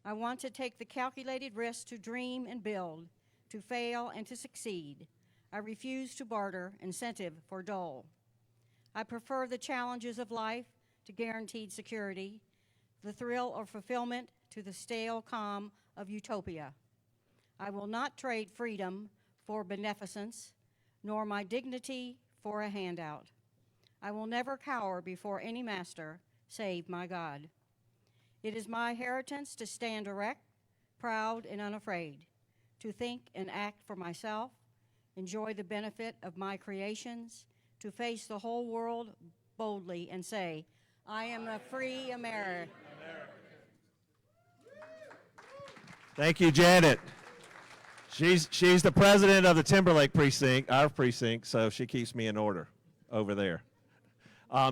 I want to take the calculated risk to dream and build, to fail and to succeed. I refuse to barter incentive for dole. I prefer the challenges of life to guaranteed security, the thrill of fulfillment to the stale calm of utopia. I will not trade freedom for beneficence, nor my dignity for a handout. I will never cower before any master, save my God. It is my inheritance to stand erect, proud and unafraid, to think and act for myself, enjoy the benefit of my creations, to face the whole world boldly and say, I am a free American. Thank you, Janet. She's the president of the Timberlake precinct, our precinct, so she keeps me in order over there.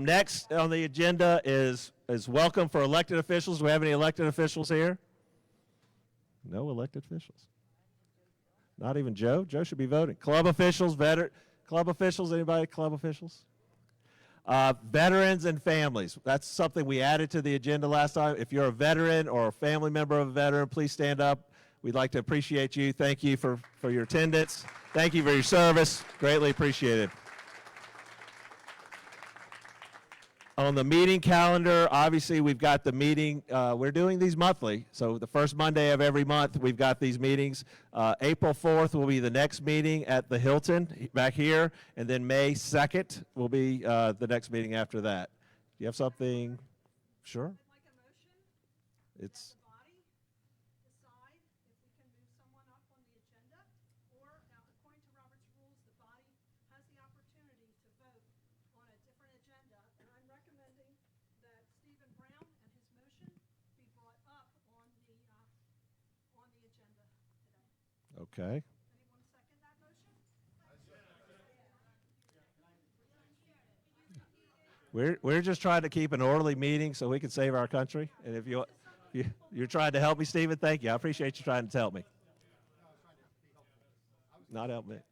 Next on the agenda is welcome for elected officials. Do we have any elected officials here? No elected officials. Not even Joe? Joe should be voting. Club officials, club officials, anybody club officials? Veterans and families. That's something we added to the agenda last time. If you're a veteran or a family member of a veteran, please stand up. We'd like to appreciate you. Thank you for your attendance. Thank you for your service. Greatly appreciated. On the meeting calendar, obviously we've got the meeting, we're doing these monthly, so the first Monday of every month we've got these meetings. April 4th will be the next meeting at the Hilton back here, and then May 2nd will be the next meeting after that. Do you have something? Sure. I'd like a motion It's that the body decide if we can move someone up on the agenda, or according to Robert's rules, the body has the opportunity to vote on a different agenda. And I'm recommending that Stephen Brown and his motion be brought up on the agenda today. okay. Anyone second that motion? We're just trying to keep an orderly meeting so we can save our country. And if you're trying to help me, Stephen, thank you. I appreciate you trying to help me. Not help me. Well,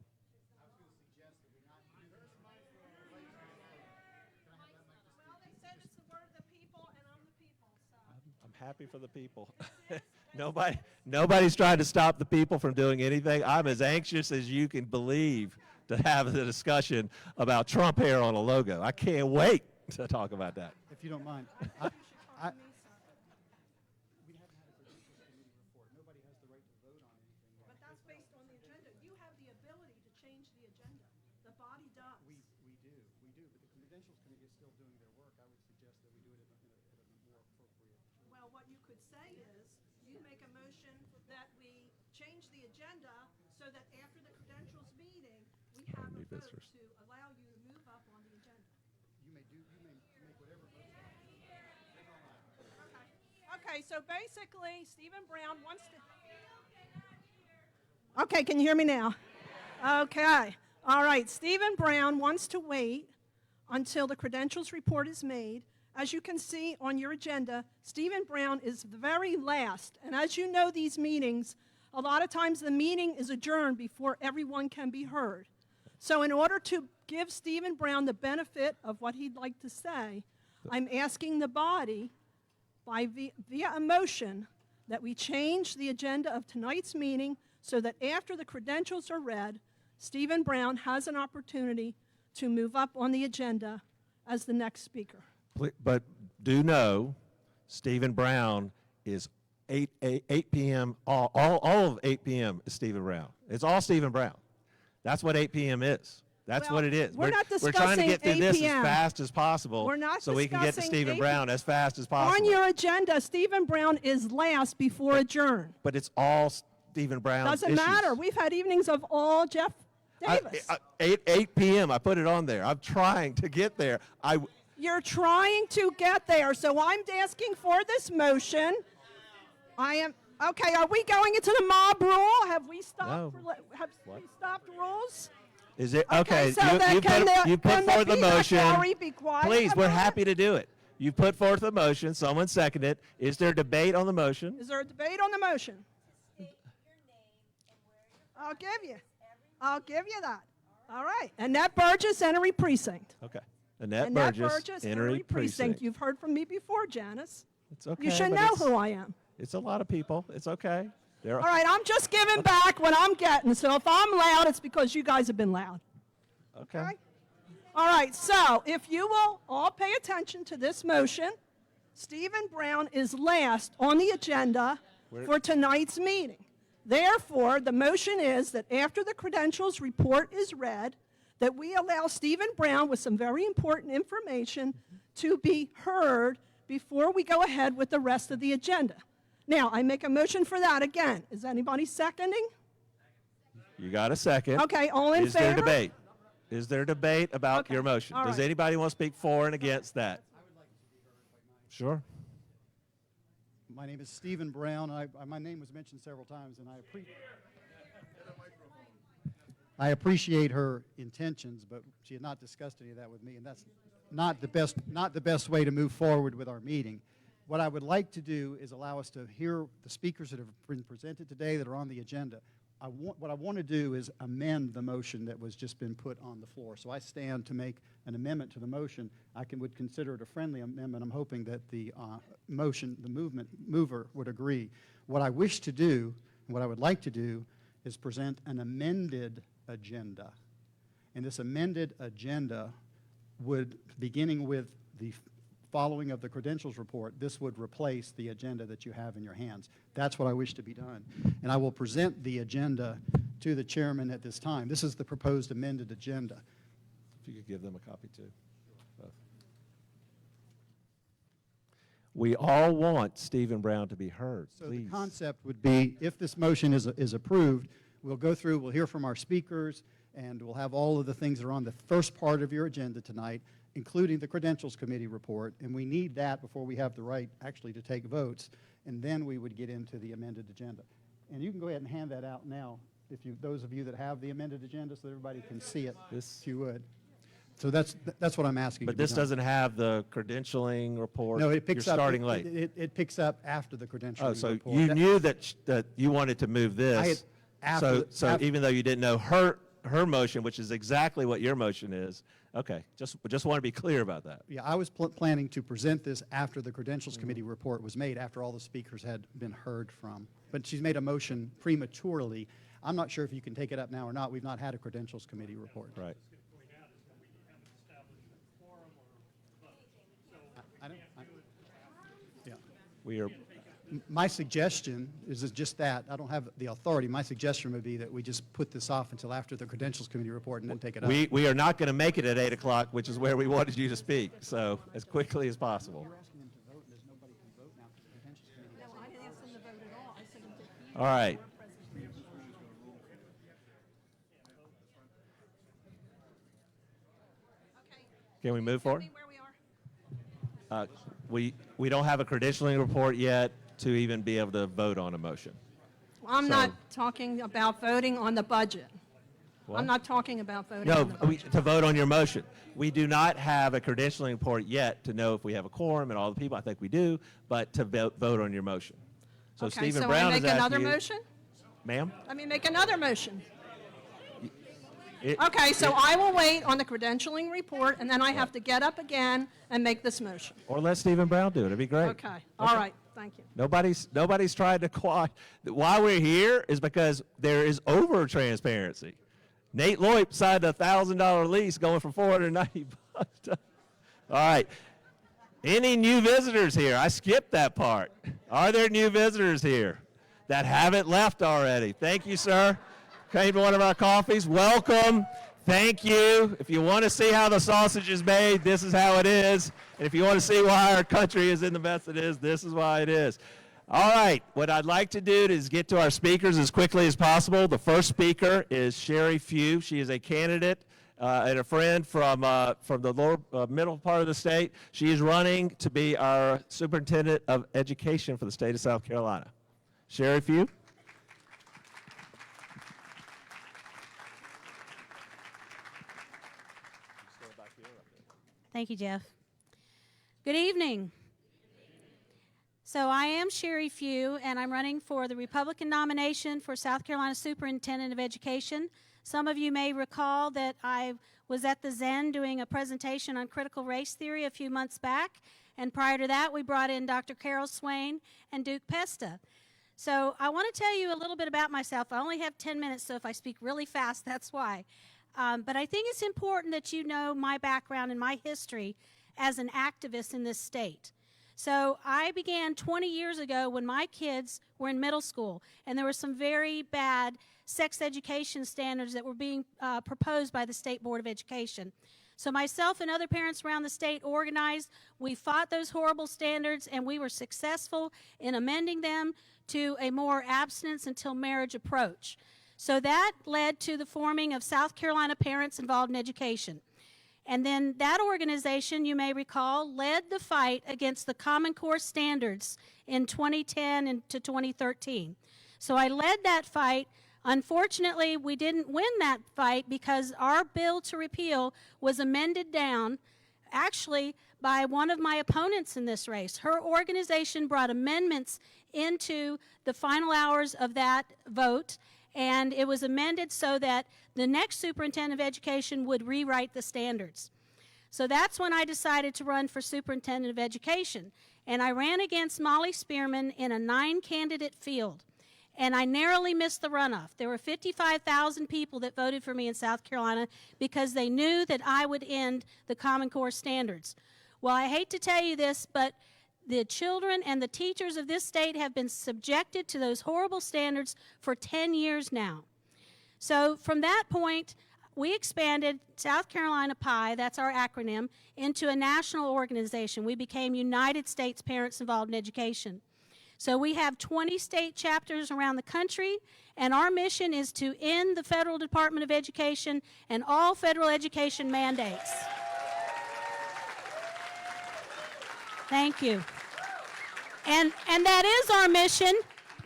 they said it's the word of the people, and I'm the people, so. I'm happy for the people. Nobody's trying to stop the people from doing anything. I'm as anxious as you can believe to have the discussion about Trump hair on a logo. I can't wait to talk about that. If you don't mind. You should talk to me, sir. We haven't had a position committee report. Nobody has the right to vote on anything yet. But that's based on the agenda. You have the ability to change the agenda. The body does. We do, but the credentials committee is still doing their work. I would suggest that we do it at a more appropriate. Well, what you could say is, you make a motion that we change the agenda so that after the credentials meeting, we have a New vote visitors. to allow you to move up on the agenda. You may make whatever motion. Okay, so basically, Stephen Brown wants to... Okay, can you hear me now? Okay. All right, Stephen Brown wants to wait until the credentials report is made. As you can see on your agenda, Stephen Brown is the very last. And as you know, these meetings, a lot of times the meeting is adjourned before everyone can be heard. So in order to give Stephen Brown the benefit of what he'd like to say, I'm asking the body via a motion that we change the agenda of tonight's meeting so that after the credentials are read, Stephen Brown has an opportunity to move up on the agenda as the next speaker. But do know, Stephen Brown is 8 p.m., all of 8 p.m. is Stephen Brown. It's all Stephen Brown. That's what 8 p.m. is. That's Well, what it is. we're not We're trying to get through 8 this as p.m. fast as possible We're not so we can get to discussing Stephen 8 Brown as fast as possible. On your agenda, Stephen Brown is last before adjourn. But it's all Stephen Brown Doesn't issues. matter. We've had evenings of all Jeff Davis. 8 p.m. I put it on there. I'm trying to get there. You're trying to get there, so I'm asking for this motion. Okay, are we going into the mob rule? Have we stopped? No. Have we stopped rules? Is it okay? so then You put can the forth the motion. Secretary be quiet Please, we're about happy it? to do it. You put forth the motion. Someone seconded it. Is there debate on the motion? Is there a debate on the motion? I'll give you that. All right. Annette Burgess, Henry Precinct. Okay. Annette Annette Burgess, Burgess, Henry Precinct. You've heard from me before, Janice. It's okay. You should but know it's- who I am. It's a lot of people. It's okay. All right, I'm just giving back what I'm getting. So if I'm loud, it's because you guys have been loud. Okay. Okay? All right, so if you will all pay attention to this motion, Stephen Brown is last on the agenda for tonight's meeting. Therefore, the motion is that after the credentials report is read, that we allow Stephen Brown with some very important information to be heard before we go ahead with the rest of the agenda. Now, I make a motion for that again. Is anybody seconding? You got a second. Okay, all in Is there favor? debate? Is there debate about Okay, your motion? all Does right. anybody want to speak for and against that? Sure. My name is Stephen Brown. My name was mentioned several times, and I appreciate her intentions, but she had not discussed any of that with me, and that's not the best way to move forward with our meeting. What I would like to do is allow us to hear the speakers that have been presented today that are on the agenda. What I want to do is amend the motion that was just been put on the floor. So I stand to make an amendment to the motion. Would consider it a friendly amendment. I'm hoping that the mover would agree. What I wish to do, and what I would like to do, is present an amended agenda. And this amended agenda would, beginning with the following of the credentials report, this would replace the agenda that you have in your hands. That's what I wish to be done. And I will present the agenda to the chairman at this time. This is the proposed amended agenda. If you could give them a copy too. Both. We all want Stephen Brown to be heard. So Please. the concept would be, if this motion is approved, we'll go through, we'll hear from our speakers, and we'll have all of the things that are on the first part of your agenda tonight, including the Credentials Committee report, and we need that before we have the right actually to take votes, and then we would get into the amended agenda. And you can go ahead and hand that out now, those of you that have the amended agenda, so that everybody can see it, if you would. So that's what I'm asking. But this doesn't have the credentialing report. No, it picks You're up. starting late. It picks up after the credentialing Oh, so report. you knew that you wanted to move this. after Even though you didn't know her motion, which is exactly what your motion is. Okay, just want to be clear about that. Yeah, I was planning to present this after the Credentials Committee report was made, after all the speakers had been heard from. But she's made a motion prematurely. I'm not sure if you can take it up now or not. We've not had a Credentials Committee report. Right. Yeah. We are. My suggestion is just that. I don't have the authority. My suggestion would be that we just put this off until after the Credentials Committee report and then take it up. We are not going to make it at 8 o'clock, which is where we wanted you to speak. So as quickly as possible. All right. Can we move forward? We don't have a credentialing report yet to even be able to vote on a motion. I'm So- not talking about voting on the budget. What? I'm not talking about voting No, on the budget. to vote on your motion. We do not have a credentialing report yet to know if we have a quorum and all the people. I think we do, but to vote on your motion. So Okay, Stephen so Brown I is make asking another you, motion? ma'am. Let me make another motion. It- Okay, so it- I will wait on the credentialing report, and then I have to get up again and make this motion. Or let Stephen Brown do it. It'd be great. Okay, all right, thank you. Nobody's tried to quash. Why we're here is because there is over transparency. Nate Loip signed a $1,000 lease going for $490. All right. Any new visitors here? I skipped that part. Are there new visitors here that haven't left already? Thank you, sir. Came to one of our coffees. Welcome. Thank you. If you want to see how the sausage is made, this is how it is. And if you want to see why our country is in the mess it is, this is why it is. All right. What I'd like to do is get to our speakers as quickly as possible. The first speaker is Sherry Few. She is a candidate and a friend from the lower middle part of the state. She is running to be our superintendent of education for the state of South Carolina. Sherry Few. Thank you, Jeff. Good evening. So I am Sherry Few, and I'm running for the Republican nomination for South Carolina Superintendent of Education. Some of you may recall that I was at the Zen doing a presentation on critical race theory a few months back, And prior to that, we brought in Dr. Carol Swain and Duke Pesta. So I want to tell you a little bit about myself. I only have 10 minutes, so if I speak really fast, that's why. But I think it's important that you know my background and my history as an activist in this state. So I began 20 years ago when my kids were in middle school, and there were some very bad sex education standards that were being proposed by the State Board of Education. So myself and other parents around the state organized. We fought those horrible standards, and we were successful in amending them to a more abstinence until marriage approach. So that led to the forming of South Carolina Parents Involved in Education. And then that organization, you may recall, led the fight against the Common Core standards in 2010 and to 2013. So I led that fight. Unfortunately, we didn't win that fight because our bill to repeal was amended down, actually, by one of my opponents in this race. Her organization brought amendments into the final hours of that vote, and it was amended so that the next superintendent of education would rewrite the standards. So that's when I decided to run for superintendent of education. And I ran against Molly Spearman in a 9-candidate field. And I narrowly missed the runoff. There were 55,000 people that voted for me in South Carolina because they knew that I would end the Common Core standards. Well, I hate to tell you this, but the children and the teachers of this state have been subjected to those horrible standards for 10 years now. So from that point, we expanded South Carolina PI, that's our acronym, into a national organization. We became United States Parents Involved in Education. So we have 20 state chapters around the country, and our mission is to end the Federal Department of Education and all federal education mandates. Thank you. And that is our mission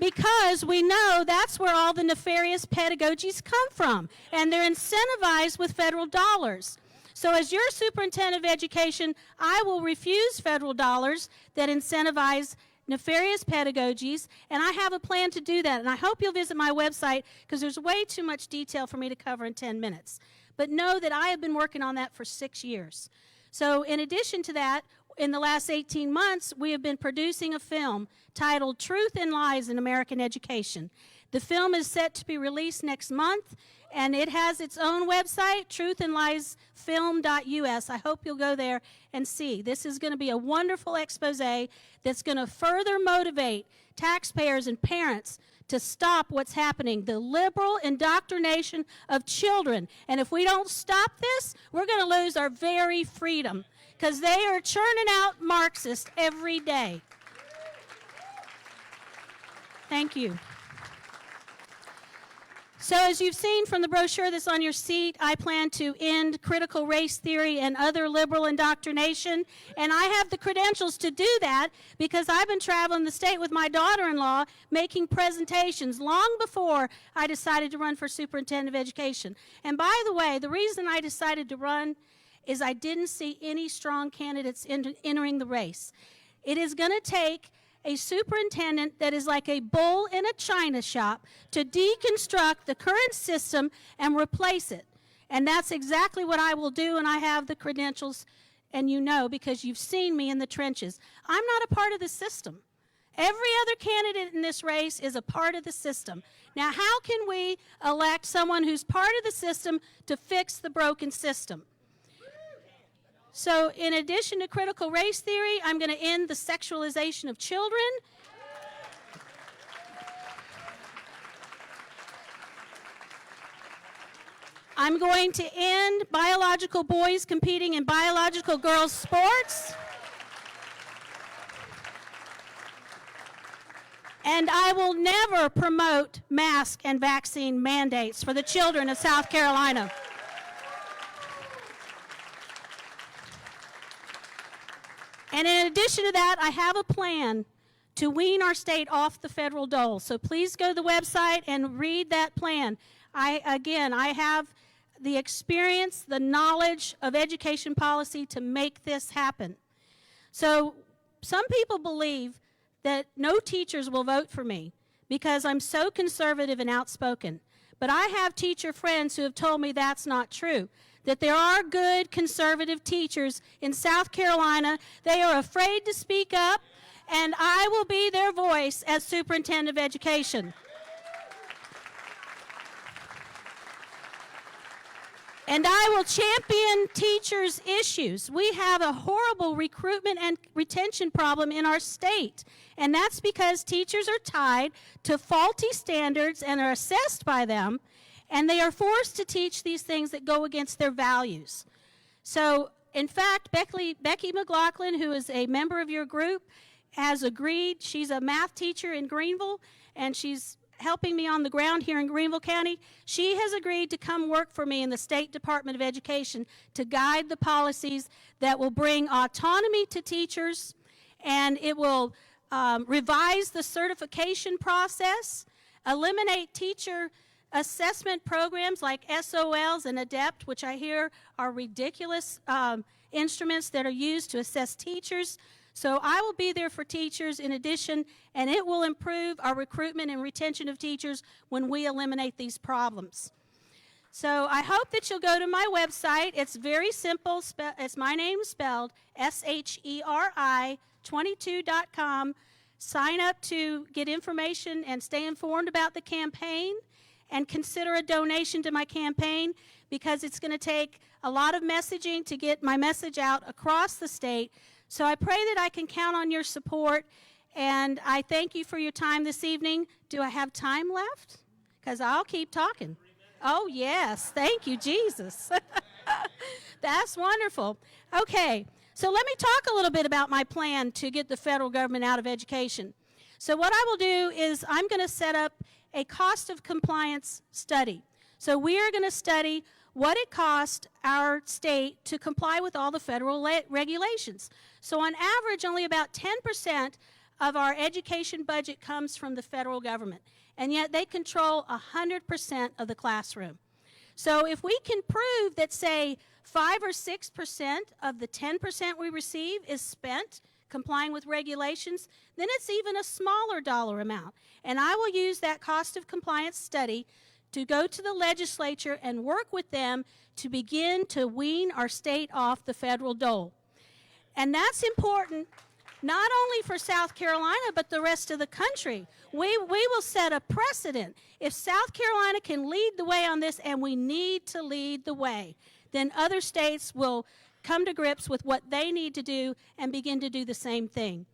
because we know that's where all the nefarious pedagogies come from, and they're incentivized with federal dollars. So as your superintendent of education, I will refuse federal dollars that incentivize nefarious pedagogies, and I have a plan to do that. And I hope you'll visit my website because there's way too much detail for me to cover in 10 minutes. But know that I have been working on that for 6 years. So in addition to that, in the last 18 months, we have been producing a film titled Truth and Lies in American Education. The film is set to be released next month, and it has its own website, truthandliesfilm.us. I hope you'll go there and see. This is going to be a wonderful expose that's going to further motivate taxpayers and parents to stop what's happening, the liberal indoctrination of children. And if we don't stop this, we're going to lose our very freedom, because they are churning out Marxists every day. Thank you. So as you've seen from the brochure that's on your seat, I plan to end critical race theory and other liberal indoctrination, and I have the credentials to do that because I've been traveling the state with my daughter-in-law making presentations long before I decided to run for superintendent of education. And by the way, the reason I decided to run is I didn't see any strong candidates entering the race. It is going to take a superintendent that is like a bull in a china shop to deconstruct the current system and replace it. And that's exactly what I will do, and I have the credentials, and you know because you've seen me in the trenches. I'm not a part of the system. Every other candidate in this race is a part of the system. Now, how can we elect someone who's part of the system to fix the broken system? So in addition to critical race theory, I'm going to end the sexualization of children. I'm going to end biological boys competing in biological girls' sports. And I will never promote mask and vaccine mandates for the children of South Carolina. And in addition to that, I have a plan to wean our state off the federal dole. So please go to the website and read that plan. I have the experience, the knowledge of education policy to make this happen. So some people believe that no teachers will vote for me because I'm so conservative and outspoken. But I have teacher friends who have told me that's not true, that there are good conservative teachers in South Carolina. They are afraid to speak up, and I will be their voice as superintendent of education. And I will champion teachers' issues. We have a horrible recruitment and retention problem in our state, and that's because teachers are tied to faulty standards and are assessed by them, and they are forced to teach these things that go against their values. So, in fact, Becky McLaughlin, who is a member of your group, has agreed. She's a math teacher in Greenville, and she's helping me on the ground here in Greenville County. She has agreed to come work for me in the State Department of Education to guide the policies that will bring autonomy to teachers, and it will revise the certification process, eliminate teacher assessment programs like SOLs and ADEPT, which I hear are ridiculous instruments that are used to assess teachers. So I will be there for teachers in addition, and it will improve our recruitment and retention of teachers when we eliminate these problems. So I hope that you'll go to my website. It's very simple. It's my name spelled, SHERI22.com. Sign up to get information and stay informed about the campaign, and consider a donation to my campaign, because it's going to take a lot of messaging to get my message out across the state. So I pray that I can count on your support, and I thank you for your time this evening. Do I have time left? Because I'll keep talking. Oh, yes. Thank you, Jesus. That's wonderful. Okay, so let me talk a little bit about my plan to get the federal government out of education. So what I will do is I'm going to set up a cost of compliance study. So we are going to study what it costs our state to comply with all the federal regulations. So on average, only about 10% of our education budget comes from the federal government, and yet they control 100% of the classroom. So if we can prove that, say, 5 or 6% of the 10% we receive is spent complying with regulations, then it's even a smaller dollar amount. And I will use that cost of compliance study to go to the legislature and work with them to begin to wean our state off the federal dole. And that's important not only for South Carolina, but the rest of the country. We will set a precedent. If South Carolina can lead the way on this, and we need to lead the way, then other states will come to grips with what they need to do and begin to do the same thing.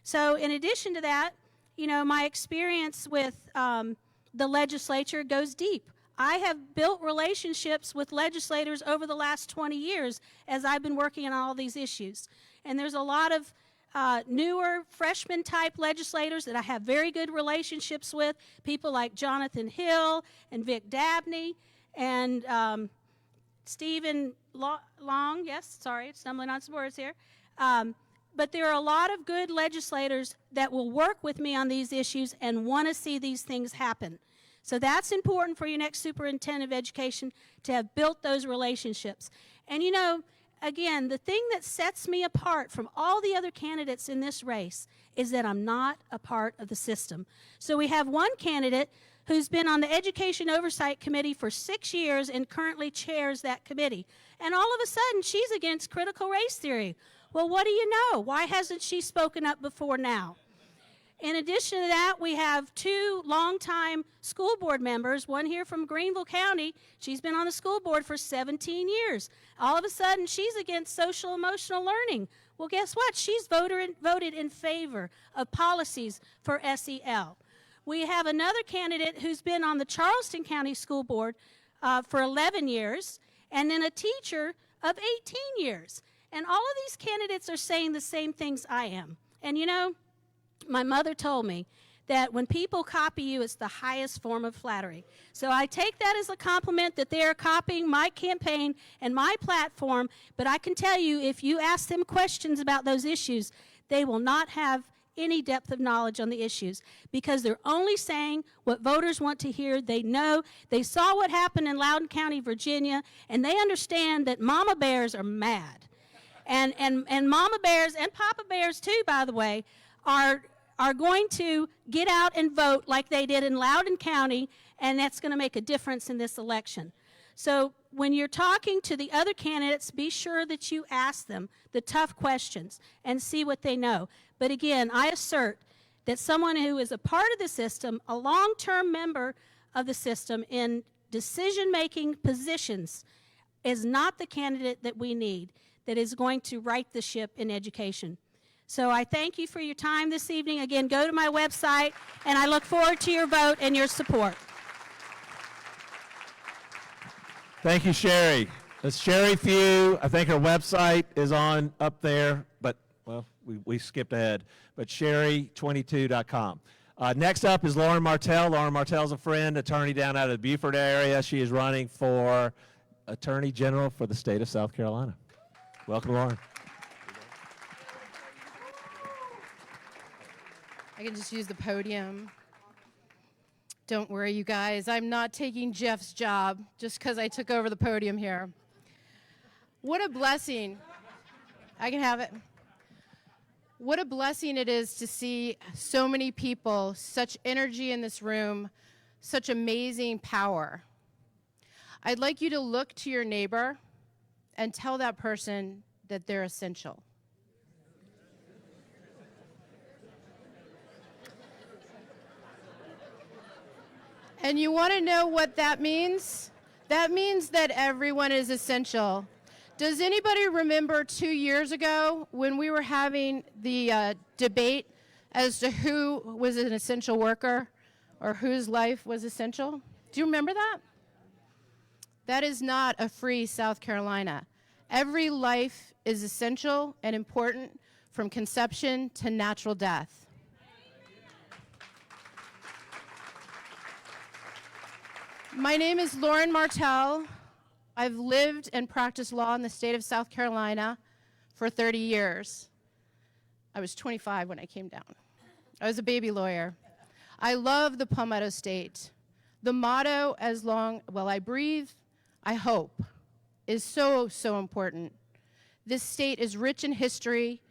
So in addition to that, you know, my experience with the legislature goes deep. I have built relationships with legislators over the last 20 years as I've been working on all these issues. And there's a lot of newer freshman-type legislators that I have very good relationships with, people like Jonathan Hill and Vic Dabney and Stephen Long, yes, sorry, stumbling on some words here. But there are a lot of good legislators that will work with me on these issues and want to see these things happen. So that's important for your next superintendent of education, to have built those relationships. And you know, again, the thing that sets me apart from all the other candidates in this race is that I'm not a part of the system. So we have one candidate who's been on the Education Oversight Committee for 6 years and currently chairs that committee. And all of a sudden, she's against critical race theory. Well, what do you know? Why hasn't she spoken up before now? In addition to that, we have two longtime school board members, one here from Greenville County. She's been on the school board for 17 years. All of a sudden, she's against social emotional learning. Well, guess what? She's voted in favor of policies for SEL. We have another candidate who's been on the Charleston County School Board for 11 years, and then a teacher of 18 years. And all of these candidates are saying the same things I am. And you know, my mother told me that when people copy you, it's the highest form of flattery. So I take that as a compliment that they are copying my campaign and my platform, but I can tell you, if you ask them questions about those issues, they will not have any depth of knowledge on the issues, because they're only saying what voters want to hear. They know, they saw what happened in Loudoun County, Virginia, and they understand that mama bears are mad. And mama bears, and papa bears too, by the way, are going to get out and vote like they did in Loudoun County, and that's going to make a difference in this election. So when you're talking to the other candidates, be sure that you ask them the tough questions and see what they know. But again, I assert that someone who is a part of the system, a long-term member of the system in decision-making positions, is not the candidate that we need, that is going to right the ship in education. So I thank you for your time this evening. Again, go to my website, and I look forward to your vote and your support. Thank you, Sherry. It's Sherry Few. I think her website is on up there, but, well, we skipped ahead. But sherry22.com. Next up is Lauren Martell. Lauren Martell's a friend, attorney down out of the Beaufort area. She is running for Attorney General for the state of South Carolina. Welcome, Lauren. I can just use the podium. Don't worry, you guys. I'm not taking Jeff's job just because I took over the podium here. What a blessing. I can have it. What a blessing it is to see so many people, such energy in this room, such amazing power. I'd like you to look to your neighbor and tell that person that they're essential. And you want to know what that means? That means that everyone is essential. Does anybody remember 2 years ago when we were having the debate as to who was an essential worker or whose life was essential? Do you remember that? That is not a free South Carolina. Every life is essential and important from conception to natural death. My name is Lauren Martell. I've lived and practiced law in the state of South Carolina for 30 years. I was 25 when I came down. I was a baby lawyer. I love the Palmetto State. The motto, as long while I breathe, I hope, is so, so important. This state is rich in history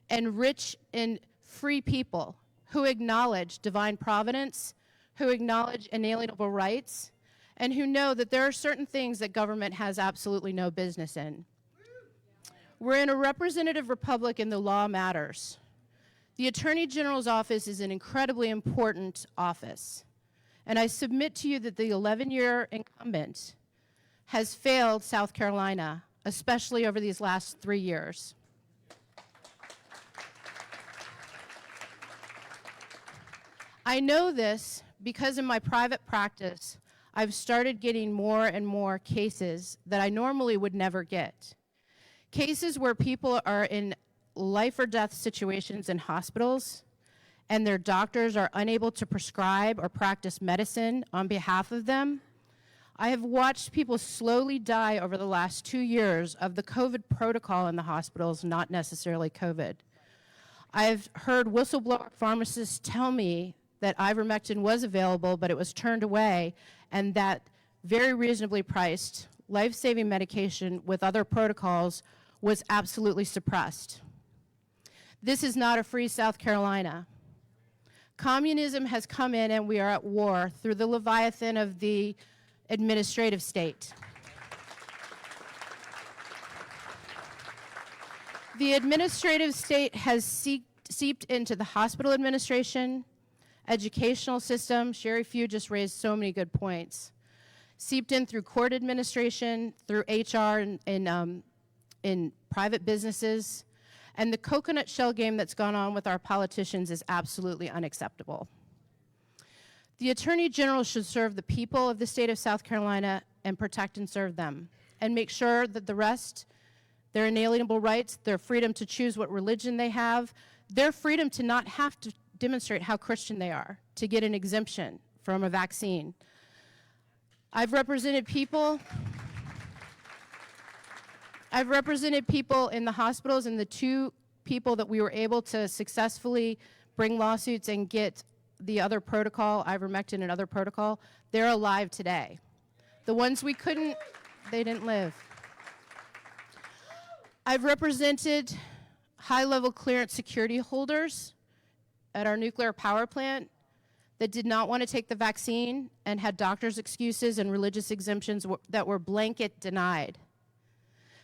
and rich in free people who acknowledge divine providence, who acknowledge inalienable rights, and who know that there are certain things that government has absolutely no business in. We're in a representative republic and the law matters. The Attorney General's office is an incredibly important office. And I submit to you that the 11-year incumbent has failed South Carolina, especially over these last 3 years. I know this because in my private practice, I've started getting more and more cases that I normally would never get. Cases where people are in life or death situations in hospitals and their doctors are unable to prescribe or practice medicine on behalf of them. I have watched people slowly die over the last 2 years of the COVID protocol in the hospitals, not necessarily COVID. I've heard whistleblower pharmacists tell me that ivermectin was available, but it was turned away, and that very reasonably priced life-saving medication with other protocols was absolutely suppressed. This is not a free South Carolina. Communism has come in and we are at war through the Leviathan of the administrative state. The administrative state has seeped into the hospital administration, educational system. Sherry Few just raised so many good points. Seeped in through court administration, through HR in private businesses. And the coconut shell game that's gone on with our politicians is absolutely unacceptable. The Attorney General should serve the people of the state of South Carolina and protect and serve them, and make sure that the rest, their inalienable rights, their freedom to choose what religion they have, their freedom to not have to demonstrate how Christian they are, to get an exemption from a vaccine. I've represented people in the hospitals, and the 2 people that we were able to successfully bring lawsuits and get the other protocol, ivermectin and other protocol, they're alive today. The ones we couldn't, they didn't live. I've represented high-level clearance security holders at our nuclear power plant that did not want to take the vaccine and had doctor's excuses and religious exemptions that were blanket denied.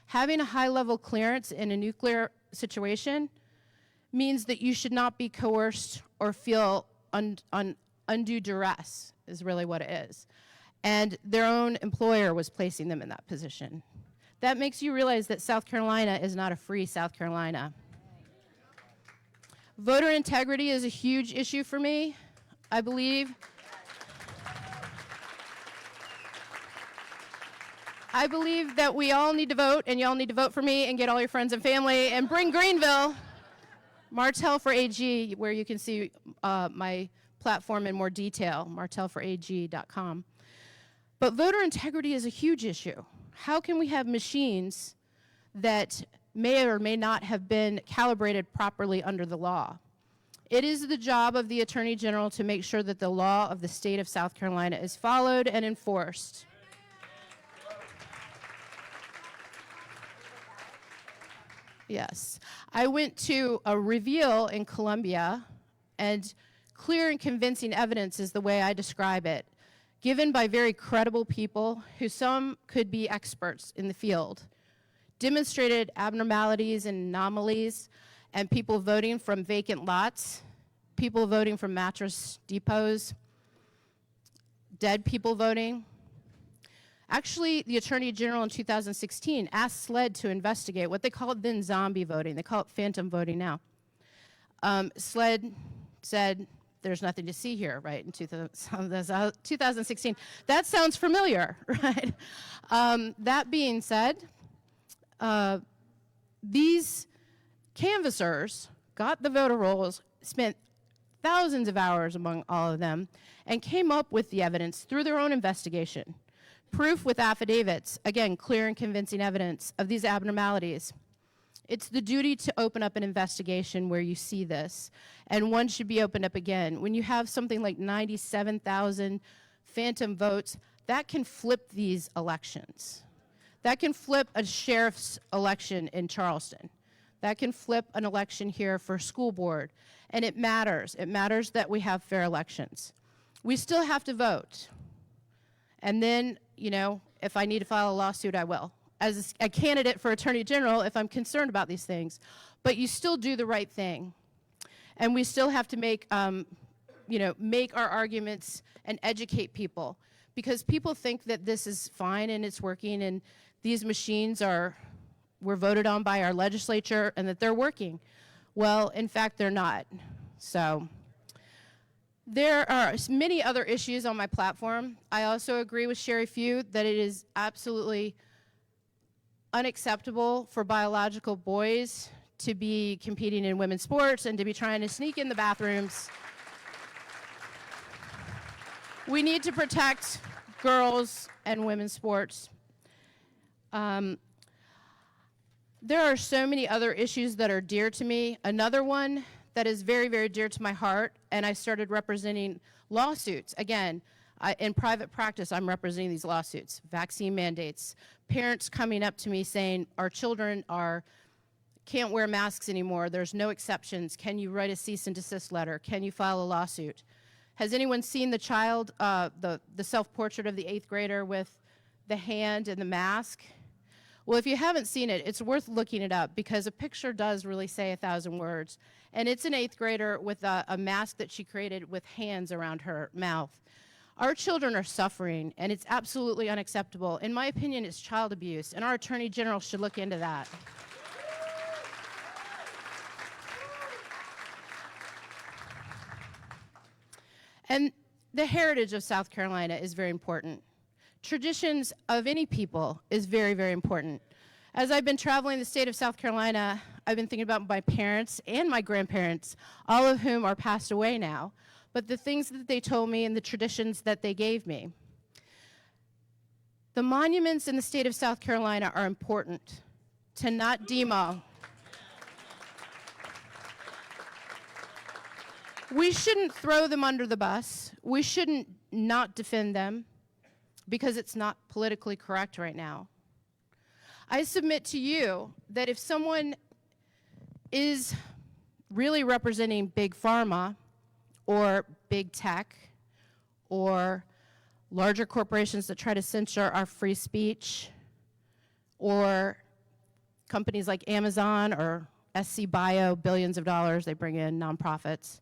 Having a high-level clearance in a nuclear situation means that you should not be coerced or feel undue duress, is really what it is. And their own employer was placing them in that position. That makes you realize that South Carolina is not a free South Carolina. Voter integrity is a huge issue for me. I believe that we all need to vote, and you all need to vote for me and get all your friends and family and bring Greenville. Martell for AG, where you can see my platform in more detail, martellforag.com. But voter integrity is a huge issue. How can we have machines that may or may not have been calibrated properly under the law? It is the job of the Attorney General to make sure that the law of the state of South Carolina is followed and enforced. Yes. I went to a reveal in Columbia, and clear and convincing evidence is the way I describe it, given by very credible people who some could be experts in the field, demonstrated abnormalities and anomalies, and people voting from vacant lots, people voting from mattress depots, dead people voting. Actually, the Attorney General in 2016 asked SLED to investigate what they called then zombie voting. They call it phantom voting now. SLED said, there's nothing to see here, right, in 2016. That sounds familiar, right? That being said, these canvassers got the voter rolls, spent thousands of hours among all of them, and came up with the evidence through their own investigation. Proof with affidavits, again, clear and convincing evidence of these abnormalities. It's the duty to open up an investigation where you see this, and one should be opened up again. When you have something like 97,000 phantom votes, that can flip these elections. That can flip a sheriff's election in Charleston. That can flip an election here for a school board, and it matters. It matters that we have fair elections. We still have to vote, and then, you know, if I need to file a lawsuit, I will. As a candidate for Attorney General, if I'm concerned about these things, but you still do the right thing. And we still have to make, make our arguments and educate people, because people think that this is fine and it's working and these machines were voted on by our legislature and that they're working. Well, in fact, they're not. So there are many other issues on my platform. I also agree with Sherry Few that it is absolutely unacceptable for biological boys to be competing in women's sports and to be trying to sneak in the bathrooms. We need to protect girls and women's sports. There are so many other issues that are dear to me. Another one that is very, very dear to my heart, and I started representing lawsuits. Again, in private practice, I'm representing these lawsuits, vaccine mandates, parents coming up to me saying, our children can't wear masks anymore, there's no exceptions, can you write a cease and desist letter, can you file a lawsuit? Has anyone seen the child, the self-portrait of the 8th grader with the hand and the mask? Well, if you haven't seen it, it's worth looking it up, because a picture does really say 1,000 words. And it's an 8th grader with a mask that she created with hands around her mouth. Our children are suffering, and it's absolutely unacceptable. In my opinion, it's child abuse, and our Attorney General should look into that. And the heritage of South Carolina is very important. Traditions of any people is very, very important. As I've been traveling the state of South Carolina, I've been thinking about my parents and my grandparents, all of whom are passed away now, but the things that they told me and the traditions that they gave me. The monuments in the state of South Carolina are important to not demo. We shouldn't throw them under the bus. We shouldn't not defend them, because it's not politically correct right now. I submit to you that if someone is really representing Big Pharma or big tech, or larger corporations that try to censor our free speech, or companies like Amazon or SC Bio, billions of dollars they bring in, nonprofits,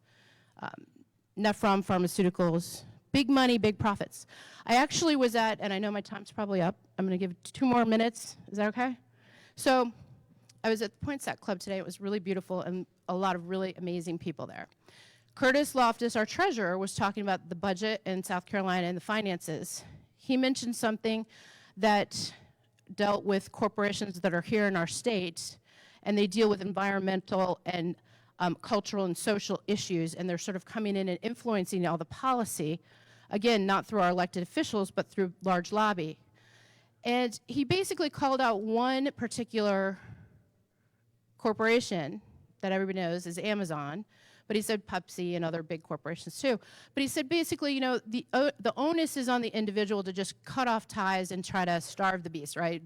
Nephron Pharmaceuticals, big money, big profits. I actually was at, and I know my time's probably up, I'm going to give 2 more minutes. Is that okay? So I was at the Poinsett Club today. It was really beautiful and a lot of really amazing people there. Curtis Loftus, our treasurer, was talking about the budget in South Carolina and the finances. He mentioned something that dealt with corporations that are here in our state, and they deal with environmental and cultural and social issues, and they're sort of coming in and influencing all the policy, again, not through our elected officials, but through large lobby. And he basically called out one particular corporation that everybody knows is Amazon, but he said Pepsi and other big corporations too. But he said basically, you know, the onus is on the individual to just cut off ties and try to starve the beast, right?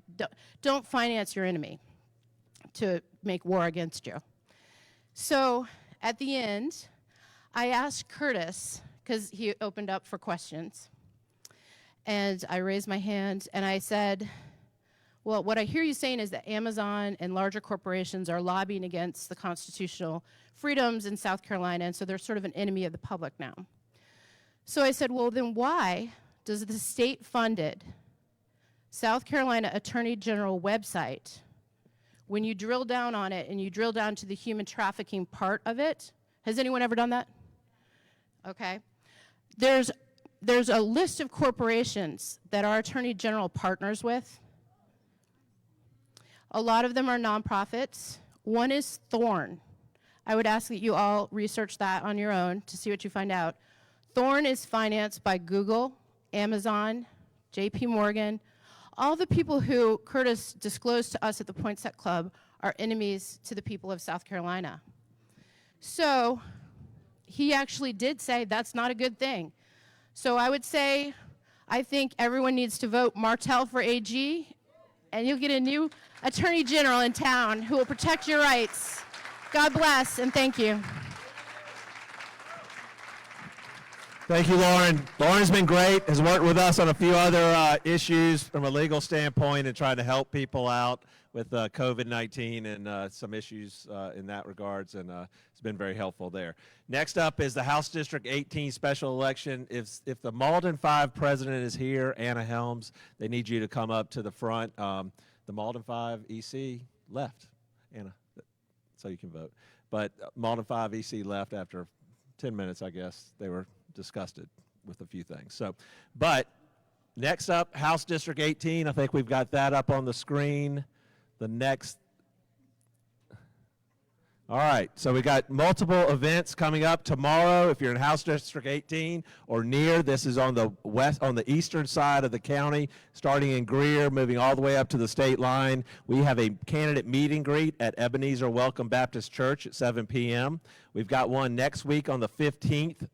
Don't finance your enemy to make war against you. So at the end, I asked Curtis, because he opened up for questions, and I raised my hand and I said, well, what I hear you saying is that Amazon and larger corporations are lobbying against the constitutional freedoms in South Carolina, and so they're sort of an enemy of the public now. So I said, well, then why does the state-funded South Carolina Attorney General website, when you drill down on it and you drill down to the human trafficking part of it, has anyone ever done that? Okay. There's a list of corporations that our Attorney General partners with. A lot of them are nonprofits. One is Thorn. I would ask that you all research that on your own to see what you find out. Thorn is financed by Google, Amazon, JP Morgan. All the people who Curtis disclosed to us at the Poinsett Club are enemies to the people of South Carolina. So he actually did say that's not a good thing. So I would say I think everyone needs to vote Martell for AG, and you'll get a new Attorney General in town who will protect your rights. God bless, and thank you. Thank you, Lauren. Lauren's been great, has worked with us on a few other issues from a legal standpoint and trying to help people out with COVID-19 and some issues in that regards, and it's been very helpful there. Next up is the House District 18 special election. If the Malden 5 president is here, Anna Helms, they need you to come up to the front. The Malden 5 EC left, Anna, so you can vote. But Malden 5 EC left after 10 minutes, I guess. They were disgusted with a few things. So, but next up, House District 18. I think we've got that up on the screen. The next. All right, so we got multiple events coming up tomorrow. If you're in House District 18 or near, this is on the eastern side of the county, starting in Greer, moving all the way up to the state line. We have a candidate meet and greet at Ebenezer Welcome Baptist Church at 7 p.m. We've got one next week on the 15th.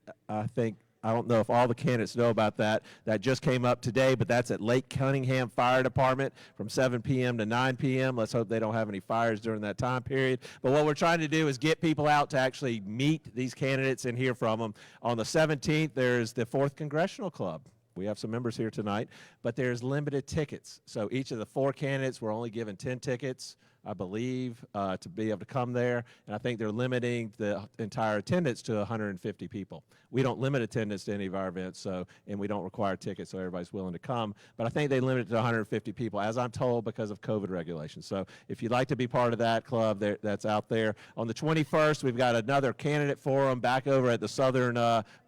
I don't know if all the candidates know about that. That just came up today, but that's at Lake Cunningham Fire Department from 7 p.m. to 9 p.m. Let's hope they don't have any fires during that time period. But what we're trying to do is get people out to actually meet these candidates and hear from them. On the 17th, there's the 4th Congressional Club. We have some members here tonight, but there's limited tickets. So each of the 4 candidates were only given 10 tickets, I believe, to be able to come there. And I think they're limiting the entire attendance to 150 people. We don't limit attendance to any of our events, and we don't require tickets, so everybody's willing to come. But I think they limit it to 150 people, as I'm told, because of COVID regulations. So if you'd like to be part of that club, that's out there. On the 21st, we've got another candidate forum back over at the Southern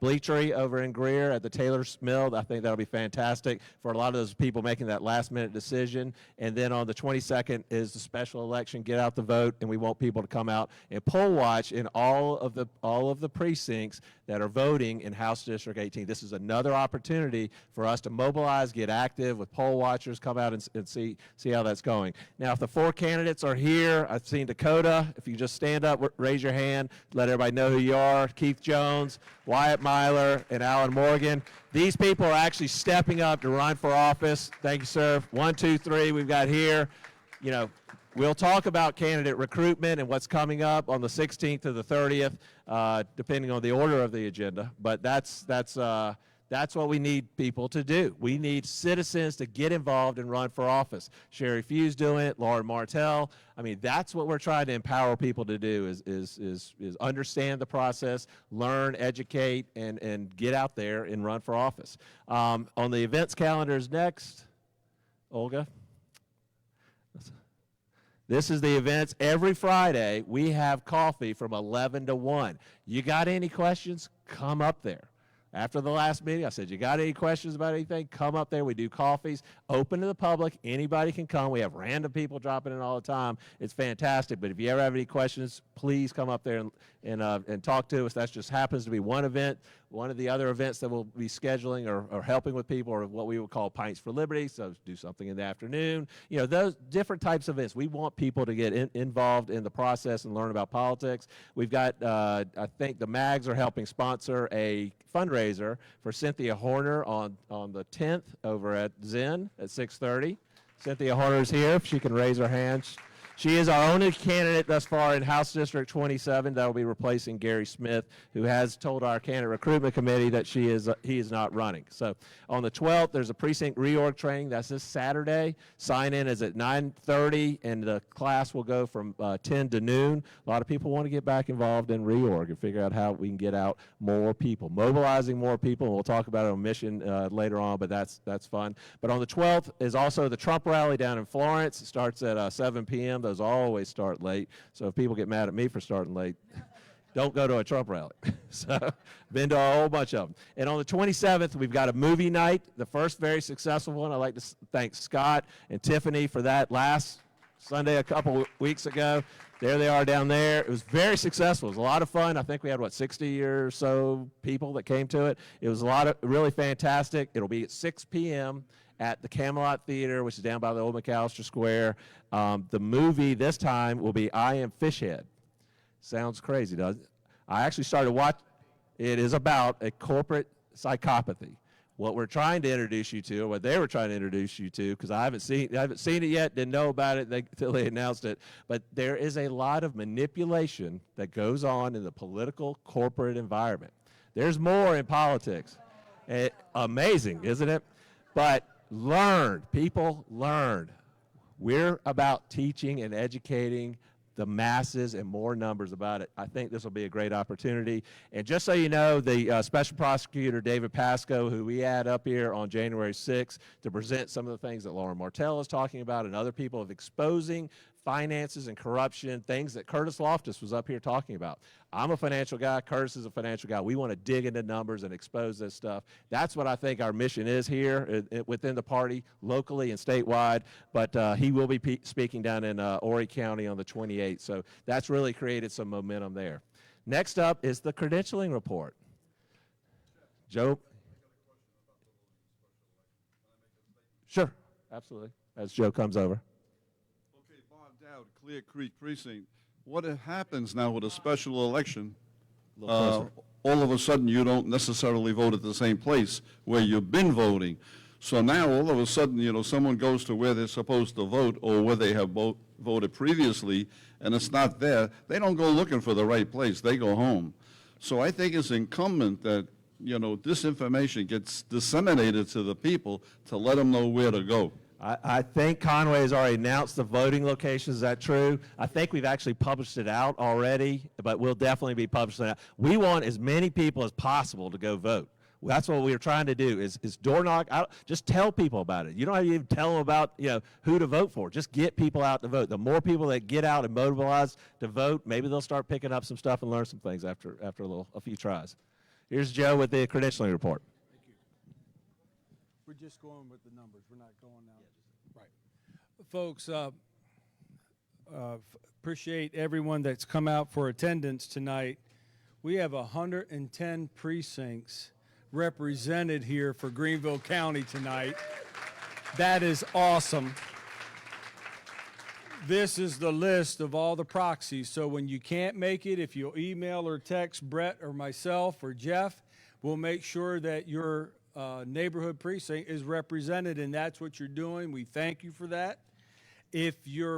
Bleachery over in Greer at the Taylor's Mill. I think that'll be fantastic for a lot of those people making that last-minute decision. And then on the 22nd is the special election. Get out the vote, and we want people to come out and poll watch in all of the precincts that are voting in House District 18. This is another opportunity for us to mobilize, get active with poll watchers, come out and see how that's going. Now, if the 4 candidates are here, I've seen Dakota. If you just stand up, raise your hand, let everybody know who you are. Keith Jones, Wyatt Myler, and Alan Morgan. These people are actually stepping up to run for office. Thank you, sir. 1, 2, 3 we've got here. You know, we'll talk about candidate recruitment and what's coming up on the 16th to the 30th, depending on the order of the agenda. But that's what we need people to do. We need citizens to get involved and run for office. Sherry Few's doing it, Lauren Martell. I mean, that's what we're trying to empower people to do is understand the process, learn, educate, and get out there and run for office. On the events calendars next, Olga. This is the events. Every Friday, we have coffee from 11 to 1. You got any questions? Come up there. After the last meeting, I said, you got any questions about anything? Come up there. We do coffees, open to the public. Anybody can come. We have random people dropping in all the time. It's fantastic. But if you ever have any questions, please come up there and talk to us. That just happens to be one event. One of the other events that we'll be scheduling or helping with people are what we would call Pints for Liberty, so do something in the afternoon. You know, those different types of events. We want people to get involved in the process and learn about politics. We've got, I think the MAGs are helping sponsor a fundraiser for Cynthia Horner on the 10th over at Zen at 6:30. Cynthia Horner's here, if she can raise her hand. She is our only candidate thus far in House District 27 that will be replacing Gary Smith, who has told our candidate recruitment committee that he is not running. So on the 12th, there's a precinct reorg training. That's this Saturday. Sign in is at 9:30, and the class will go from 10 to noon. A lot of people want to get back involved in reorg and figure out how we can get out more people, mobilizing more people. And we'll talk about it on mission later on, but that's fun. But on the 12th is also the Trump rally down in Florence. It starts at 7 p.m. Those always start late, so if people get mad at me for starting late, don't go to a Trump rally. So, been to a whole bunch of them. And on the 27th, we've got a movie night, the first very successful one. I'd like to thank Scott and Tiffany for that last Sunday a couple weeks ago. There they are down there. It was very successful. It was a lot of fun. I think we had, 60 or so people that came to it. It was a lot of really fantastic. It'll be at 6 p.m. at the Camelot Theater, which is down by the old McAllister Square. The movie this time will be I Am Fishhead. Sounds crazy, doesn't it? I actually started watching. It is about a corporate psychopathy. What we're trying to introduce you to, or what they were trying to introduce you to, because I haven't seen it yet, didn't know about it until they announced it, but there is a lot of manipulation that goes on in the political corporate environment. There's more in politics. Amazing, isn't it? But people learned. We're about teaching and educating the masses and more numbers about it. I think this will be a great opportunity. And just so you know, the Special Prosecutor David Pasco, who we had up here on January 6th to present some of the things that Lauren Martell is talking about and other people of exposing finances and corruption, things that Curtis Loftus was up here talking about. I'm a financial guy. Curtis is a financial guy. We want to dig into numbers and expose this stuff. That's what I think our mission is here within the party, locally and statewide. But he will be speaking down in Horry County on the 28th. So that's really created some momentum there. Next up is the credentialing report. Joe? Sure, absolutely, as Joe comes over. Clear Creek Precinct. What happens now with a special election, all of a sudden you don't necessarily vote at the same place where you've been voting. So now all of a sudden, someone goes to where they're supposed to vote or where they have voted previously, and it's not there. They don't go looking for the right place. They go home. So I think it's incumbent that, this information gets disseminated to the people to let them know where to go. I think Conway has already announced the voting locations. Is that true? I think we've actually published it out already, but we'll definitely be publishing it out. We want as many people as possible to go vote. That's what we are trying to do is door knock out. Just tell people about it. You don't have to even tell them about who to vote for. Just get people out to vote. The more people that get out and mobilize to vote, maybe they'll start picking up some stuff and learn some things after a few tries. Here's Joe with the credentialing report. We're just going with the numbers. We're not going out. Right. Folks, appreciate everyone that's come out for attendance tonight. We have 110 precincts represented here for Greenville County tonight. That is awesome. This is the list of all the proxies. So when you can't make it, if you'll email or text Brett or myself or Jeff, we'll make sure that your neighborhood precinct is represented, and that's what you're doing. We thank you for that. If you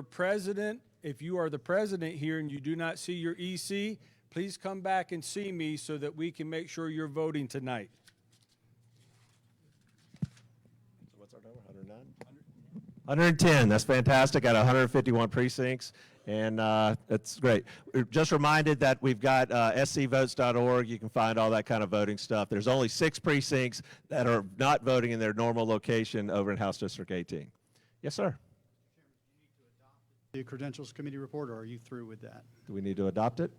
are the president here and you do not see your EC, please come back and see me so that we can make sure you're voting tonight. What's our number, 109? 110, that's fantastic, at 151 precincts, and that's great. We're just reminded that we've got scvotes.org. You can find all that kind of voting stuff. There's only 6 precincts that are not voting in their normal location over in House District 18. Yes, sir. The Credentials Committee report, or are you through with that? Do we need to adopt it?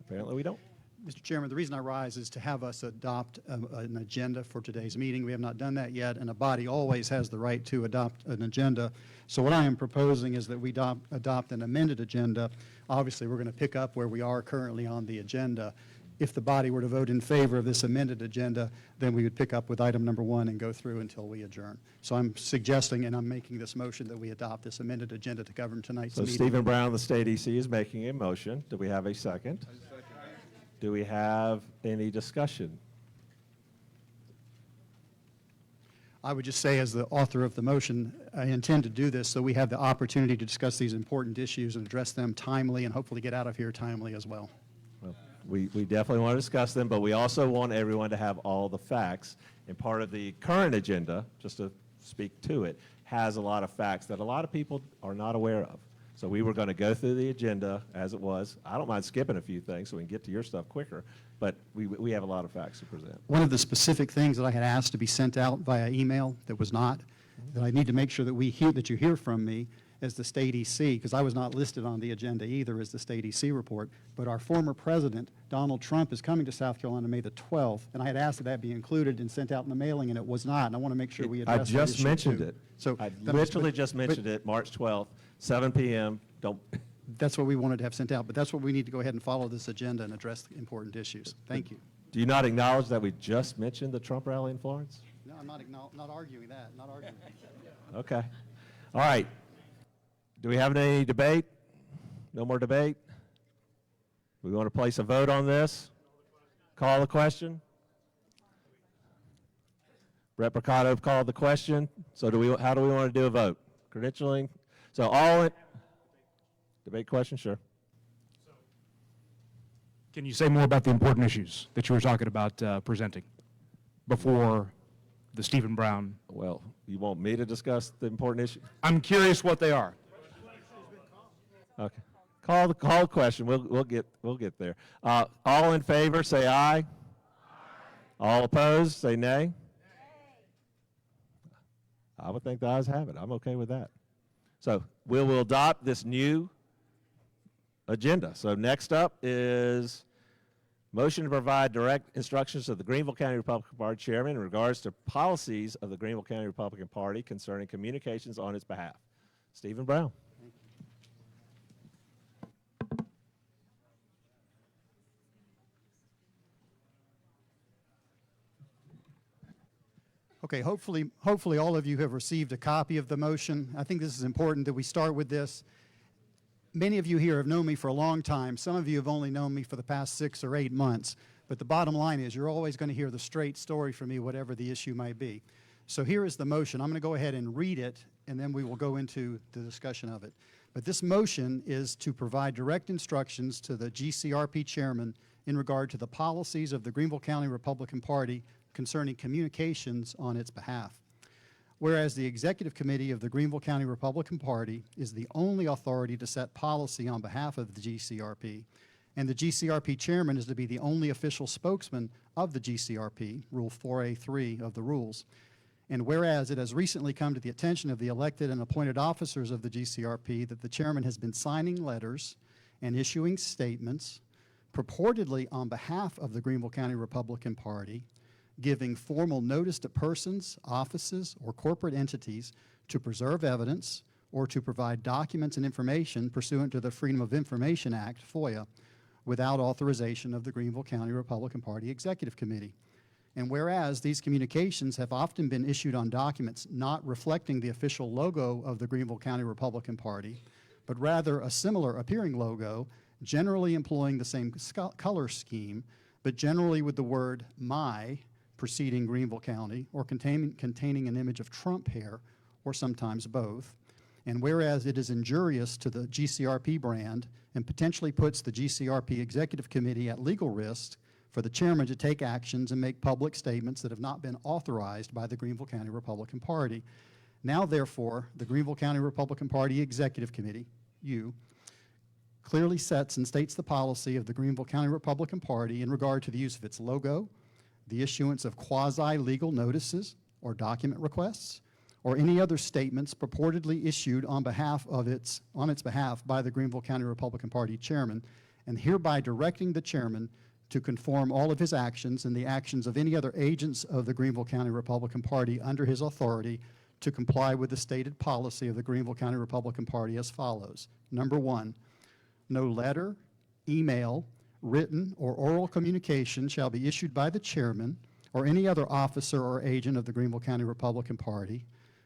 Apparently we don't. Mr. Chairman, the reason I rise is to have us adopt an agenda for today's meeting. We have not done that yet, and a body always has the right to adopt an agenda. So what I am proposing is that we adopt an amended agenda. Obviously, we're going to pick up where we are currently on the agenda. If the body were to vote in favor of this amended agenda, then we would pick up with item number 1 and go through until we adjourn. So I'm suggesting, and I'm making this motion, that we adopt this amended agenda to govern tonight's So meeting. Stephen Brown, the state EC, is making a motion. Do we have a second? Do we have any discussion? I would just say, as the author of the motion, I intend to do this so we have the opportunity to discuss these important issues and address them timely and hopefully get out of here timely as well. Well, we definitely want to discuss them, but we also want everyone to have all the facts. And part of the current agenda, just to speak to it, has a lot of facts that a lot of people are not aware of. So we were going to go through the agenda as it was. I don't mind skipping a few things so we can get to your stuff quicker, but we have a lot of facts to present. One of the specific things that I had asked to be sent out via email that was not, that I need to make sure that you hear from me, as the state EC, because I was not listed on the agenda either as the state EC report, but our former president, Donald Trump, is coming to South Carolina May the 12th, and I had asked that that be included and sent out in the mailing, and it was not, and I want to make sure we address that issue I just mentioned too. it. So I that- literally just mentioned it, March 12th, 7 p.m. Don't. That's what we wanted to have sent out, but that's what we need to go ahead and follow this agenda and address the important issues. Thank you. Do you not acknowledge that we just mentioned the Trump rally in Florence? No, I'm not arguing that, not arguing. Okay. All right. Do we have any debate? No more debate? We want to place a vote on this? Call the question? Brett Mercado called the question. So how do we want to do a vote? Credentialing? So all in, debate question, sure. Can you say more about the important issues that you were talking about presenting before the Stephen Brown? Well, you want me to discuss the important issue? I'm curious what they are. Okay. Call the question. We'll get there. All in favor, say aye. Aye. All opposed, say nay. I would think the ayes have it. I'm okay with that. So we'll adopt this new agenda. So next up is motion to provide direct instructions to the Greenville County Republican Party chairman in regards to policies of the Greenville County Republican Party concerning communications on its behalf. Stephen Brown. Okay, hopefully all of you have received a copy of the motion. I think this is important that we start with this. Many of you here have known me for a long time. Some of you have only known me for the past 6 or 8 months. But the bottom line is you're always going to hear the straight story from me, whatever the issue might be. So here is the motion. I'm going to go ahead and read it, and then we will go into the discussion of it. But this motion is to provide direct instructions to the GCRP chairman in regard to the policies of the Greenville County Republican Party concerning communications on its behalf. Whereas the Executive Committee of the Greenville County Republican Party is the only authority to set policy on behalf of the GCRP, and the GCRP chairman is to be the only official spokesman of the GCRP, Rule 4A3 of the rules. And whereas it has recently come to the attention of the elected and appointed officers of the GCRP that the chairman has been signing letters and issuing statements purportedly on behalf of the Greenville County Republican Party, giving formal notice to persons, offices, or corporate entities to preserve evidence or to provide documents and information pursuant to the Freedom of Information Act, FOIA, without authorization of the Greenville County Republican Party Executive Committee. And whereas these communications have often been issued on documents not reflecting the official logo of the Greenville County Republican Party, but rather a similar appearing logo, generally employing the same color scheme, but generally with the word "my" preceding Greenville County, or containing an image of Trump hair, or sometimes both. And whereas it is injurious to the GCRP brand and potentially puts the GCRP Executive Committee at legal risk for the chairman to take actions and make public statements that have not been authorized by the Greenville County Republican Party. Now, therefore, the Greenville County Republican Party Executive Committee, you, clearly sets and states the policy of the Greenville County Republican Party in regard to the use of its logo, the issuance of quasi-legal notices or document requests, or any other statements purportedly issued on its behalf by the Greenville County Republican Party chairman, and hereby directing the chairman to conform all of his actions and the actions of any other agents of the Greenville County Republican Party under his authority to comply with the stated policy of the Greenville County Republican Party as follows. Number one, no letter, email, written, or oral communication shall be issued by the chairman or any other officer or agent of the Greenville County Republican Party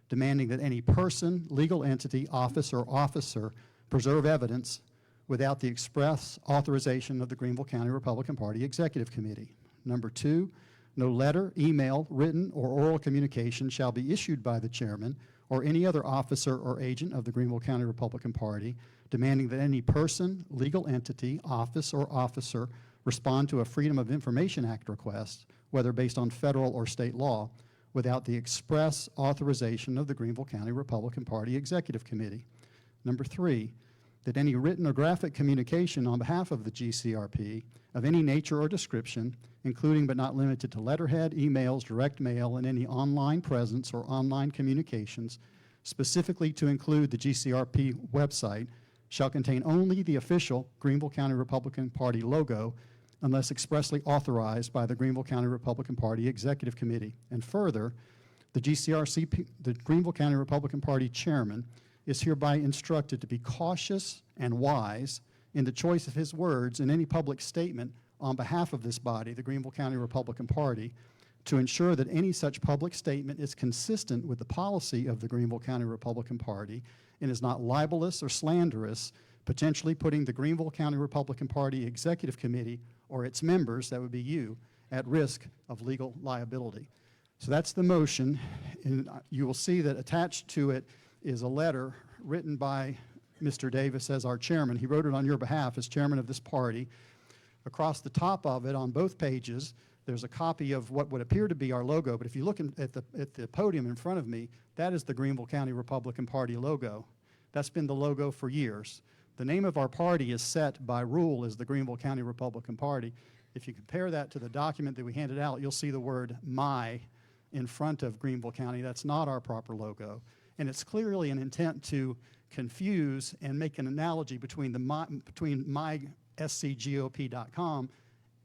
demanding that any person, legal entity, office, or officer preserve evidence without the express authorization of the Greenville County Republican Party Executive Committee. Number two, no letter, email, written, or oral communication shall be issued by the chairman or any other officer or agent of the Greenville County Republican Party demanding that any person, legal entity, office, or officer respond to a Freedom of Information Act request, whether based on federal or state law, without the express authorization of the Greenville County Republican Party Executive Committee. Number three, that any written or graphic communication on behalf of the GCRP of any nature or description, including but not limited to letterhead, emails, direct mail, and any online presence or online communications, specifically to include the GCRP website, shall contain only the official Greenville County Republican Party logo unless expressly authorized by the Greenville County Republican Party Executive Committee. And further, the Greenville County Republican Party chairman is hereby instructed to be cautious and wise in the choice of his words in any public statement on behalf of this body, the Greenville County Republican Party, to ensure that any such public statement is consistent with the policy of the Greenville County Republican Party and is not libelous or slanderous, potentially putting the Greenville County Republican Party Executive Committee or its members, that would be you, at risk of legal liability. So that's the motion, and you will see that attached to it is a letter written by Mr. Davis as our chairman. He wrote it on your behalf as chairman of this party. Across the top of it on both pages, there's a copy of what would appear to be our logo, but if you look at the podium in front of me, that is the Greenville County Republican Party logo. That's been the logo for years. The name of our party is set by rule as the Greenville County Republican Party. If you compare that to the document that we handed out, you'll see the word "my" in front of Greenville County. That's not our proper logo. And it's clearly an intent to confuse and make an analogy between myscgop.com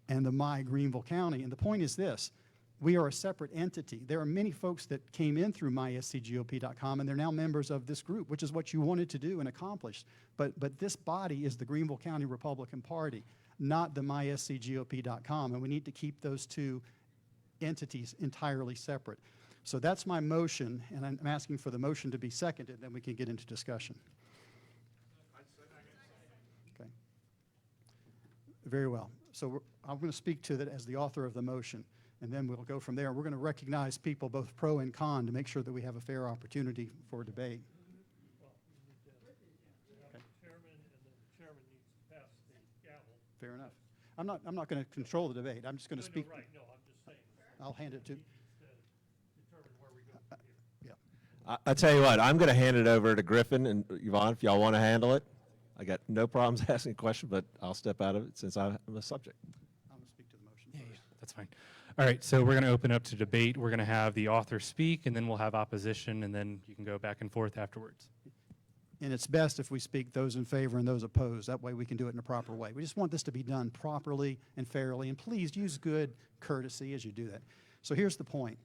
and the My Greenville County. And the point is this: we are a separate entity. There are many folks that came in through myscgop.com, and they're now members of this group, which is what you wanted to do and accomplish. But this body is the Greenville County Republican Party, not the myscgop.com, and we need to keep those two entities entirely separate. So that's my motion, and I'm asking for the motion to be seconded, then we can get into discussion. Okay. Very well. So I'm going to speak to that as the author of the motion, and then we'll go from there. We're going to recognize people, both pro and con, to make sure that we have a fair opportunity for debate. Okay. Fair enough. I'm not going to control the debate. I'm just going to speak. No, right. No, I'm just saying. I'll hand it to. Determine where we go from here. Yeah. I tell you what, I'm going to hand it over to Griffin and Yvonne if y'all want to handle it. I got no problems asking a question, but I'll step out of it since I'm the subject. I'm going to speak to the motion first. That's fine. All right, so we're going to open up to debate. We're going to have the author speak, and then we'll have opposition, and then you can go back and forth afterwards. And it's best if we speak those in favor and those opposed. That way we can do it in a proper way. We just want this to be done properly and fairly, and please use good courtesy as you do that. So here's the point.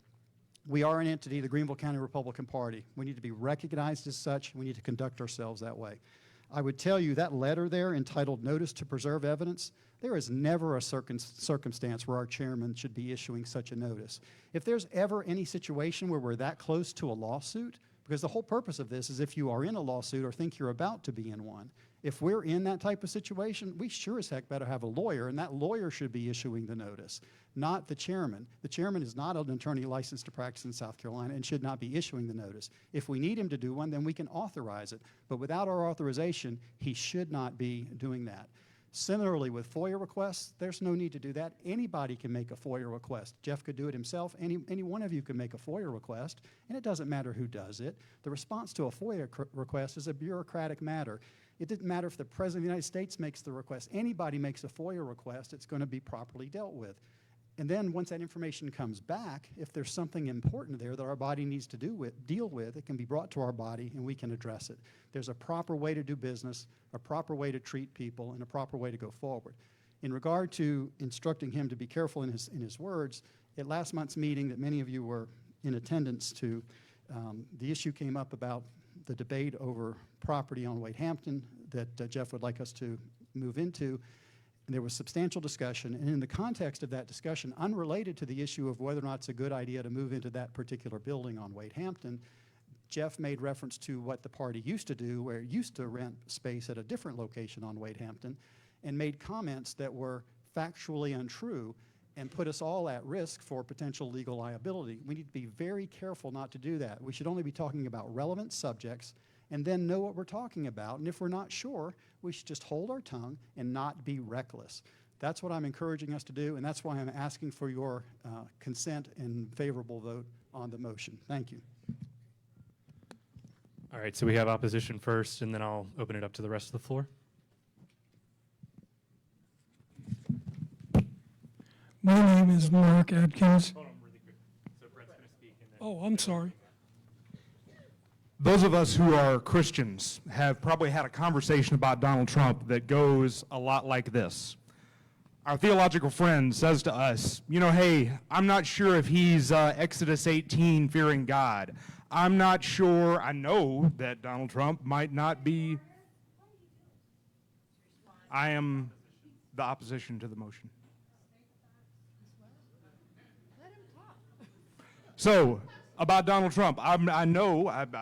We are an entity, the Greenville County Republican Party. We need to be recognized as such. We need to conduct ourselves that way. I would tell you that letter there entitled Notice to Preserve Evidence, there is never a circumstance where our chairman should be issuing such a notice. If there's ever any situation where we're that close to a lawsuit, because the whole purpose of this is if you are in a lawsuit or think you're about to be in one, If we're in that type of situation, we sure as heck better have a lawyer, and that lawyer should be issuing the notice, not the chairman. The chairman is not an attorney licensed to practice in South Carolina and should not be issuing the notice. If we need him to do one, then we can authorize it. But without our authorization, he should not be doing that. Similarly, with FOIA requests, there's no need to do that. Anybody can make a FOIA request. Jeff could do it himself. Any one of you can make a FOIA request, and it doesn't matter who does it. The response to a FOIA request is a bureaucratic matter. It didn't matter if the President of the United States makes the request. Anybody makes a FOIA request, it's going to be properly dealt with. And then once that information comes back, if there's something important there that our body needs to deal with, it can be brought to our body and we can address it. There's a proper way to do business, a proper way to treat people, and a proper way to go forward. In regard to instructing him to be careful in his words, at last month's meeting that many of you were in attendance to, the issue came up about the debate over property on Wade Hampton that Jeff would like us to move into. And there was substantial discussion, and in the context of that discussion, unrelated to the issue of whether or not it's a good idea to move into that particular building on Wade Hampton, Jeff made reference to what the party used to do, where it used to rent space at a different location on Wade Hampton, and made comments that were factually untrue and put us all at risk for potential legal liability. We need to be very careful not to do that. We should only be talking about relevant subjects and then know what we're talking about. And if we're not sure, we should just hold our tongue and not be reckless. That's what I'm encouraging us to do, and that's why I'm asking for your consent and favorable vote on the motion. Thank you. All right, so we have opposition first, and then I'll open it up to the rest of the floor. My name is Mark Adkins. Hold on really quick. So Brett's going to speak. And then Oh, I'm sorry. Those of us who are Christians have probably had a conversation about Donald Trump that goes a lot like this. Our theological friend says to us, you know, hey, I'm not sure if he's Exodus 18 fearing God. I'm not sure. I know that Donald Trump might not be. I am the opposition to the motion. So, about Donald Trump, I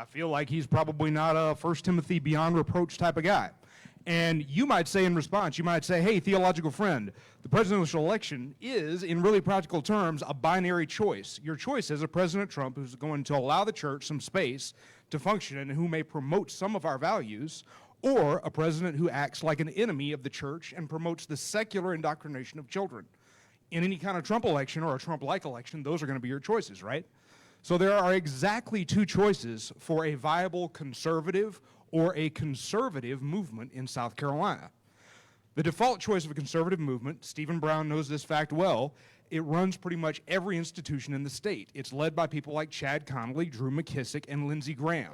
feel like he's probably not a 1 Timothy beyond reproach type of guy. And you might say in response, you might say, hey, theological friend, the presidential election is, in really practical terms, a binary choice. Your choice is a President Trump who's going to allow the church some space to function and who may promote some of our values, or a president who acts like an enemy of the church and promotes the secular indoctrination of children. In any kind of Trump election or a Trump-like election, those are going to be your choices, right? So there are exactly two choices for a viable conservative or a conservative movement in South Carolina. The default choice of a conservative movement, Stephen Brown knows this fact well, it runs pretty much every institution in the state. It's led by people like Chad Connolly, Drew McKissick, and Lindsey Graham.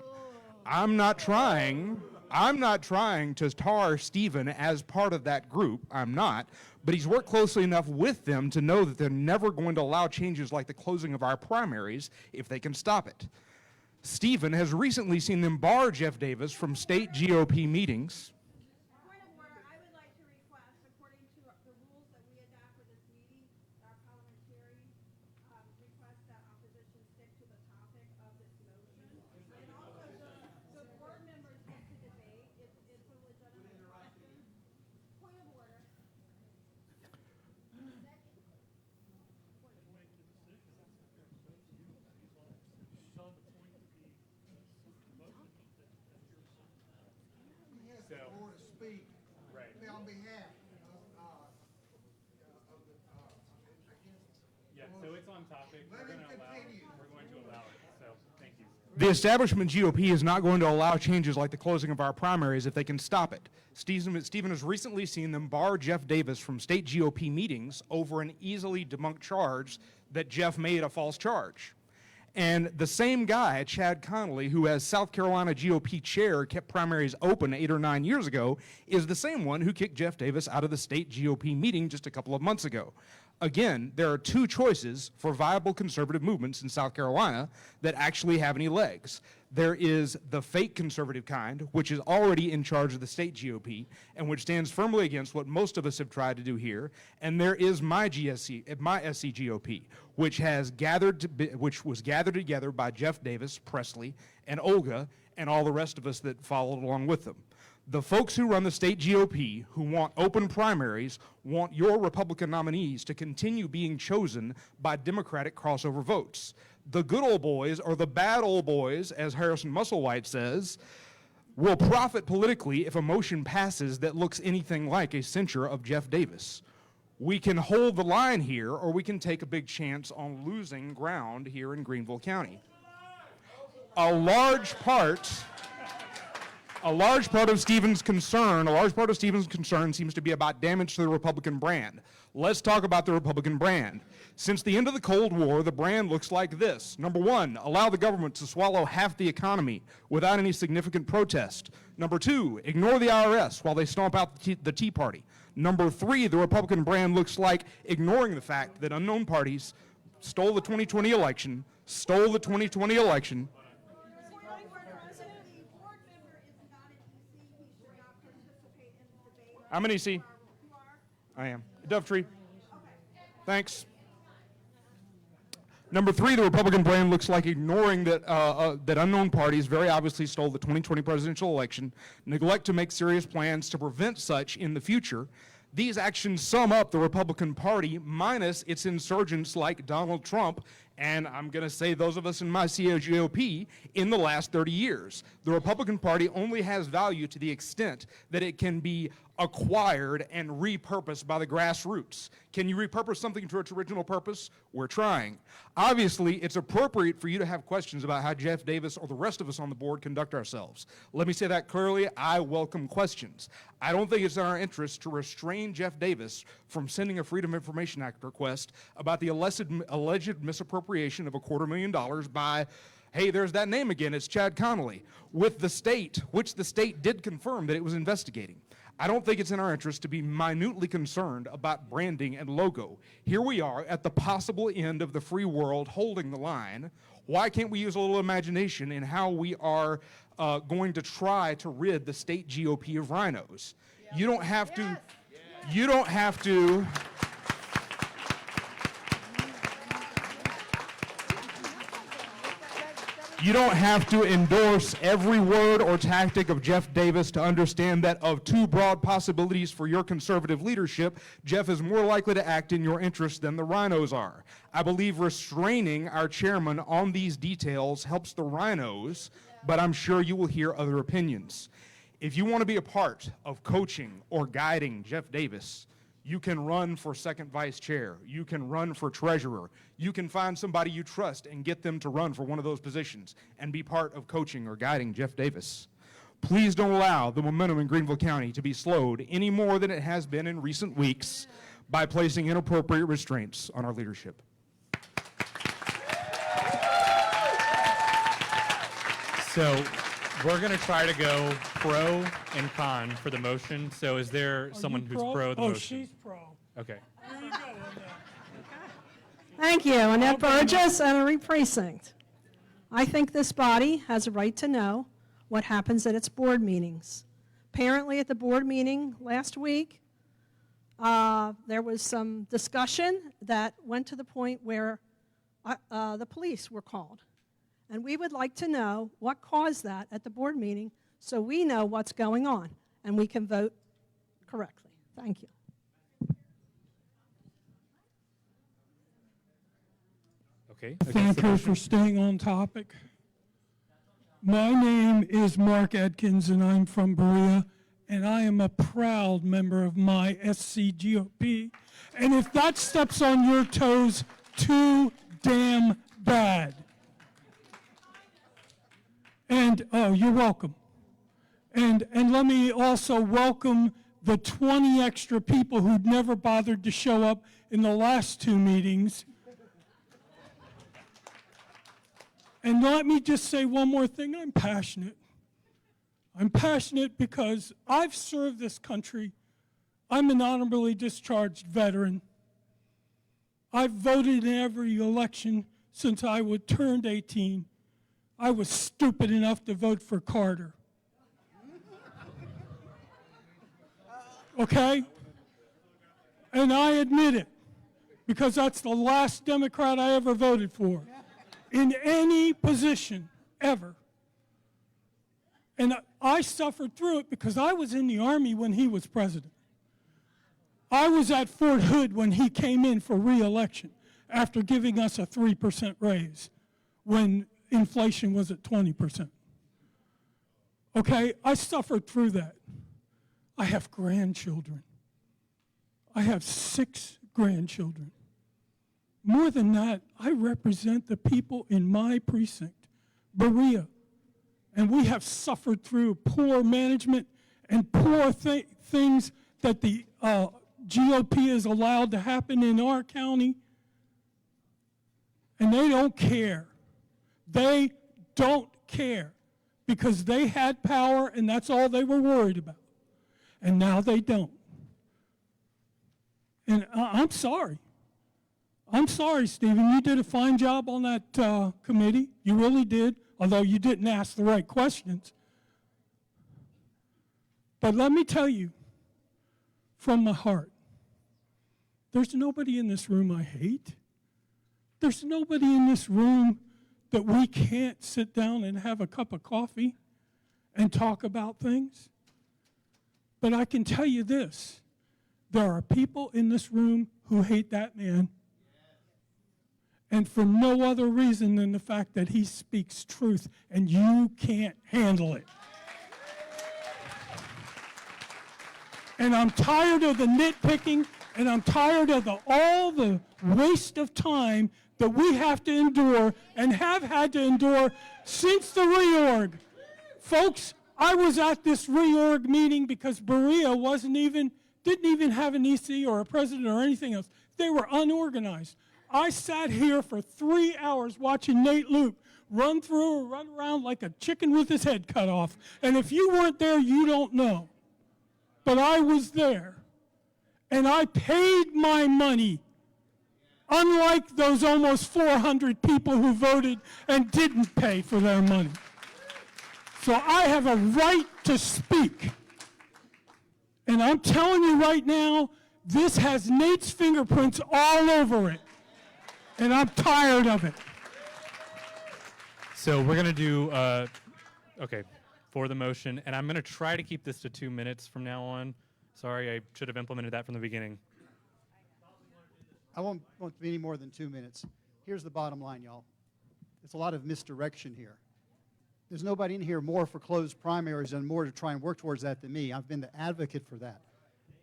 I'm not trying to tar Stephen as part of that group. I'm not. But he's worked closely enough with them to know that they're never going to allow changes like the closing of our primaries if they can stop it. Stephen has recently seen them bar Jeff Davis from state GOP meetings. Point of order, I would like to request, according to the rules that we adopt for this meeting, our parliamentary request that opposition stick to the topic of this motion. And also, the board members get to debate. It's a legitimate question. Point of order. On behalf yeah, so it's on topic. We're going to allow it. So thank you. The establishment GOP is not going to allow changes like the closing of our primaries if they can stop it. Stephen has recently seen them bar Jeff Davis from state GOP meetings over an easily debunked charge that Jeff made a false charge. And the same guy, Chad Connolly, who as South Carolina GOP chair kept primaries open 8 or 9 years ago, is the same one who kicked Jeff Davis out of the state GOP meeting just a couple of months ago. Again, there are two choices for viable conservative movements in South Carolina that actually have any legs. There is the fake conservative kind, which is already in charge of the state GOP and which stands firmly against what most of us have tried to do here. And there is my SC GOP, which was gathered together by Jeff Davis, Presley, and Olga, and all the rest of us that followed along with them. The folks who run the state GOP, who want open primaries, want your Republican nominees to continue being chosen by Democratic crossover votes. The good old boys, or the bad old boys, as Harrison Musselwhite says, will profit politically if a motion passes that looks anything like a censure of Jeff Davis. We can hold the line here, or we can take a big chance on losing ground here in Greenville County. A large part of Stephen's concern seems to be about damage to the Republican brand. Let's talk about the Republican brand. Since the end of the Cold War, the brand looks like this. Number one, allow the government to swallow half the economy without any significant protest. Number two, ignore the IRS while they stomp out the Tea Party. Number three, the Republican brand looks like ignoring the fact that unknown parties stole the 2020 election. I'm an EC. I am. Dovetree. Thanks. Number three, the Republican brand looks like ignoring that unknown parties very obviously stole the 2020 presidential election, neglect to make serious plans to prevent such in the future. These actions sum up the Republican Party minus its insurgents like Donald Trump, and I'm going to say those of us in my GOP in the last 30 years. The Republican Party only has value to the extent that it can be acquired and repurposed by the grassroots. Can you repurpose something to its original purpose? We're trying. Obviously, it's appropriate for you to have questions about how Jeff Davis or the rest of us on the board conduct ourselves. Let me say that clearly. I welcome questions. I don't think it's in our interest to restrain Jeff Davis from sending a Freedom of Information Act request about the alleged misappropriation of $250,000 by, hey, there's that name again, it's Chad Connolly, with the state, which the state did confirm that it was investigating. I don't think it's in our interest to be minutely concerned about branding and logo. Here we are at the possible end of the free world holding the line. Why can't we use a little imagination in how we are going to try to rid the state GOP of rhinos? You don't have to, you don't have to, You don't have to endorse every word or tactic of Jeff Davis to understand that of two broad possibilities for your conservative leadership, Jeff is more likely to act in your interest than the rhinos are. I believe restraining our chairman on these details helps the rhinos, but I'm sure you will hear other opinions. If you want to be a part of coaching or guiding Jeff Davis, you can run for second vice chair. You can run for treasurer. You can find somebody you trust and get them to run for one of those positions and be part of coaching or guiding Jeff Davis. Please don't allow the momentum in Greenville County to be slowed any more than it has been in recent weeks by placing inappropriate restraints on our leadership. So we're going to try to go pro and con for the motion. So is there someone who's pro the motion? Oh, she's pro. Okay. There you go, Annette. Thank you, Annette Burgess, Emory Precinct. I think this body has a right to know what happens at its board meetings. Apparently at the board meeting last week, there was some discussion that went to the point where the police were called. And we would like to know what caused that at the board meeting so we know what's going on and we can vote correctly. Thank you. Okay. Thank you for staying on topic. My name is Mark Adkins, and I'm from Berea, and I am a proud member of my GCGOP. And if that steps on your toes, too damn bad. And, oh, you're welcome. And let me also welcome the 20 extra people who'd never bothered to show up in the last two meetings. And let me just say one more thing. I'm passionate. I'm passionate because I've served this country. I'm an honorably discharged veteran. I've voted in every election since I turned 18. I was stupid enough to vote for Carter. Okay? And I admit it, because that's the last Democrat I ever voted for, in any position, ever. And I suffered through it because I was in the Army when he was president. I was at Fort Hood when he came in for re-election after giving us a 3% raise when inflation was at 20%. Okay, I suffered through that. I have grandchildren. I have 6 grandchildren. More than that, I represent the people in my precinct, Berea. And we have suffered through poor management and poor things that the GOP has allowed to happen in our county. And they don't care. They don't care because they had power and that's all they were worried about. And now they don't. And I'm sorry. I'm sorry, Stephen. You did a fine job on that committee. You really did, although you didn't ask the right questions. But let me tell you, from my heart, there's nobody in this room I hate. There's nobody in this room that we can't sit down and have a cup of coffee and talk about things. But I can tell you this, there are people in this room who hate that man. And for no other reason than the fact that he speaks truth and you can't handle it. And I'm tired of the nitpicking and I'm tired of all the waste of time that we have to endure and have had to endure since the reorg. Folks, I was at this reorg meeting because Berea didn't even have an EC or a president or anything else. They were unorganized. I sat here for 3 hours watching Nate Loop run through or run around like a chicken with his head cut off. And if you weren't there, you don't know. But I was there. And I paid my money, unlike those almost 400 people who voted and didn't pay for their money. So I have a right to speak. And I'm telling you right now, this has Nate's fingerprints all over it. And I'm tired of it. So we're going to do, okay, for the motion. And I'm going to try to keep this to 2 minutes from now on. Sorry, I should have implemented that from the beginning. I won't be any more than 2 minutes. Here's the bottom line, y'all. It's a lot of misdirection here. There's nobody in here more for closed primaries and more to try and work towards that than me. I've been the advocate for that.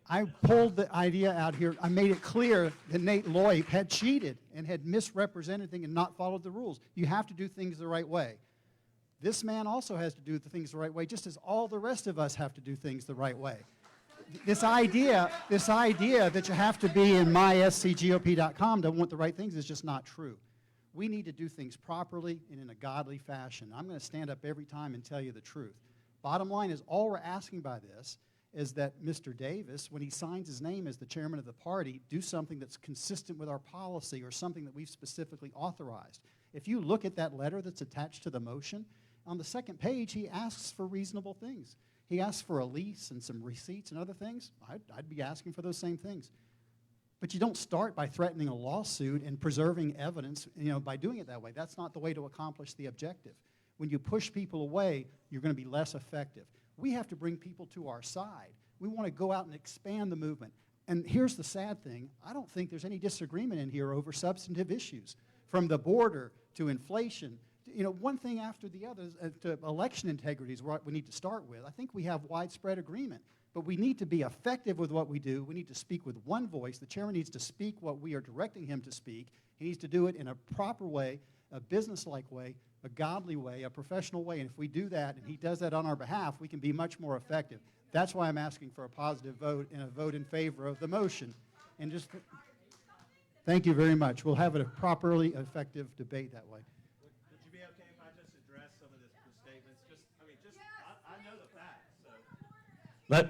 I pulled the idea out here. I made it clear that Nate Loy had cheated and had misrepresented things and not followed the rules. You have to do things the right way. This man also has to do the things the right way, just as all the rest of us have to do things the right way. This idea that you have to be in myscgop.com to want the right things is just not true. We need to do things properly and in a godly fashion. I'm going to stand up every time and tell you the truth. Bottom line is, all we're asking by this is that Mr. Davis, when he signs his name as the chairman of the party, do something that's consistent with our policy or something that we've specifically authorized. If you look at that letter that's attached to the motion, on the second page, he asks for reasonable things. He asks for a lease and some receipts and other things. I'd be asking for those same things. But you don't start by threatening a lawsuit and preserving evidence, by doing it that way. That's not the way to accomplish the objective. When you push people away, you're going to be less effective. We have to bring people to our side. We want to go out and expand the movement. And here's the sad thing. I don't think there's any disagreement in here over substantive issues, from the border to inflation. One thing after the other, to election integrity is what we need to start with. I think we have widespread agreement. But we need to be effective with what we do. We need to speak with one voice. The chairman needs to speak what we are directing him to speak. He needs to do it in a proper way, a business-like way, a godly way, a professional way. And if we do that, and he does that on our behalf, we can be much more effective. That's why I'm asking for a positive vote and a vote in favor of the motion. And just thank you very much. We'll have a properly effective debate that way. Would you be okay if I just address some of the statements? I know the facts. So.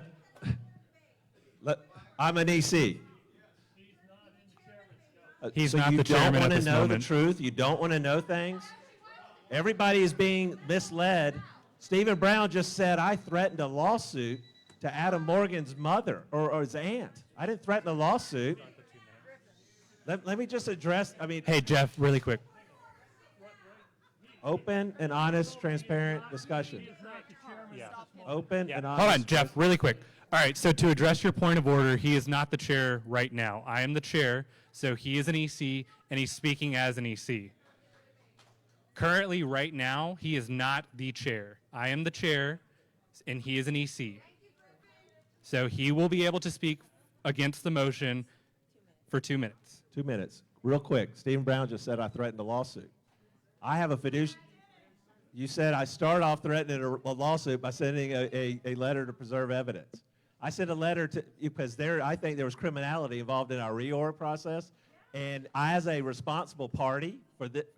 I'm an EC. He's so not you the chairman don't at want this to know moment. the truth? You don't want to know things? Everybody is being misled. Stephen Brown just said, I threatened a lawsuit to Adam Morgan's mother or his aunt. I didn't threaten a lawsuit. Let me just address, Hey, Jeff, really quick. Open and honest, transparent discussion. Yeah. Open and honest. Hold on, Jeff, really quick. All right, so to address your point of order, he is not the chair right now. I am the chair, so he is an EC, and he's speaking as an EC. Currently, right now, he is not the chair. I am the chair, and he is an EC. So he will be able to speak against the motion for 2 minutes. 2 minutes. Real quick, Stephen Brown just said I threatened a lawsuit. I have a fiduciary. You said I start off threatening a lawsuit by sending a letter to preserve evidence. I sent a letter to, because I think there was criminality involved in our reorg process, and as a responsible party,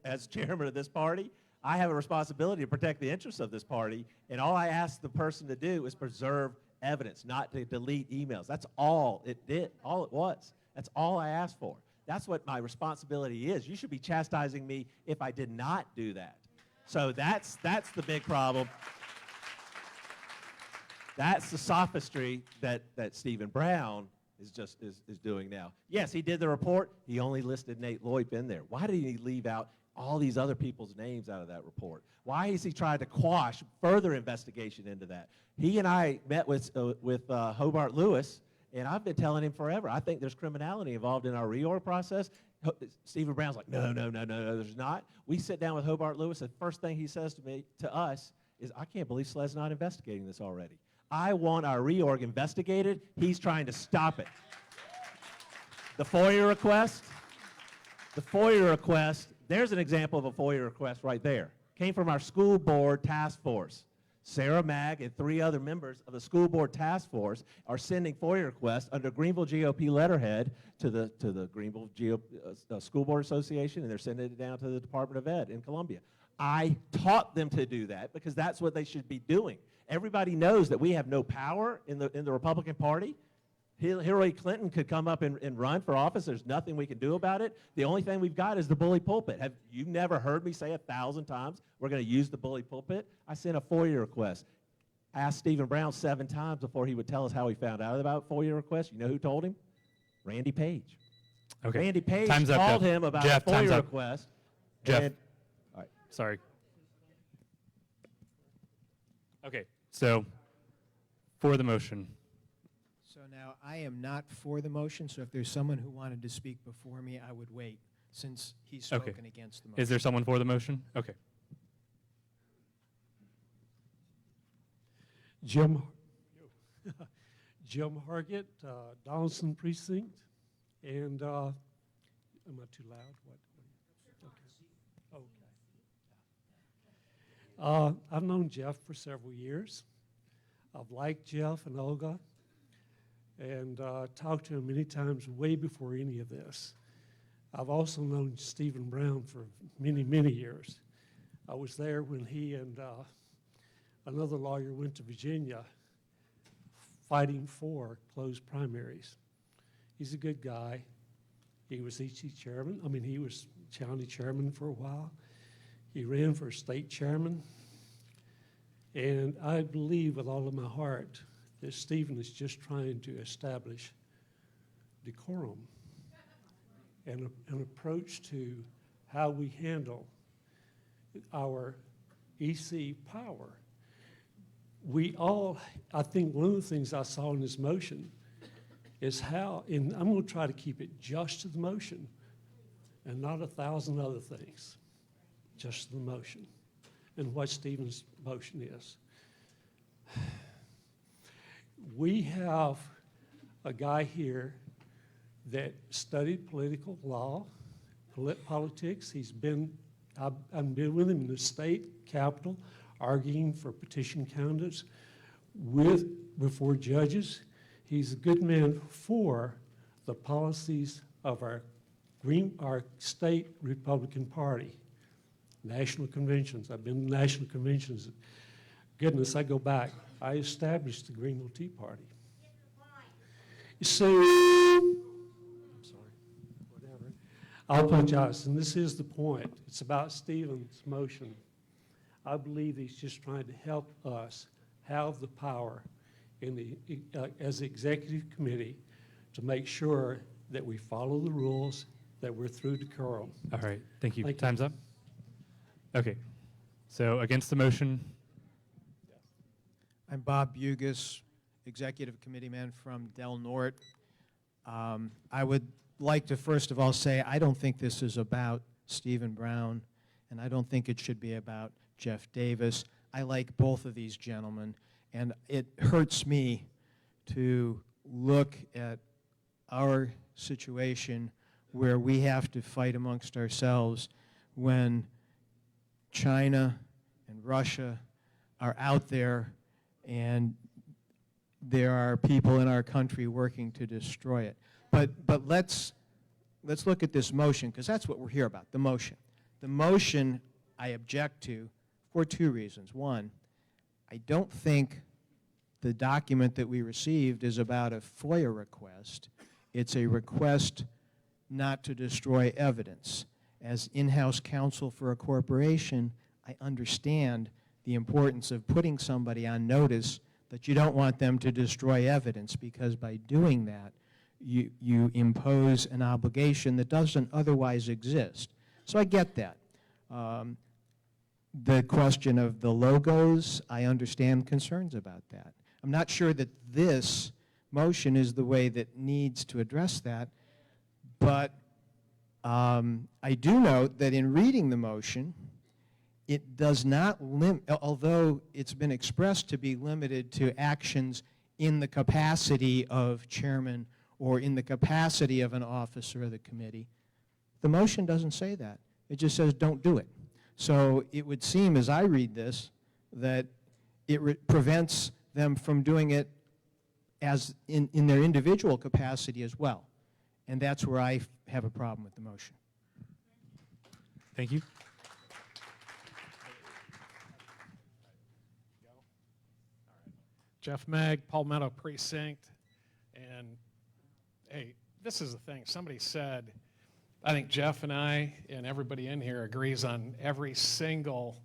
as chairman of this party, I have a responsibility to protect the interests of this party, and all I asked the person to do is preserve evidence, not to delete emails. That's all it did, all it was. That's all I asked for. That's what my responsibility is. You should be chastising me if I did not do that. So that's the big problem. That's the sophistry that Stephen Brown is doing now. Yes, he did the report. He only listed Nate Loip in there. Why did he leave out all these other people's names out of that report? Why has he tried to quash further investigation into that? He and I met with Hobart Lewis, and I've been telling him forever, I think there's criminality involved in our reorg process. Stephen Brown's like, no, there's not. We sit down with Hobart Lewis, and the first thing he says to us is, I can't believe SLED's not investigating this already. I want our reorg investigated. He's trying to stop it. The FOIA request, there's an example of a FOIA request right there. Came from our school board task force. Sarah Mag and 3 other members of the school board task force are sending FOIA requests under Greenville GOP letterhead to the Greenville School Board Association, and they're sending it down to the Department of Ed in Columbia. I taught them to do that because that's what they should be doing. Everybody knows that we have no power in the Republican Party. Hillary Clinton could come up and run for office. There's nothing we can do about it. The only thing we've got is the bully pulpit. Have you never heard me say 1,000 times we're going to use the bully pulpit? I sent a FOIA request. Asked Stephen Brown 7 times before he would tell us how he found out about FOIA requests. You know who told him? Randy Page. Okay. Randy Page Time's up, called Jeff. him about Jeff, a time's FOIA up. request. Jeff. All right. Sorry. Okay, so for the motion. So now, I am not for the motion, so if there's someone who wanted to speak before me, I would wait, since he's spoken against the motion. Is there someone for the motion? Okay. Jim Hargett, Donaldson Precinct, and am I too loud? Okay. I've known Jeff for several years. I've liked Jeff and Olga, and talked to him many times way before any of this. I've also known Stephen Brown for many, many years. I was there when he and another lawyer went to Virginia fighting for closed primaries. He's a good guy. He was EC chairman. I mean, he was county chairman for a while. He ran for state chairman. And I believe with all of my heart that Stephen is just trying to establish decorum and an approach to how we handle our EC power. We all, I think one of the things I saw in this motion is how, and I'm going to try to keep it just to the motion and not 1,000 other things, just the motion and what Stephen's motion is. We have a guy here that studied political law, politics. I've been with him in the state capitol, arguing for petition candidates before judges. He's a good man for the policies of our state Republican Party. National conventions. I've been to national conventions. Goodness, I go back. I established the Greenville Tea Party. You see, I'm sorry, whatever. I apologize, and this is the point. It's about Stephen's motion. I believe he's just trying to help us have the power as the executive committee to make sure that we follow the rules, that we're through decorum. All right, thank you. Thank you. Time's up. Okay. So against the motion. I'm Bob Bugis, Executive Committee man from Del Norte. I would like to first of all say I don't think this is about Stephen Brown, and I don't think it should be about Jeff Davis. I like both of these gentlemen, and it hurts me to look at our situation where we have to fight amongst ourselves when China and Russia are out there and there are people in our country working to destroy it. But let's look at this motion, because that's what we're here about, the motion. The motion I object to for two reasons. One, I don't think the document that we received is about a FOIA request. It's a request not to destroy evidence. As in-house counsel for a corporation, I understand the importance of putting somebody on notice that you don't want them to destroy evidence, because by doing that, you impose an obligation that doesn't otherwise exist. So I get that. The question of the logos, I understand concerns about that. I'm not sure that this motion is the way that needs to address that, but I do note that in reading the motion, it does not although it's been expressed to be limited to actions in the capacity of chairman or in the capacity of an officer of the committee, the motion doesn't say that. It just says don't do it. So it would seem, as I read this, that it prevents them from doing it as in their individual capacity as well. And that's where I have a problem with the motion. Thank you. Jeff Magg, Palmetto Precinct. And hey, this is the thing. Somebody said, I think Jeff and I and everybody in here agrees on every single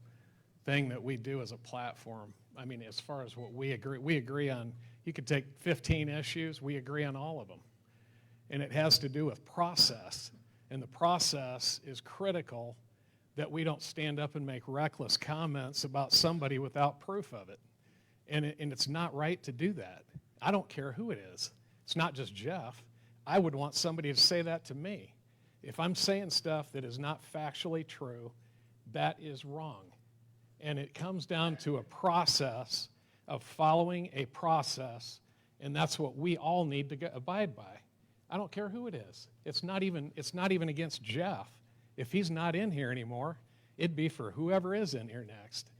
thing that we do as a platform. I mean, as far as what we agree on, you could take 15 issues, we agree on all of them. And it has to do with process. And the process is critical that we don't stand up and make reckless comments about somebody without proof of it. And it's not right to do that. I don't care who it is. It's not just Jeff. I would want somebody to say that to me. If I'm saying stuff that is not factually true, that is wrong. And it comes down to a process of following a process, and that's what we all need to abide by. I don't care who it is. It's not even against Jeff. If he's not in here anymore, it'd be for whoever is in here next.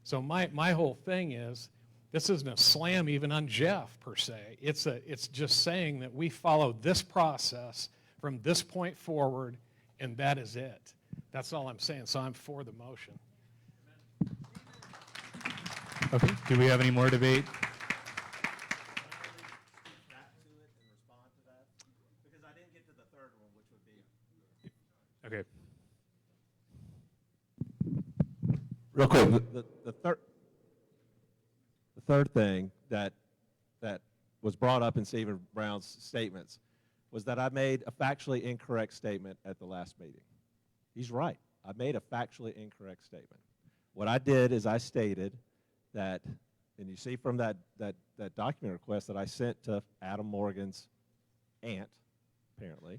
So my whole thing is, this isn't a slam even on Jeff per se. It's just saying that we follow this process from this point forward, and that is it. That's all I'm saying. So I'm for the motion. Okay. Do we have any more debate? Okay. Real quick, the third thing that was brought up in Stephen Brown's statements was that I made a factually incorrect statement at the last meeting. He's right. I made a factually incorrect statement. What I did is I stated that, and you see from that document request that I sent to Adam Morgan's aunt, apparently,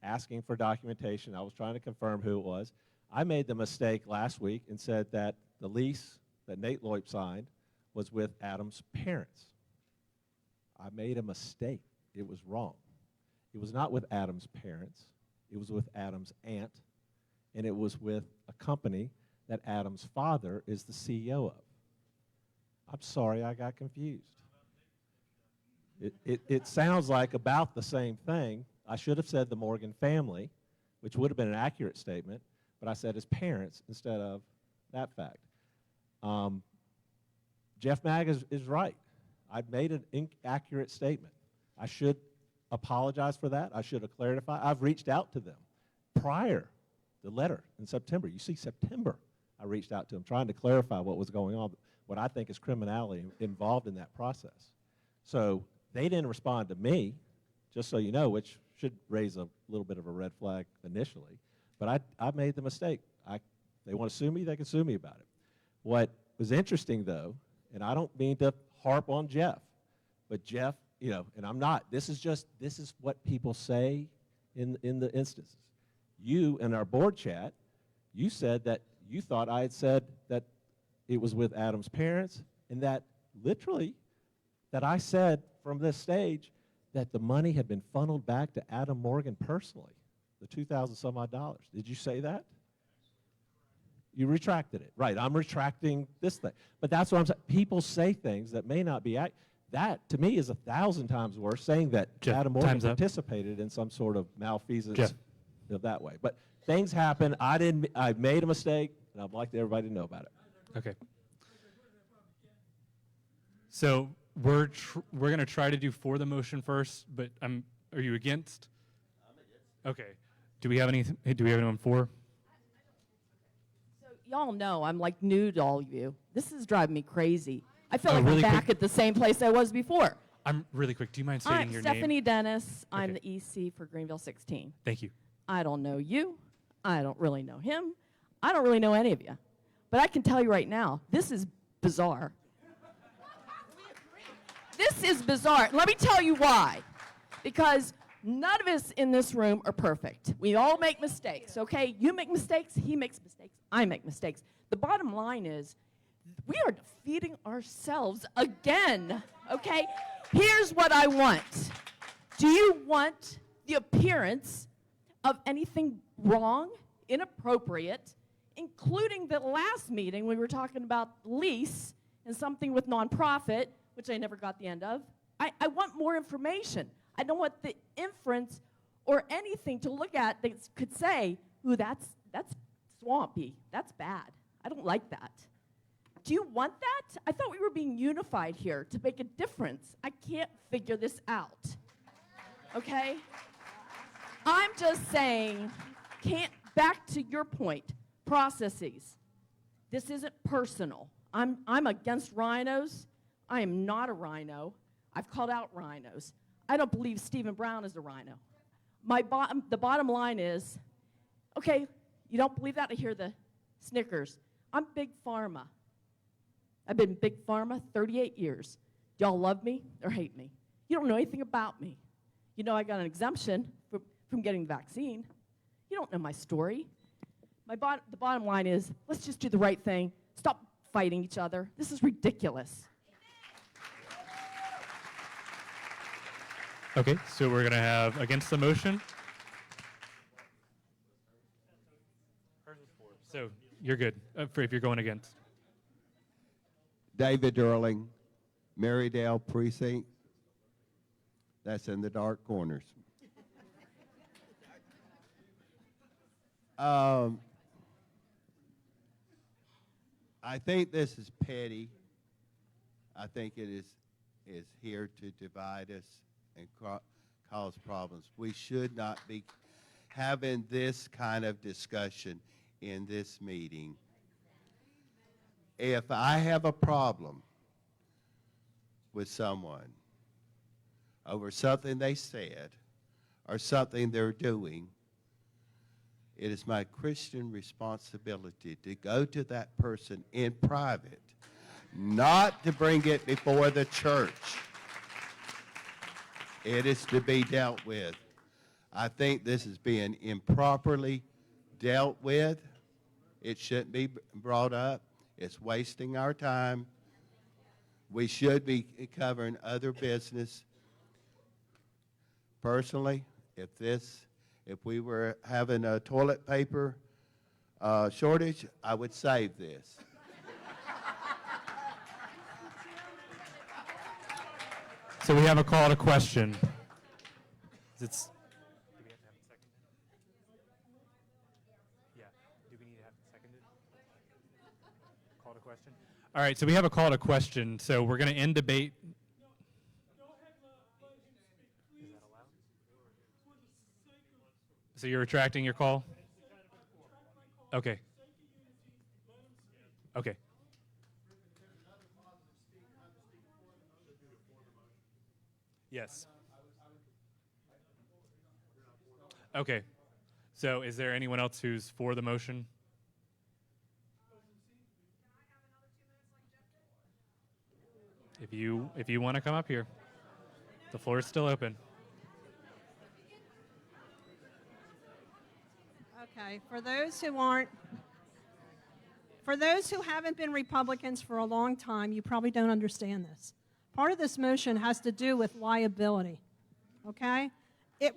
asking for documentation. I was trying to confirm who it was. I made the mistake last week and said that the lease that Nate Loip signed was with Adam's parents. I made a mistake. It was wrong. It was not with Adam's parents. It was with Adam's aunt, and it was with a company that Adam's father is the CEO of. I'm sorry I got confused. It sounds like about the same thing. I should have said the Morgan family, which would have been an accurate statement, but I said his parents instead of that fact. Jeff Magg is right. I made an inaccurate statement. I should apologize for that. I should have clarified. I've reached out to them prior the letter in September. You see, September, I reached out to them trying to clarify what was going on, what I think is criminality involved in that process. So they didn't respond to me, just so you know, which should raise a little bit of a red flag initially. But I made the mistake. They want to sue me, they can sue me about it. What was interesting, though, and I don't mean to harp on Jeff, but Jeff, you know, and I'm not, this is what people say in the instances. You, in our board chat, you said that you thought I had said that it was with Adam's parents, and that literally, that I said from this stage that the money had been funneled back to Adam Morgan personally, the $2,000 some odd dollars. Did you say that? You retracted it. Right, I'm retracting this thing. But that's what I'm saying. People say things that may not be that, to me, is 1,000 times worse, saying that Jeff, Adam Morgan time's up. participated in some sort of malfeasance Jeff. of that way. But things happen. I made a mistake, and I'd like everybody to know about it. Okay. So we're going to try to do for the motion first, but are you against? I'm against. Okay. Do we have anyone for? So y'all know I'm like new to all of you. This is driving me crazy. I feel Oh, like really I'm back quick. at the same place I was before. I'm really quick. Do you mind stating I'm your Stephanie name? Dennis. I'm Okay. the EC for Greenville 16. Thank you. I don't know you. I don't really know him. I don't really know any of you. But I can tell you right now, this is bizarre. This is bizarre. Let me tell you why. Because none of us in this room are perfect. We all make mistakes, okay? You make mistakes, he makes mistakes, I make mistakes. The bottom line is, we are defeating ourselves again, okay? Here's what I want. Do you want the appearance of anything wrong, inappropriate, including the last meeting we were talking about lease and something with nonprofit, which I never got the end of? I want more information. I don't want the inference or anything to look at that could say, ooh, that's swampy, that's bad. I don't like that. Do you want that? I thought we were being unified here to make a difference. I can't figure this out, okay? I'm just saying, back to your point, processes. This isn't personal. I'm against rhinos. I am not a rhino. I've called out rhinos. I don't believe Stephen Brown is a rhino. The bottom line is, okay, you don't believe that? I hear the snickers. I'm Big Pharma. I've been Big Pharma 38 years. Do y'all love me or hate me? You don't know anything about me. You know I got an exemption from getting the vaccine. You don't know my story. The bottom line is, let's just do the right thing. Stop fighting each other. This is ridiculous. Okay, so we're going to have against the motion. So you're good if you're going against. David Durling, Marydale Precinct. That's in the dark corners. I think this is petty. I think it is here to divide us and cause problems. We should not be having this kind of discussion in this meeting. If I have a problem with someone over something they said or something they're doing, it is my Christian responsibility to go to that person in private, not to bring it before the church. It is to be dealt with. I think this is being improperly dealt with. It shouldn't be brought up. It's wasting our time. We should be covering other business. Personally, if we were having a toilet paper shortage, I would save this. So we have a call to question. Do we have to have it seconded? Yeah. Do we need to have it seconded? Call to question? All right, so we have a call to question. So we're going to end debate. Is that allowed? So you're retracting your call? Okay. Okay. Yes. Okay. So is there anyone else who's for the motion? If you want to come up here, the floor is still open. Okay, for those who haven't been Republicans for a long time, you probably don't understand this. Part of this motion has to do with liability, okay?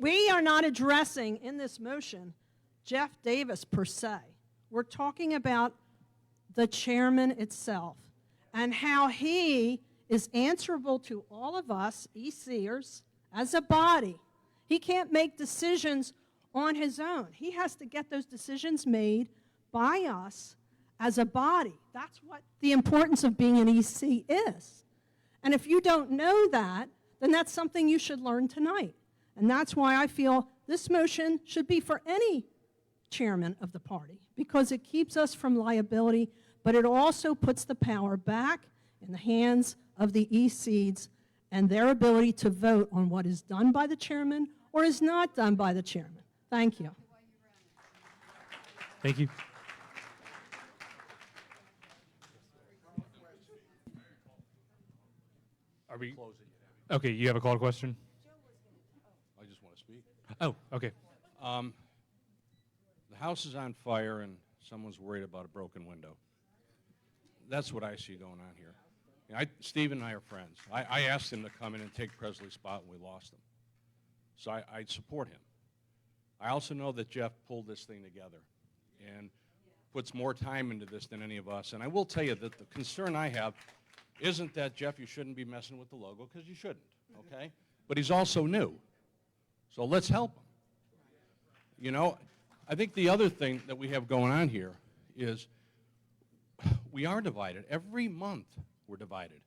We are not addressing in this motion Jeff Davis per se. We're talking about the chairman itself and how he is answerable to all of us, ECers, as a body. He can't make decisions on his own. He has to get those decisions made by us as a body. That's what the importance of being an EC is. And if you don't know that, then that's something you should learn tonight. And that's why I feel this motion should be for any chairman of the party, because it keeps us from liability, but it also puts the power back in the hands of the ECs and their ability to vote on what is done by the chairman or is not done by the chairman. Thank you. Thank you. Are we? Okay, you have a call to question? I just want to speak. Oh, okay. The house is on fire and someone's worried about a broken window. That's what I see going on here. Steve and I are friends. I asked him to come in and take Presley's spot and we lost him. So I support him. I also know that Jeff pulled this thing together and puts more time into this than any of us. And I will tell you that the concern I have isn't that, Jeff, you shouldn't be messing with the logo, because you shouldn't, okay? But he's also new. So let's help him. You know, I think the other thing that we have going on here is we are divided. Every month we're divided.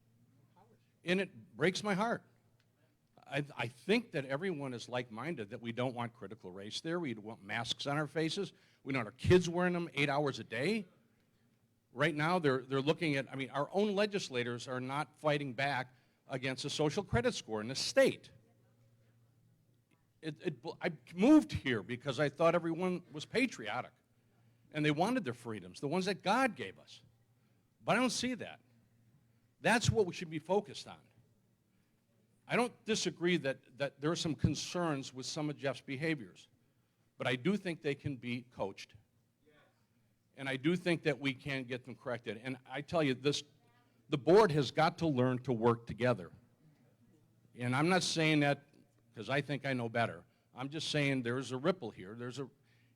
And it breaks my heart. I think that everyone is like-minded, that we don't want critical race theory. We don't want masks on our faces. We don't want our kids wearing them 8 hours a day. Right now, they're looking at, I mean, our own legislators are not fighting back against a social credit score in the state. I moved here because I thought everyone was patriotic and they wanted their freedoms, the ones that God gave us. But I don't see that. That's what we should be focused on. I don't disagree that there are some concerns with some of Jeff's behaviors, but I do think they can be coached. And I do think that we can get them corrected. And I tell you, the board has got to learn to work together. And I'm not saying that because I think I know better. I'm just saying there's a ripple here.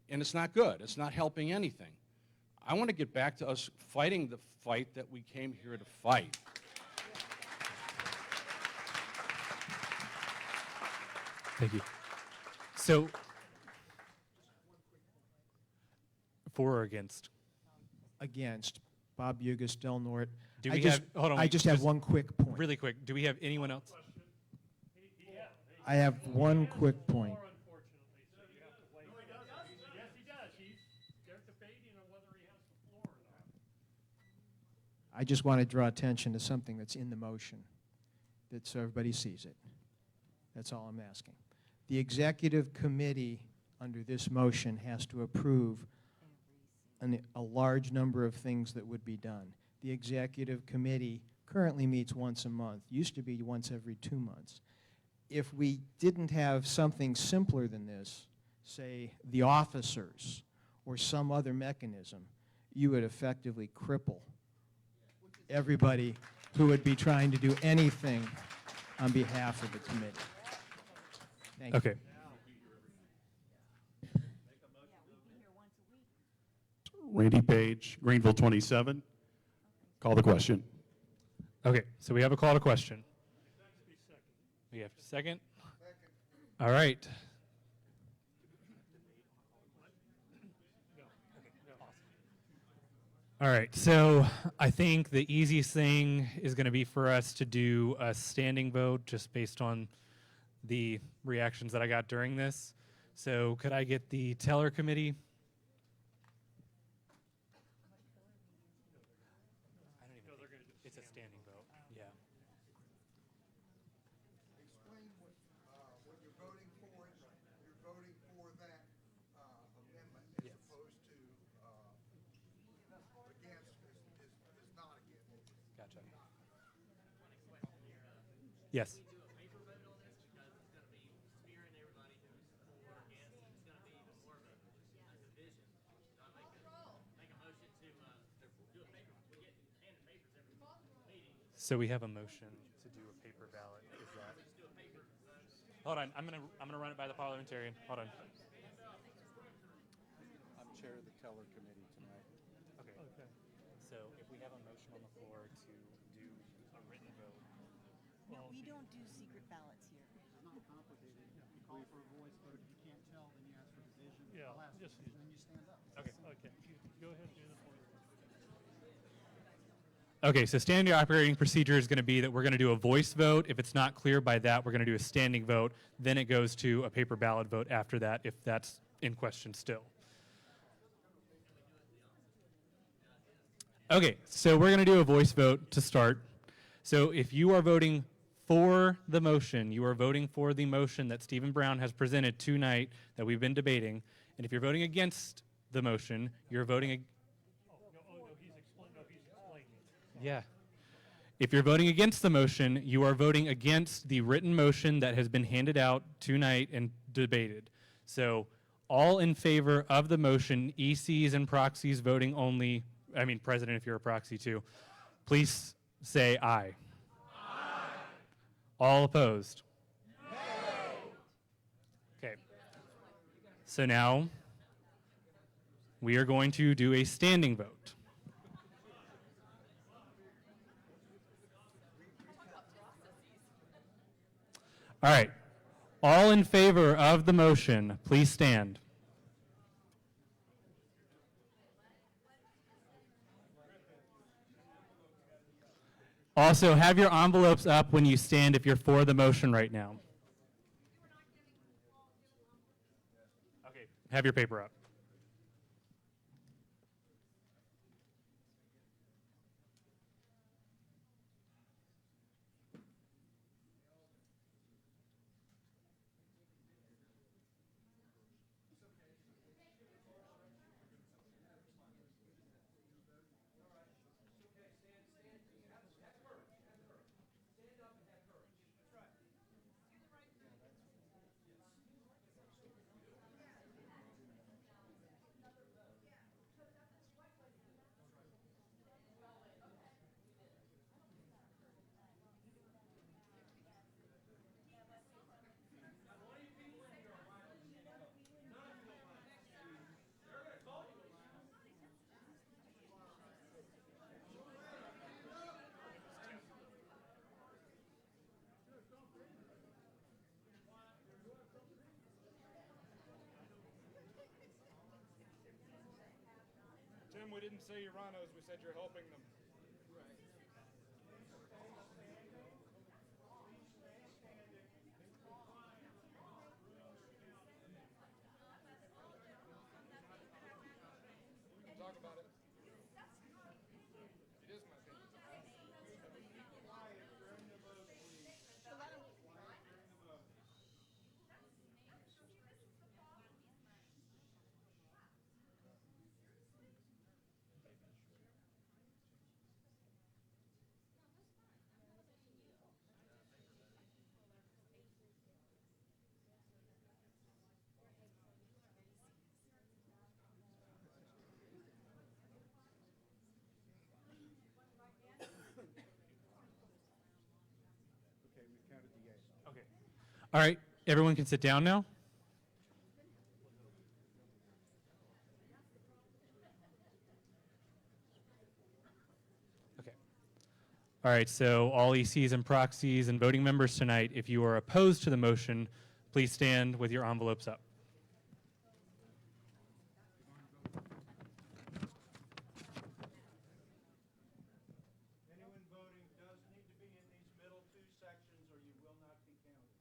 And it's not good. It's not helping anything. I want to get back to us fighting the fight that we came here to fight. Thank you. So, for or against? Against. Bob Yugas, Del Norte. Do we have, hold on. I just have one quick point. Really quick. Do we have anyone else? I have one quick point. I just want to draw attention to something that's in the motion, so everybody sees it. That's all I'm asking. The executive committee under this motion has to approve a large number of things that would be done. The executive committee currently meets once a month, used to be once every 2 months. If we didn't have something simpler than this, say the officers or some other mechanism, you would effectively cripple everybody who would be trying to do anything on behalf of the committee. Thank you. Okay. Randy Page, Greenville 27. Call the question. Okay, so we have a call to question. We have a second? All right. All right, so I think the easiest thing is going to be for us to do a standing vote just based on the reactions that I got during this. So could I get the teller committee? It's a standing vote, yeah. Explain what you're voting for. You're voting for that amendment as opposed to against is not against. Gotcha. Yes. So we have a motion to do a paper ballot. Is that? Hold on, I'm gonna run it by the parliamentarian. Hold on. I'm chair of the teller committee tonight. Okay. So if we have a motion on the floor to do a written vote. No, we don't do secret ballots here. It's not complicated. You call for a voice vote. If you can't tell, then you ask for division. Yeah, I'll ask just- for division, then you stand up. Okay. Okay, go ahead and do the point. Okay, so standard operating procedure is going to be that we're going to do a voice vote. If it's not clear by that, we're going to do a standing vote. Then it goes to a paper ballot vote after that, if that's in question still. Okay, so we're going to do a voice vote to start. So if you are voting for the motion, you are voting for the motion that Stephen Brown has presented tonight that we've been debating. And if you're voting against the motion, you're voting Yeah. If you're voting against the motion, you are voting against the written motion that has been handed out tonight and debated. So all in favor of the motion, ECs and proxies voting only, I mean president if you're a proxy too, please say aye. Aye. All opposed? No. Okay. So now we are going to do a standing vote. All right. All in favor of the motion, please stand. Also, have your envelopes up when you stand if you're for the motion right now. Okay. Have your paper up. Tim, we didn't say Uranos, we said you're helping them. We can talk about it. It is my opinion. Okay. All right. Everyone can sit down now. Okay. All right. So all ECs and proxies and voting members tonight, if you are opposed to the motion, please stand with your envelopes up. Anyone voting does need to be in these middle two sections or you will not be counted.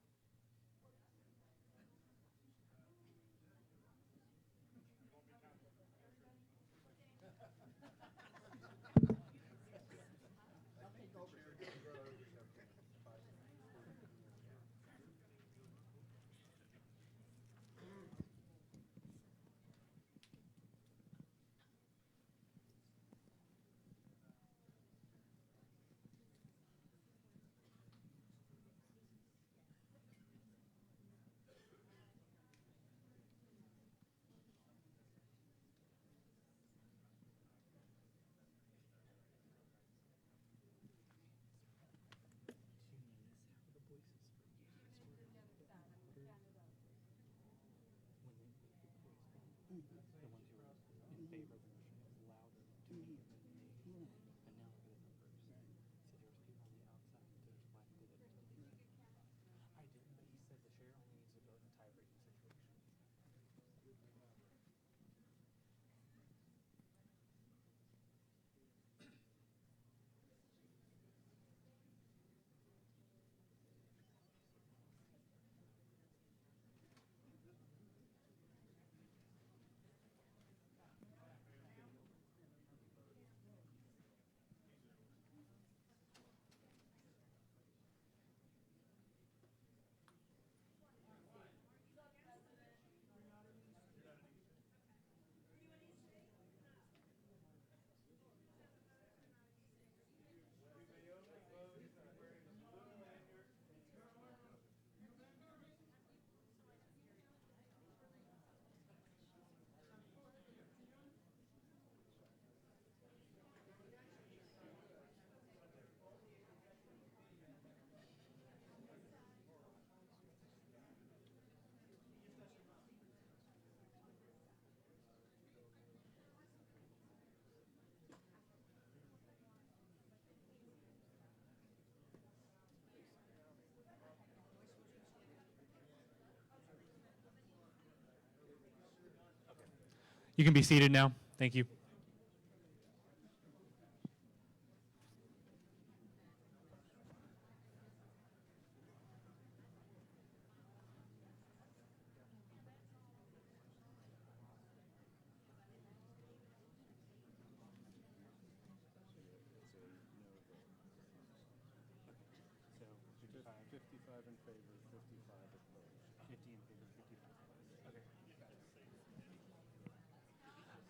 You can be seated now. Thank you.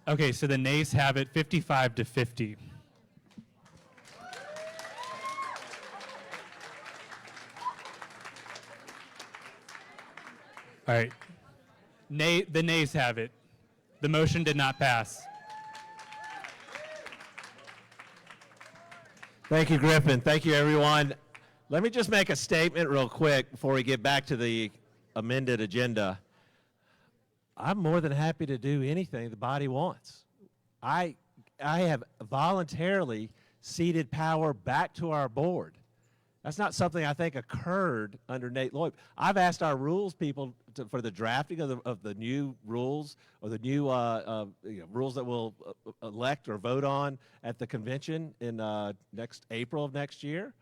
Okay, so the nays have it 55 to 50. All right. The nays have it. The motion did not pass. Thank you, Griffin. Thank you, everyone. Let me just make a statement real quick before we get back to the amended agenda. I'm more than happy to do anything the body wants. I have voluntarily ceded power back to our board. That's not something I think occurred under Nate Loip. I've asked our rules people for the drafting of the new rules or the new rules that we'll elect or vote on at the convention in next April of next year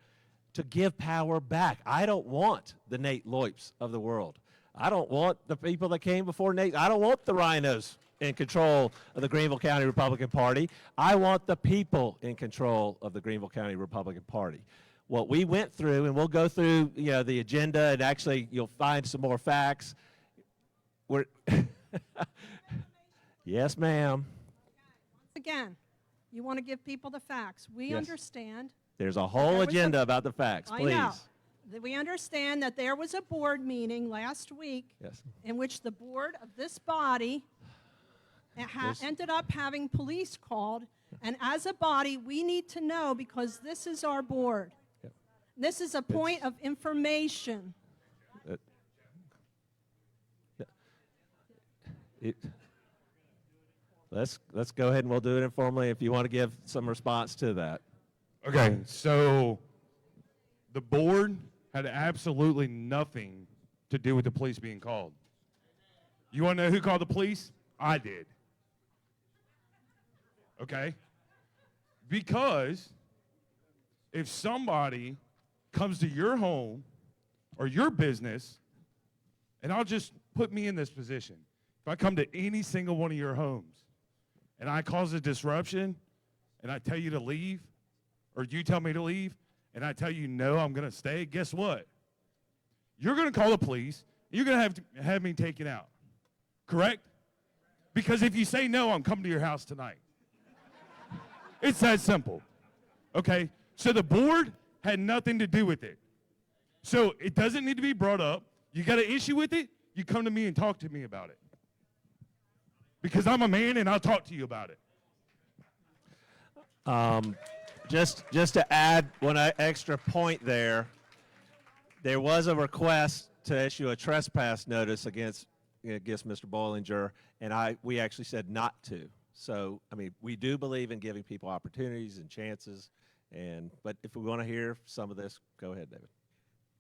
to give power back. I don't want the Nate Loips of the world. I don't want the people that came before Nate. I don't want the rhinos in control of the Greenville County Republican Party. I want the people in control of the Greenville County Republican Party. What we went through, and we'll go through the agenda, and actually you'll find some more facts. We're yes, ma'am. Again, you want to give people the facts. We Yes. understand. There's a whole agenda about the facts, please. I know. That we understand that there was a board meeting last week Yes. in which the board of this body ended up having police called, and as a body, we need to know because this is our board. Yep. This is a point of information. Let's go ahead and we'll do it informally if you want to give some response to that. Okay, so the board had absolutely nothing to do with the police being called. You want to know who called the police? I did. Okay? Because if somebody comes to your home or your business, and I'll just put me in this position. If I come to any single one of your homes and I cause a disruption and I tell you to leave, or you tell me to leave, and I tell you, no, I'm going to stay, guess what? You're going to call the police. You're going to have me taken out. Correct? Because if you say no, I'm coming to your house tonight. It's that simple. Okay? So the board had nothing to do with it. So it doesn't need to be brought up. You got an issue with it, you come to me and talk to me about it. Because I'm a man and I'll talk to you about it. Just to add one extra point there was a request to issue a trespass notice against against Mr. Bollinger, and we actually said not to. So, I mean, we do believe in giving people opportunities and chances, but if we want to hear some of this, go ahead, David.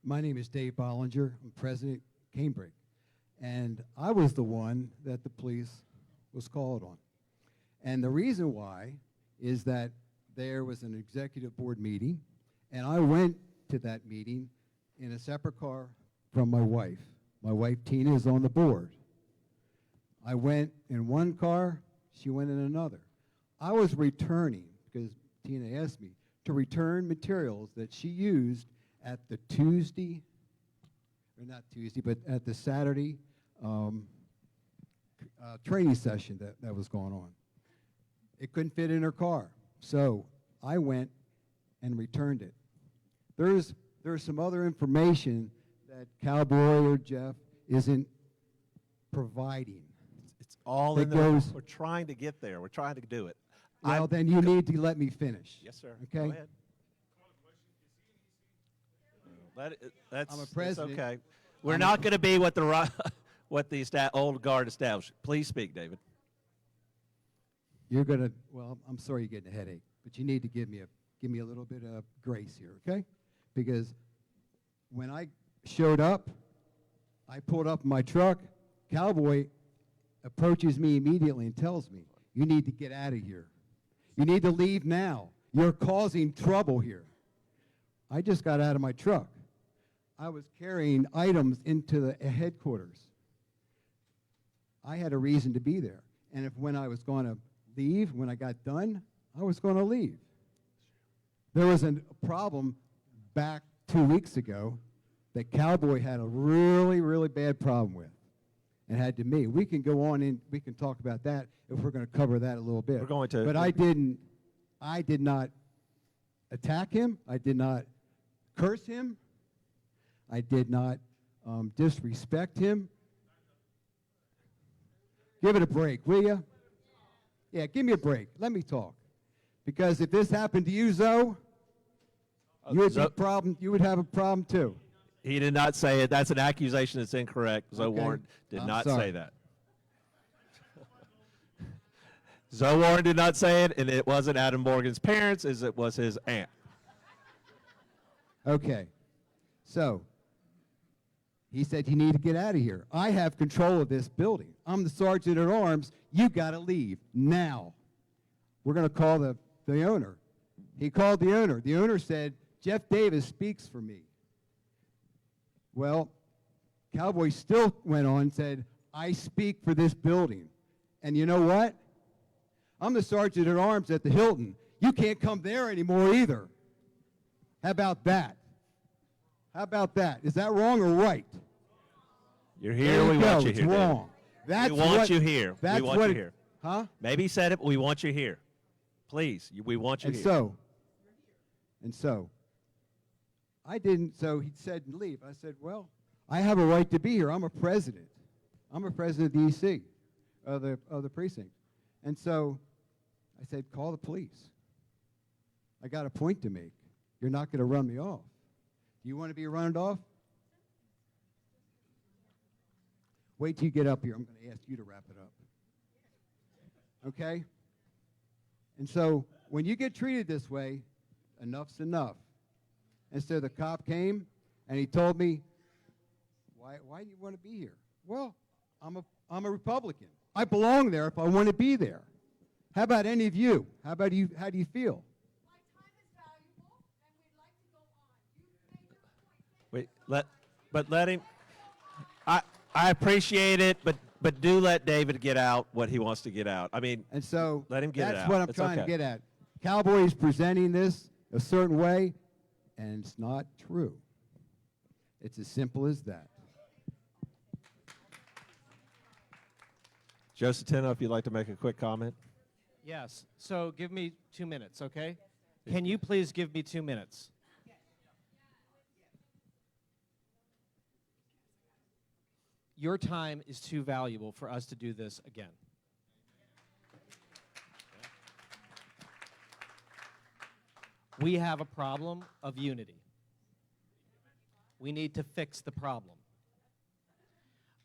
My name is Dave Bollinger. I'm President Cambridge. And I was the one that the police was called on. And the reason why is that there was an executive board meeting, and I went to that meeting in a separate car from my wife. My wife, Tina, is on the board. I went in one car, she went in another. I was returning, because Tina asked me, to return materials that she used at the Tuesday, or not Tuesday, but at the Saturday training session that was going on. It couldn't fit in her car, so I went and returned it. There's some other information that Cowboy or Jeff isn't providing. It's all in there. We're trying to get there. We're trying to do it. Well, then you need to let me finish. Yes, sir. Okay? Go ahead. I'm a president. It's okay. We're not going to be what the old guard established. Please speak, David. You're gonna. Well, I'm sorry you're getting a headache, but you need to give me a little bit of grace here, okay? Because when I showed up, I pulled up in my truck. Cowboy approaches me immediately and tells me, "You need to get out of here. You need to leave now. You're causing trouble here." I just got out of my truck. I was carrying items into the headquarters. I had a reason to be there. And when I was going to leave, when I got done, I was going to leave. There was a problem back 2 weeks ago that Cowboy had a really, really bad problem with and had to me. We can go on and we can talk about that if we're going to cover that a little bit. We're going to. But I did not attack him. I did not curse him. I did not disrespect him. Give it a break, will you? Yeah, give me a break. Let me talk. Because if this happened to you, Zoe, you would have a problem too. He did not say it. That's an accusation that's incorrect. Zoe Warren did I'm not sorry. say that. Zoe Warren did not say it, and it wasn't Adam Morgan's parents, as it was his aunt. Okay. So, he said, "You need to get out of here. I have control of this building. I'm the sergeant at arms. You got to leave now." We're going to call the owner. He called the owner. The owner said, "Jeff Davis speaks for me." Well, Cowboy still went on and said, "I speak for this building. And you know what? I'm the sergeant at arms at the Hilton. You can't come there anymore either." How about that? How about that? Is that wrong or right? You're here. There We you want go. you It's here. David. wrong. That's we want what- you here. that's We want what you it- here. Huh? Maybe he said it, but we want you here. Please, we want you And here. so, I didn't, so he said leave. I said, well, I have a right to be here. I'm a president. I'm a president of the EC, of the precinct. And so I said, call the police. I got a point to make. You're not going to run me off. Do you want to be run off? Wait till you get up here. I'm going to ask you to wrap it up. Okay? And so when you get treated this way, enough's enough. And so the cop came and he told me, why do you want to be here? Well, I'm a Republican. I belong there if I want to be there. How about any of you? How do you feel? Wait, let him. I appreciate it, but do let David get out what he wants to get out. I mean, and so let him get it out. That's what I'm It's trying to okay. get at. Cowboy is presenting this a certain way, and it's not true. It's as simple as that. Joe Satino, if you'd like to make a quick comment. Yes. So give me 2 minutes, okay? Can you please give me 2 minutes? Your time is too valuable for us to do this again. We have a problem of unity. We need to fix the problem.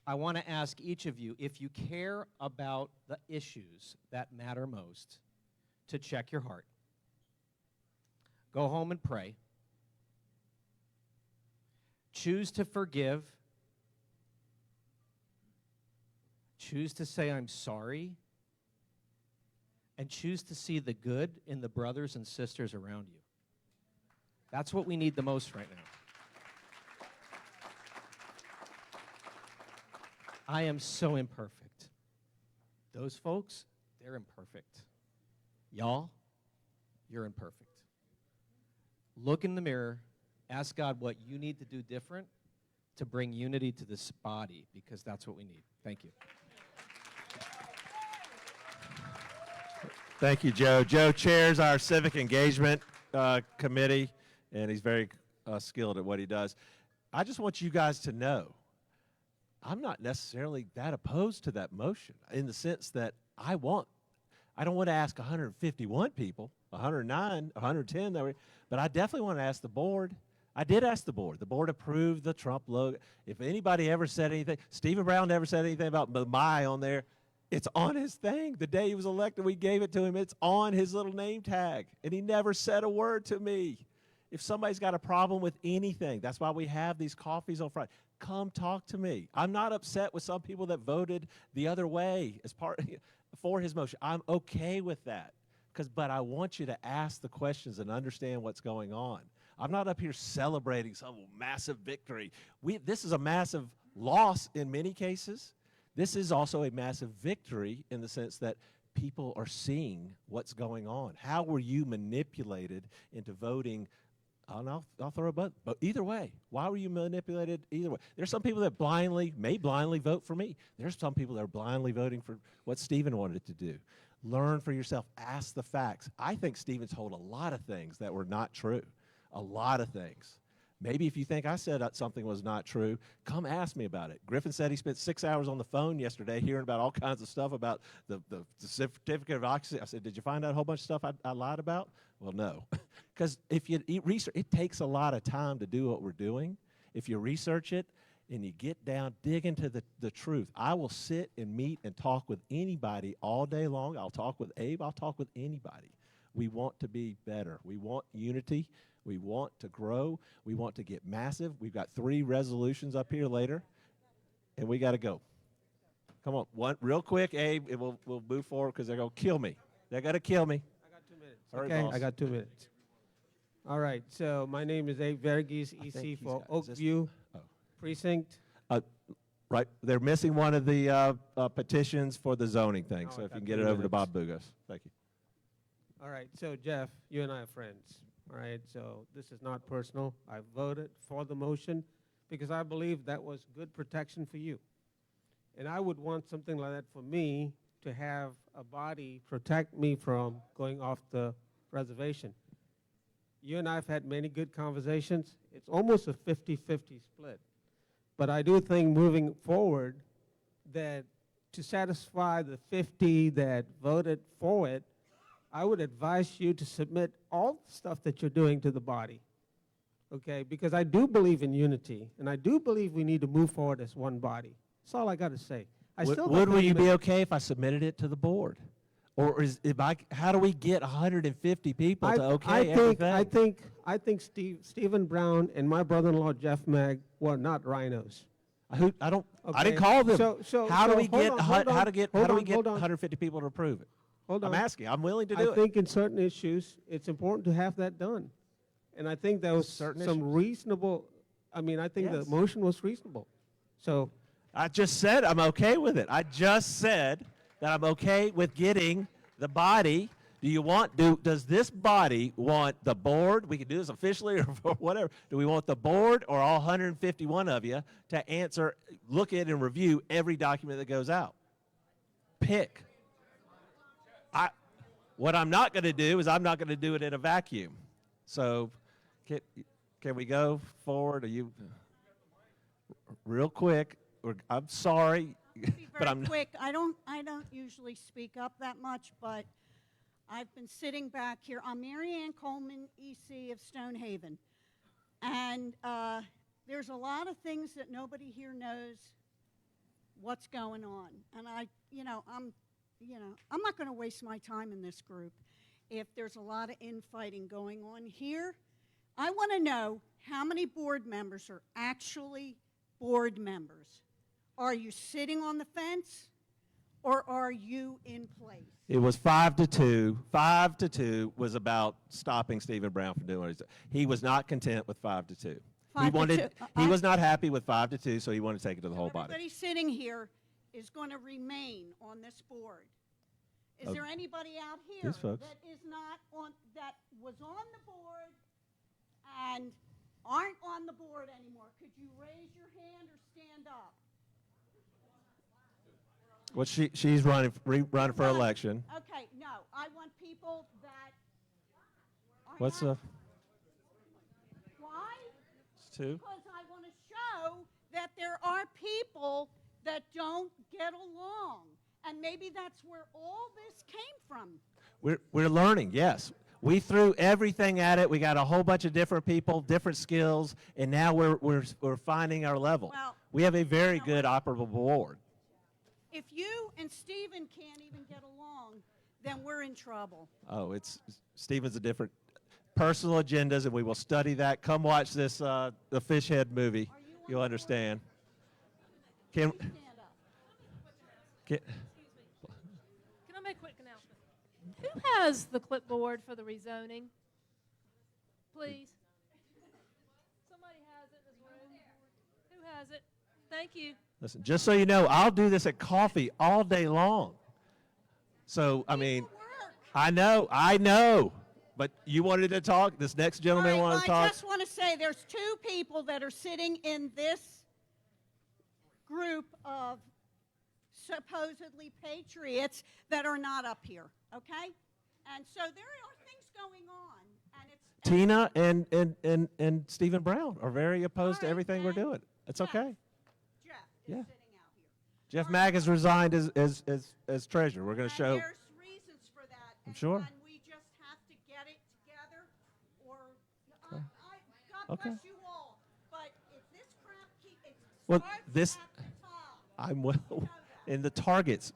I want to ask each of you, if you care about the issues that matter most, to check your heart. Go home and pray. Choose to forgive. Choose to say, I'm sorry. And choose to see the good in the brothers and sisters around you. That's what we need the most right now. I am so imperfect. Those folks, they're imperfect. Y'all, you're imperfect. Look in the mirror, ask God what you need to do different to bring unity to this body, because that's what we need. Thank you. Thank you, Joe. Joe chairs our Civic Engagement Committee, and he's very skilled at what he does. I just want you guys to know, I'm not necessarily that opposed to that motion in the sense that I don't want to ask 151 people, 109, 110, but I definitely want to ask the board. I did ask the board. The board approved the Trump logo. If anybody ever said anything, Stephen Brown never said anything about the "my" on there. It's on his thing. The day he was elected, we gave it to him. It's on his little name tag, and he never said a word to me. If somebody's got a problem with anything, that's why we have these coffees on Friday. Come talk to me. I'm not upset with some people that voted the other way as part for his motion. I'm okay with that, but I want you to ask the questions and understand what's going on. I'm not up here celebrating some massive victory. This is a massive loss in many cases. This is also a massive victory in the sense that people are seeing what's going on. How were you manipulated into voting? I'll throw a but either way. Why were you manipulated either way? There's some people that may blindly vote for me. There's some people that are blindly voting for what Stephen wanted to do. Learn for yourself. Ask the facts. I think Stephen told a lot of things that were not true. A lot of things. Maybe if you think I said something was not true, come ask me about it. Griffin said he spent 6 hours on the phone yesterday hearing about all kinds of stuff about the certificate of occupancy. I said, did you find out a whole bunch of stuff I lied about? Well, no. Because if you research, it takes a lot of time to do what we're doing. If you research it and you get down, dig into the truth. I will sit and meet and talk with anybody all day long. I'll talk with Abe. I'll talk with anybody. We want to be better. We want unity. We want to grow. We want to get massive. We've got 3 resolutions up here later, and we got to go. Come on, one real quick, Abe, and we'll move forward because they're going to kill me. They're going to kill me. I got 2 minutes. Hurry, Okay, boss. I got 2 minutes. All right, so my name is Abe Verghese, EC for Oakview Precinct. Right, they're missing one of the petitions for the zoning thing, Oh, so I if you got can get 3 it over to minutes. Bob Bugos. Thank you. All right, so Jeff, you and I are friends. All right, so this is not personal. I voted for the motion because I believe that was good protection for you. And I would want something like that for me, to have a body protect me from going off the reservation. You and I have had many good conversations. It's almost a 50-50 split. But I do think moving forward that to satisfy the 50 that voted for it, I would advise you to submit all the stuff that you're doing to the body, okay? Because I do believe in unity, and I do believe we need to move forward as one body. That's all I got to say. Would you be okay if I submitted it to the board? Or how do we get 150 people to okay everything? I think Stephen Brown and my brother-in-law Jeff Magg were not rhinos. I didn't call them. How do we get 150 150 people to approve it? Hold on. I'm asking. I'm willing to do it. I think in certain issues, it's important to have that done. And I think there was some reasonable, I think the motion was reasonable. So I just said I'm okay with it. I just said that I'm okay with getting the body. Does this body want the board? We can do this officially or whatever. Do we want the board or all 151 of you to answer, look at and review every document that goes out? Pick. What I'm not going to do is I'm not going to do it in a vacuum. So can we go forward? Are you real quick? I'm sorry, but I'm quick. I don't usually speak up that much, but I've been sitting back here. I'm Mary Ann Coleman, EC of Stonehaven, and there's a lot of things that nobody here knows what's going on. And I'm not going to waste my time in this group. If there's a lot of infighting going on here, I want to know how many board members are actually board members. Are you sitting on the fence, or are you in place? It was 5-2. 5-2 was about stopping Stephen Brown from doing what he's doing. He was not content with 5-2. He 5 to wanted. 2. He was not happy with 5-2, so he wanted to take it to the whole body. Everybody sitting here is going to remain on this board. Is Oh, there anybody out here these folks. that is not on, that was on the board and aren't on the board anymore? Could you raise your hand or stand up? Well, she's running for election. Okay, no, I want people that are What's not. the? Why? It's 2. Because I want to show that there are people that don't get along. And maybe that's where all this came from. We're learning. Yes, we threw everything at it. We got a whole bunch of different people, different skills, and now we're finding our level. Well, we have a very good operable board. If you and Stephen can't even get along, then we're in trouble. Oh, Stephen's a different personal agendas, and we will study that. Come watch this the Fish Head movie. You'll understand. Can Can I make a quick announcement? Who has the clipboard for the rezoning? Please. Somebody has it in this room. Who has it? Thank you. Listen, just so you know, I'll do this at coffee all day long. So, I mean, I know, but you wanted to talk? This next gentleman wanted to talk? I just want to say there's 2 people that are sitting in this group of supposedly patriots that are not up here, okay? And so there are things going on, and it's... Tina and Stephen Brown are very opposed to everything we're doing. It's okay. Jeff Yeah. sitting out here. Jeff Mag has resigned as treasurer. We're going to show. There's reasons for that. I'm sure. And we just have to get it together, or... God Okay. bless you all, but if this crap Well, starts this. at the top, I'm well in the targets.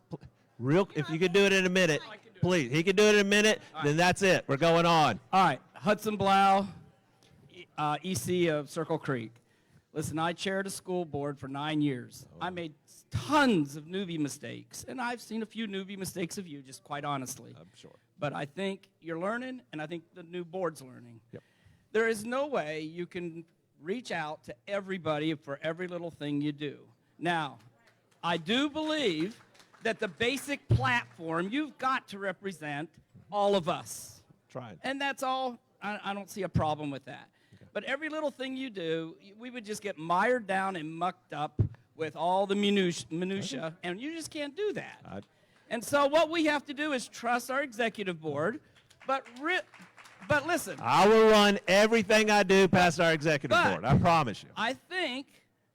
If you could do it in a minute, please. He can do it in a minute. Then that's it. We're going on. All right, Hudson Blau, EC of Circle Creek. Listen, I chaired a school board for 9 years. I made tons of newbie mistakes, and I've seen a few newbie mistakes of you, just quite honestly. I'm sure. But I think you're learning, and I think the new board's learning. Yep. There is no way you can reach out to everybody for every little thing you do. Now, I do believe that the basic platform, you've got to represent all of us. Tried. And that's all. I don't see a problem with that. Okay. But every little thing you do, we would just get mired down and mucked up with all the minutia, and you just can't do that. And so what we have to do is trust our executive board, but listen. I will run everything I do past our executive board. I promise you. I think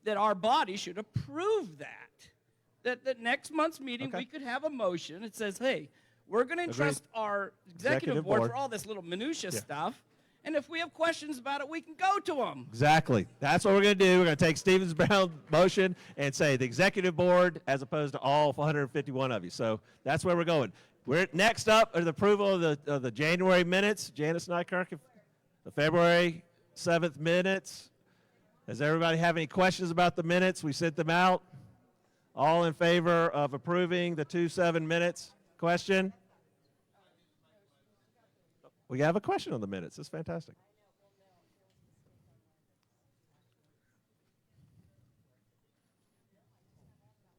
that our body should approve that. That next month's meeting, we could have a motion that says, hey, we're going to entrust our executive board for all this little minutia stuff. And if we have questions about it, we can go to them. Exactly. That's what we're going to do. We're going to take Stevens Brown motion and say the executive board as opposed to all 151 of you. So that's where we're going. We're next up are the approval of the January minutes. Janice Nykirk, the February 7th minutes. Does everybody have any questions about the minutes? We sent them out. All in favor of approving the 2-7 minutes? Question? We have a question on the minutes. That's fantastic.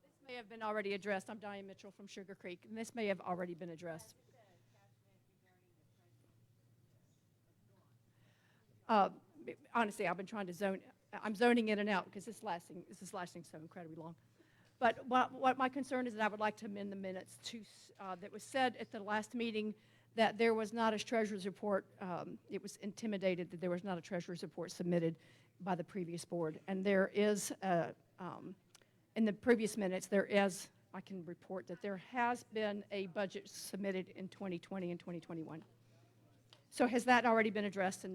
This may have been already addressed. I'm Diane Mitchell from Sugar Creek, and this may have already been addressed. Honestly, I've been trying to zone. I'm zoning in and out because this is lasting so incredibly long. But what my concern is that I would like to amend the minutes to that was said at the last meeting that there was not a treasurer's report. It was intimidated that there was not a treasurer's report submitted by the previous board, and there is in the previous minutes there is. I can report that there has been a budget submitted in 2020 and 2021. So has that already been addressed?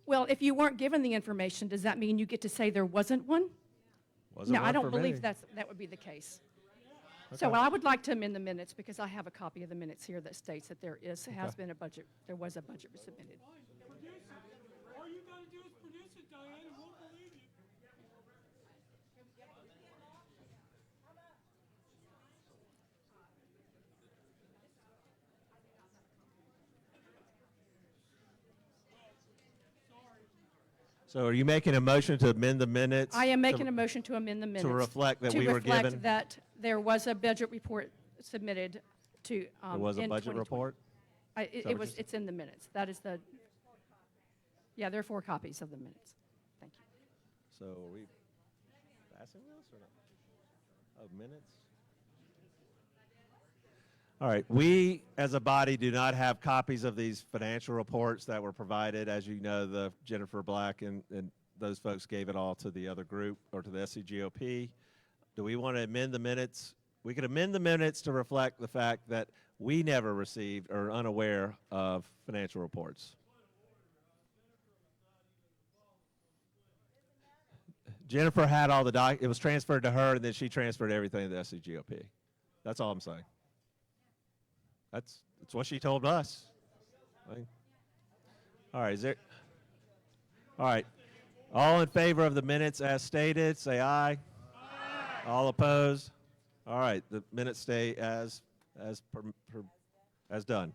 Well, if you weren't given the information, does that mean you get to say there wasn't one? Wasn't No, I one don't for believe me. that would be the case. So Okay. I would like to amend the minutes because I have a copy of the minutes here that states that there was a budget submitted. All you gotta do is produce it, Diane, and we'll believe you. So are you making a motion to amend the minutes? I am making a motion to amend the minutes. reflect that to we were reflect given- that there was a budget report submitted to, There was a in budget 2020. report? I- Is that It what was, you it's in the minutes. That is the, yeah, there are 4 copies of the minutes. Thank you. So are we passing this or not? Of minutes? All right, we as a body do not have copies of these financial reports that were provided. As you know, the Jennifer Black and those folks gave it all to the other group or to the SCGOP. Do we want to amend the minutes? We could amend the minutes to reflect the fact that we never received or are unaware of financial reports. Jennifer had all the it was transferred to her, and then she transferred everything to the SCGOP. That's all I'm saying. That's what she told us. All right, all right. All in favor of the minutes as stated, say aye. Aye. All opposed? All right, the minutes stay as done.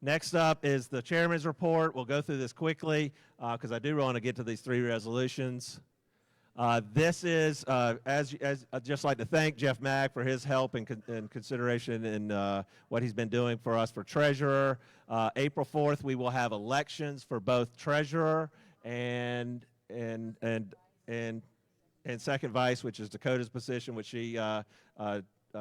Next up is the chairman's report. We'll go through this quickly because I do want to get to these 3 resolutions. This is, I'd just like to thank Jeff Mack for his help and consideration in what he's been doing for us for treasurer. April 4th, we will have elections for both treasurer and second vice, which is Dakota's position, which she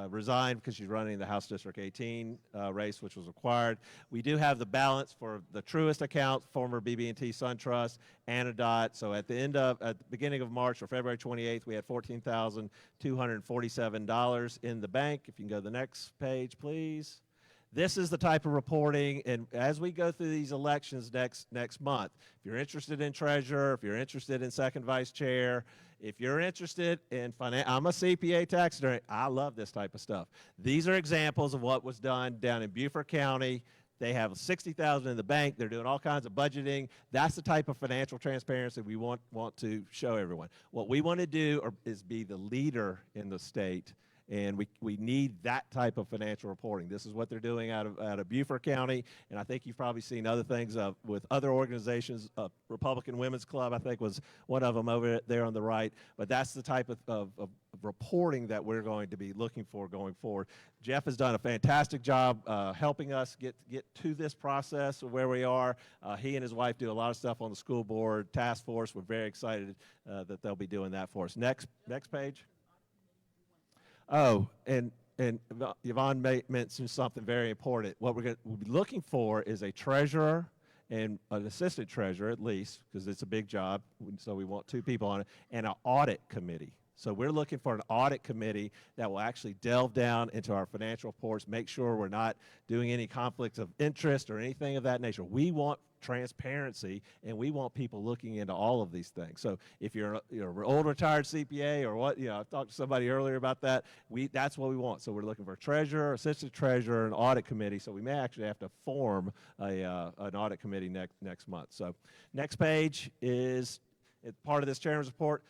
resigned because she's running the House District 18 race, which was required. We do have the balance for the Truist account, former BB&T SunTrust, Anadot. So at the beginning of March or February 28th, we had $14,247 in the bank. If you can go to the next page, please. This is the type of reporting, and as we go through these elections next month, if you're interested in treasurer, if you're interested in second vice chair, if you're interested in I'm a CPA tax attorney. I love this type of stuff. These are examples of what was done down in Beaufort County. They have $60,000 in the bank. They're doing all kinds of budgeting. That's the type of financial transparency we want to show everyone. What we want to do is be the leader in the state. And we need that type of financial reporting. This is what they're doing out of Beaufort County, and I think you've probably seen other things with other organizations. Republican Women's Club, I think, was one of them over there on the right. But that's the type of reporting that we're going to be looking for going forward. Jeff has done a fantastic job helping us get to this process of where we are. He and his wife do a lot of stuff on the school board task force. We're very excited that they'll be doing that for us. Next page. Oh, and Yvonne mentioned something very important. What we'll be looking for is a treasurer and an assistant treasurer at least, because it's a big job, so we want 2 people on it, and an audit committee. So we're looking for an audit committee that will actually delve down into our financial reports, make sure we're not doing any conflicts of interest or anything of that nature. We want transparency, and we want people looking into all of these things. So if you're an old retired CPA or what, I talked to somebody earlier about that, that's what we want. So we're looking for a treasurer, assistant treasurer, and audit committee. So we may actually have to form an audit committee next month. So next page is part of this chairman's report.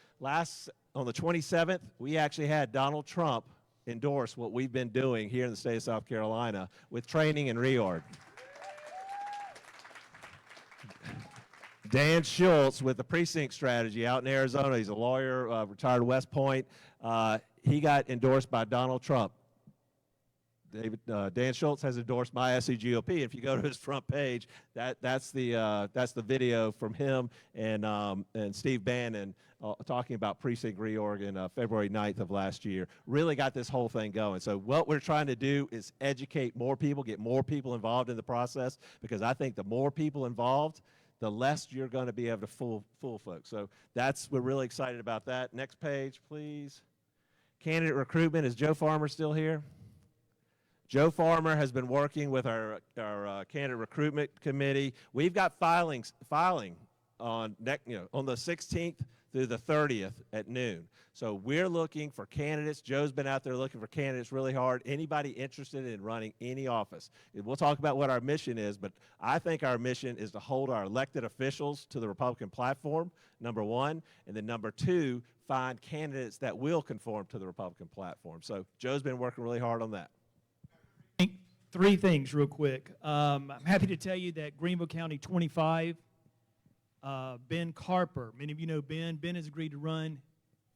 On the 27th, we actually had Donald Trump endorse what we've been doing here in the state of South Carolina with training and reorg. Dan Schultz with the precinct strategy out in Arizona. He's a lawyer, retired West Point. He got endorsed by Donald Trump. Dan Schultz has endorsed my SCGOP. If you go to his front page, that's the video from him and Steve Bannon talking about precinct reorg in February 9th of last year. Really got this whole thing going. So what we're trying to do is educate more people, get more people involved in the process, because I think the more people involved, the less you're going to be able to fool folks. So we're really excited about that. Next page, please. Candidate recruitment. Is Joe Farmer still here? Joe Farmer has been working with our candidate recruitment committee. We've got filing on the 16th through the 30th at noon. So we're looking for candidates. Joe's been out there looking for candidates really hard. Anybody interested in running any office. We'll talk about what our mission is, but I think our mission is to hold our elected officials to the Republican platform, number one, and then number two, find candidates that will conform to the Republican platform. So Joe's been working really hard on that. Three things real quick. I'm happy to tell you that Greenville County 25, Ben Carper, many of you know Ben. Ben has agreed to run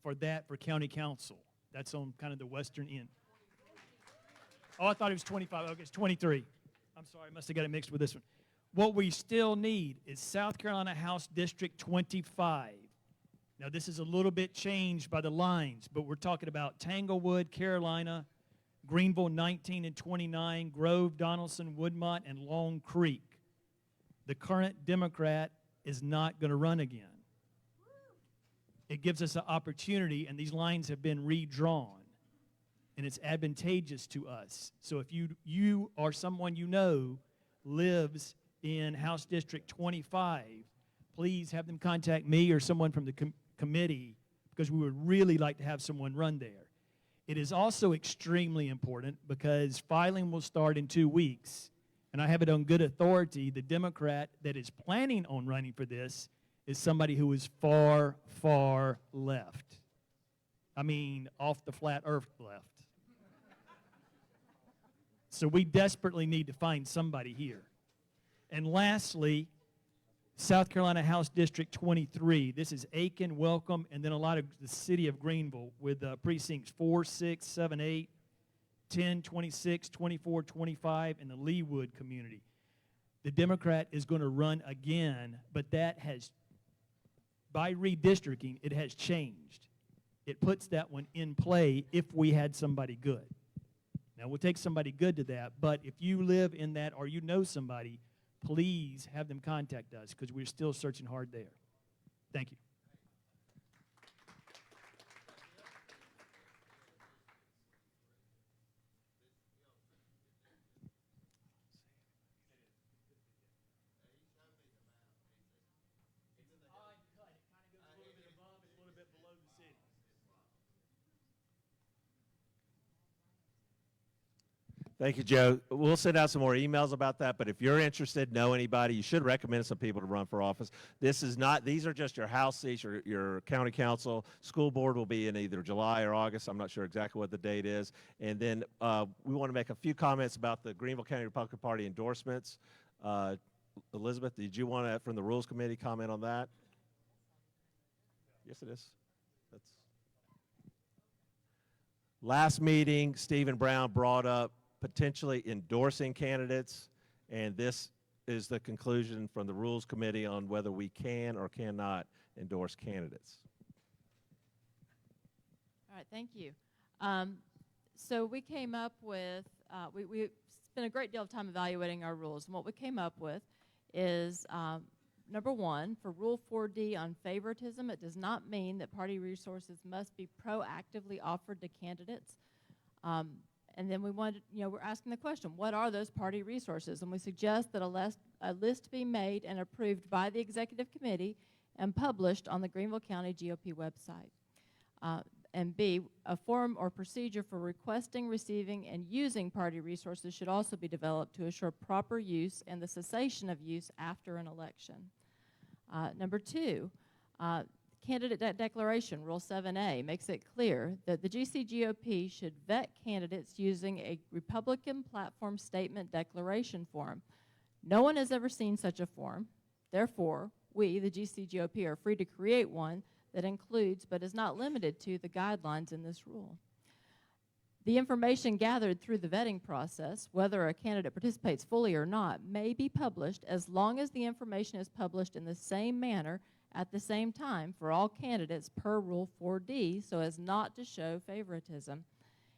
for county council. That's on kind of the western end. Oh, I thought it was 25. Okay, it's 23. I'm sorry, I must have got it mixed with this one. What we still need is South Carolina House District 25. Now, this is a little bit changed by the lines, but we're talking about Tanglewood, Carolina, Greenville 19 and 29, Grove, Donaldson, Woodmont, and Long Creek. The current Democrat is not going to run again. It gives us an opportunity, and these lines have been redrawn, and it's advantageous to us. So if you or someone you know lives in House District 25, please have them contact me or someone from the committee, because we would really like to have someone run there. It is also extremely important because filing will start in 2 weeks, and I have it on good authority. The Democrat that is planning on running for this is somebody who is far, far left. I mean, off the flat earth left. So we desperately need to find somebody here. And lastly, South Carolina House District 23. This is Aiken, Welcome, and then a lot of the city of Greenville with precincts 4, 6, 7, 8, 10, 26, 24, 25, and the Leawood community. The Democrat is going to run again, but that has, by redistricting, it has changed. It puts that one in play if we had somebody good. Now, we'll take somebody good to that, but if you live in that or you know somebody, please have them contact us because we're still searching hard there. Thank you. Thank you, Joe. We'll send out some more emails about that, but if you're interested, know anybody, you should recommend some people to run for office. This is not, these are just your House seats, your county council. School board will be in either July or August. I'm not sure exactly what the date is. And then we want to make a few comments about the Greenville County Republican Party endorsements. Elizabeth, did you want to, from the Rules Committee, comment on that? Yes, it is. Last meeting, Stephen Brown brought up potentially endorsing candidates, and this is the conclusion from the Rules Committee on whether we can or cannot endorse candidates. All right, thank you. So we came up with, we spent a great deal of time evaluating our rules, and what we came up with is, number one, for Rule 4D on favoritism, it does not mean that party resources must be proactively offered to candidates. And then we wanted, we're asking the question, what are those party resources? And we suggest that a list be made and approved by the Executive Committee and published on the Greenville County GOP website. And B, a form or procedure for requesting, receiving, and using party resources should also be developed to assure proper use and the cessation of use after an election. Number two, candidate declaration, Rule 7A, makes it clear that the GCGOP should vet candidates using a Republican platform statement declaration form. No one has ever seen such a form. Therefore, we, the GCGOP, are free to create one that includes but is not limited to the guidelines in this rule. The information gathered through the vetting process, whether a candidate participates fully or not, may be published as long as the information is published in the same manner at the same time for all candidates per Rule 4D so as not to show favoritism.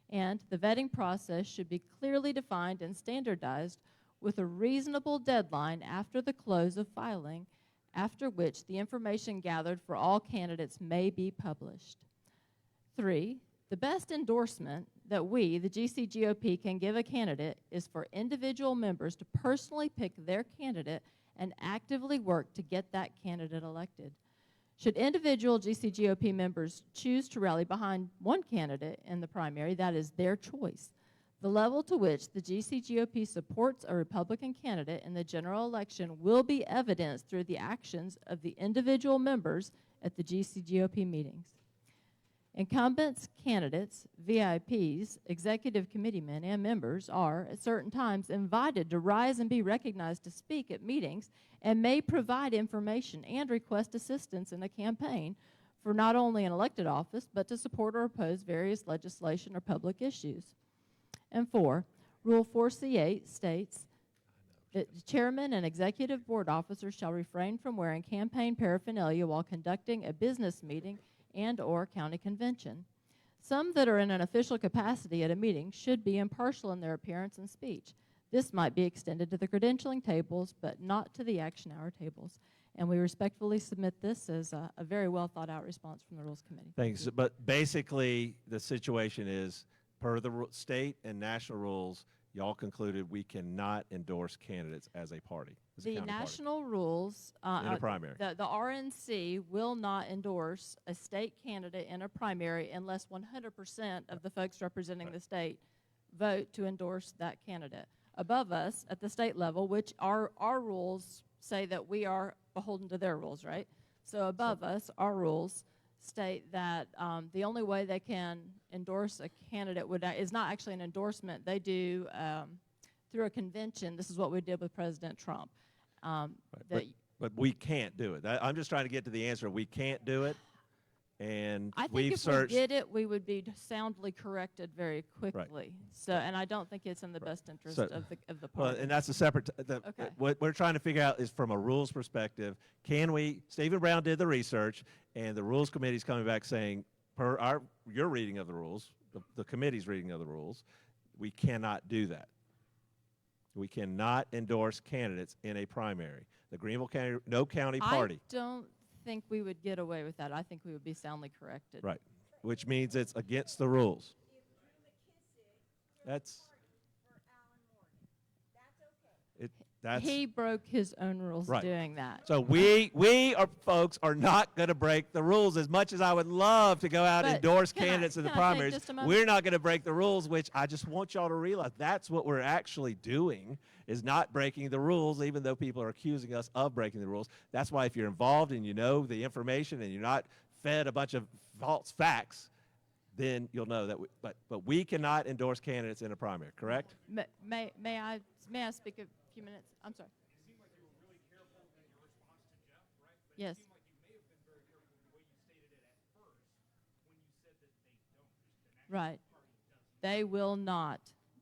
And the vetting process should be clearly defined and standardized with a reasonable deadline after the close of filing, after which the information gathered for all candidates may be published. 3, the best endorsement that we, the GCGOP, can give a candidate is for individual members to personally pick their candidate and actively work to get that candidate elected. Should individual GCGOP members choose to rally behind one candidate in the primary, that is their choice. The level to which the GCGOP supports a Republican candidate in the general election will be evidenced through the actions of the individual members at the GCGOP meetings. Incumbents, candidates, VIPs, executive committeemen, and members are, at certain times, invited to rise and be recognized to speak at meetings and may provide information and request assistance in a campaign for not only an elected office, but to support or oppose various legislation or public issues. And 4, Rule 4C8 states that the chairman and executive board officers shall refrain from wearing campaign paraphernalia while conducting a business meeting and/or county convention. Some that are in an official capacity at a meeting should be impartial in their appearance and speech. This might be extended to the credentialing tables, but not to the action hour tables. And we respectfully submit this as a very well thought out response from the Rules Committee. Thanks. But basically, the situation is, per the state and national rules, y'all concluded we cannot endorse candidates as a party. As a The county party. national rules, In a primary. the RNC will not endorse a state candidate in a primary unless 100% of the folks representing the state vote to endorse that candidate. Above us at the state level, which our rules say that we are beholden to their rules, right? So above us, our rules state that the only way they can endorse a candidate is not actually an endorsement. They do through a convention. This is what we did with President Trump. But we can't do it. I'm just trying to get to the answer. We can't do it, and I think we've if searched. we did it, we would be soundly corrected very quickly. So, and I don't think it's in the best interest of the party. Well, and that's a separate. Okay. What we're trying to figure out is from a rules perspective. Can we? Stephen Brown did the research, and the rules committee's coming back saying, per your reading of the rules, the committee's reading of the rules, we cannot do that. We cannot endorse candidates in a primary. The Greenville County, no county party. I don't think we would get away with that. I think we would be soundly corrected. Right, which means it's against the rules. That's. He broke his own rules Right. doing that. So we folks are not going to break the rules. As much as I would love to go out and endorse candidates in the primaries, we're not going to break the rules, which I just want y'all to realize that's what we're actually doing, is not breaking the rules, even though people are accusing us of breaking the rules. That's why if you're involved and you know the information and you're not fed a bunch of false facts, then you'll know that. But we cannot endorse candidates in a primary, correct? May I speak a few minutes? I'm sorry. Yes. Right. They will not.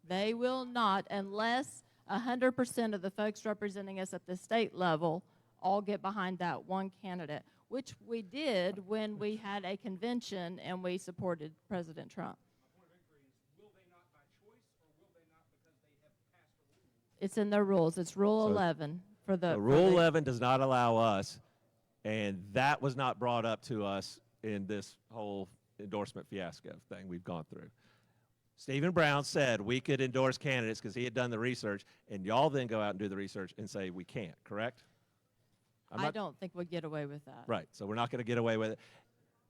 They will not unless 100% of the folks representing us at the state level all get behind that one candidate, which we did when we had a convention and we supported President Trump. It's in their rules. It's Rule 11 for the. Rule 11 does not allow us, and that was not brought up to us in this whole endorsement fiasco thing we've gone through. Stephen Brown said we could endorse candidates because he had done the research, and y'all then go out and do the research and say we can't, correct? I don't think we'd get away with that. Right, so we're not going to get away with it.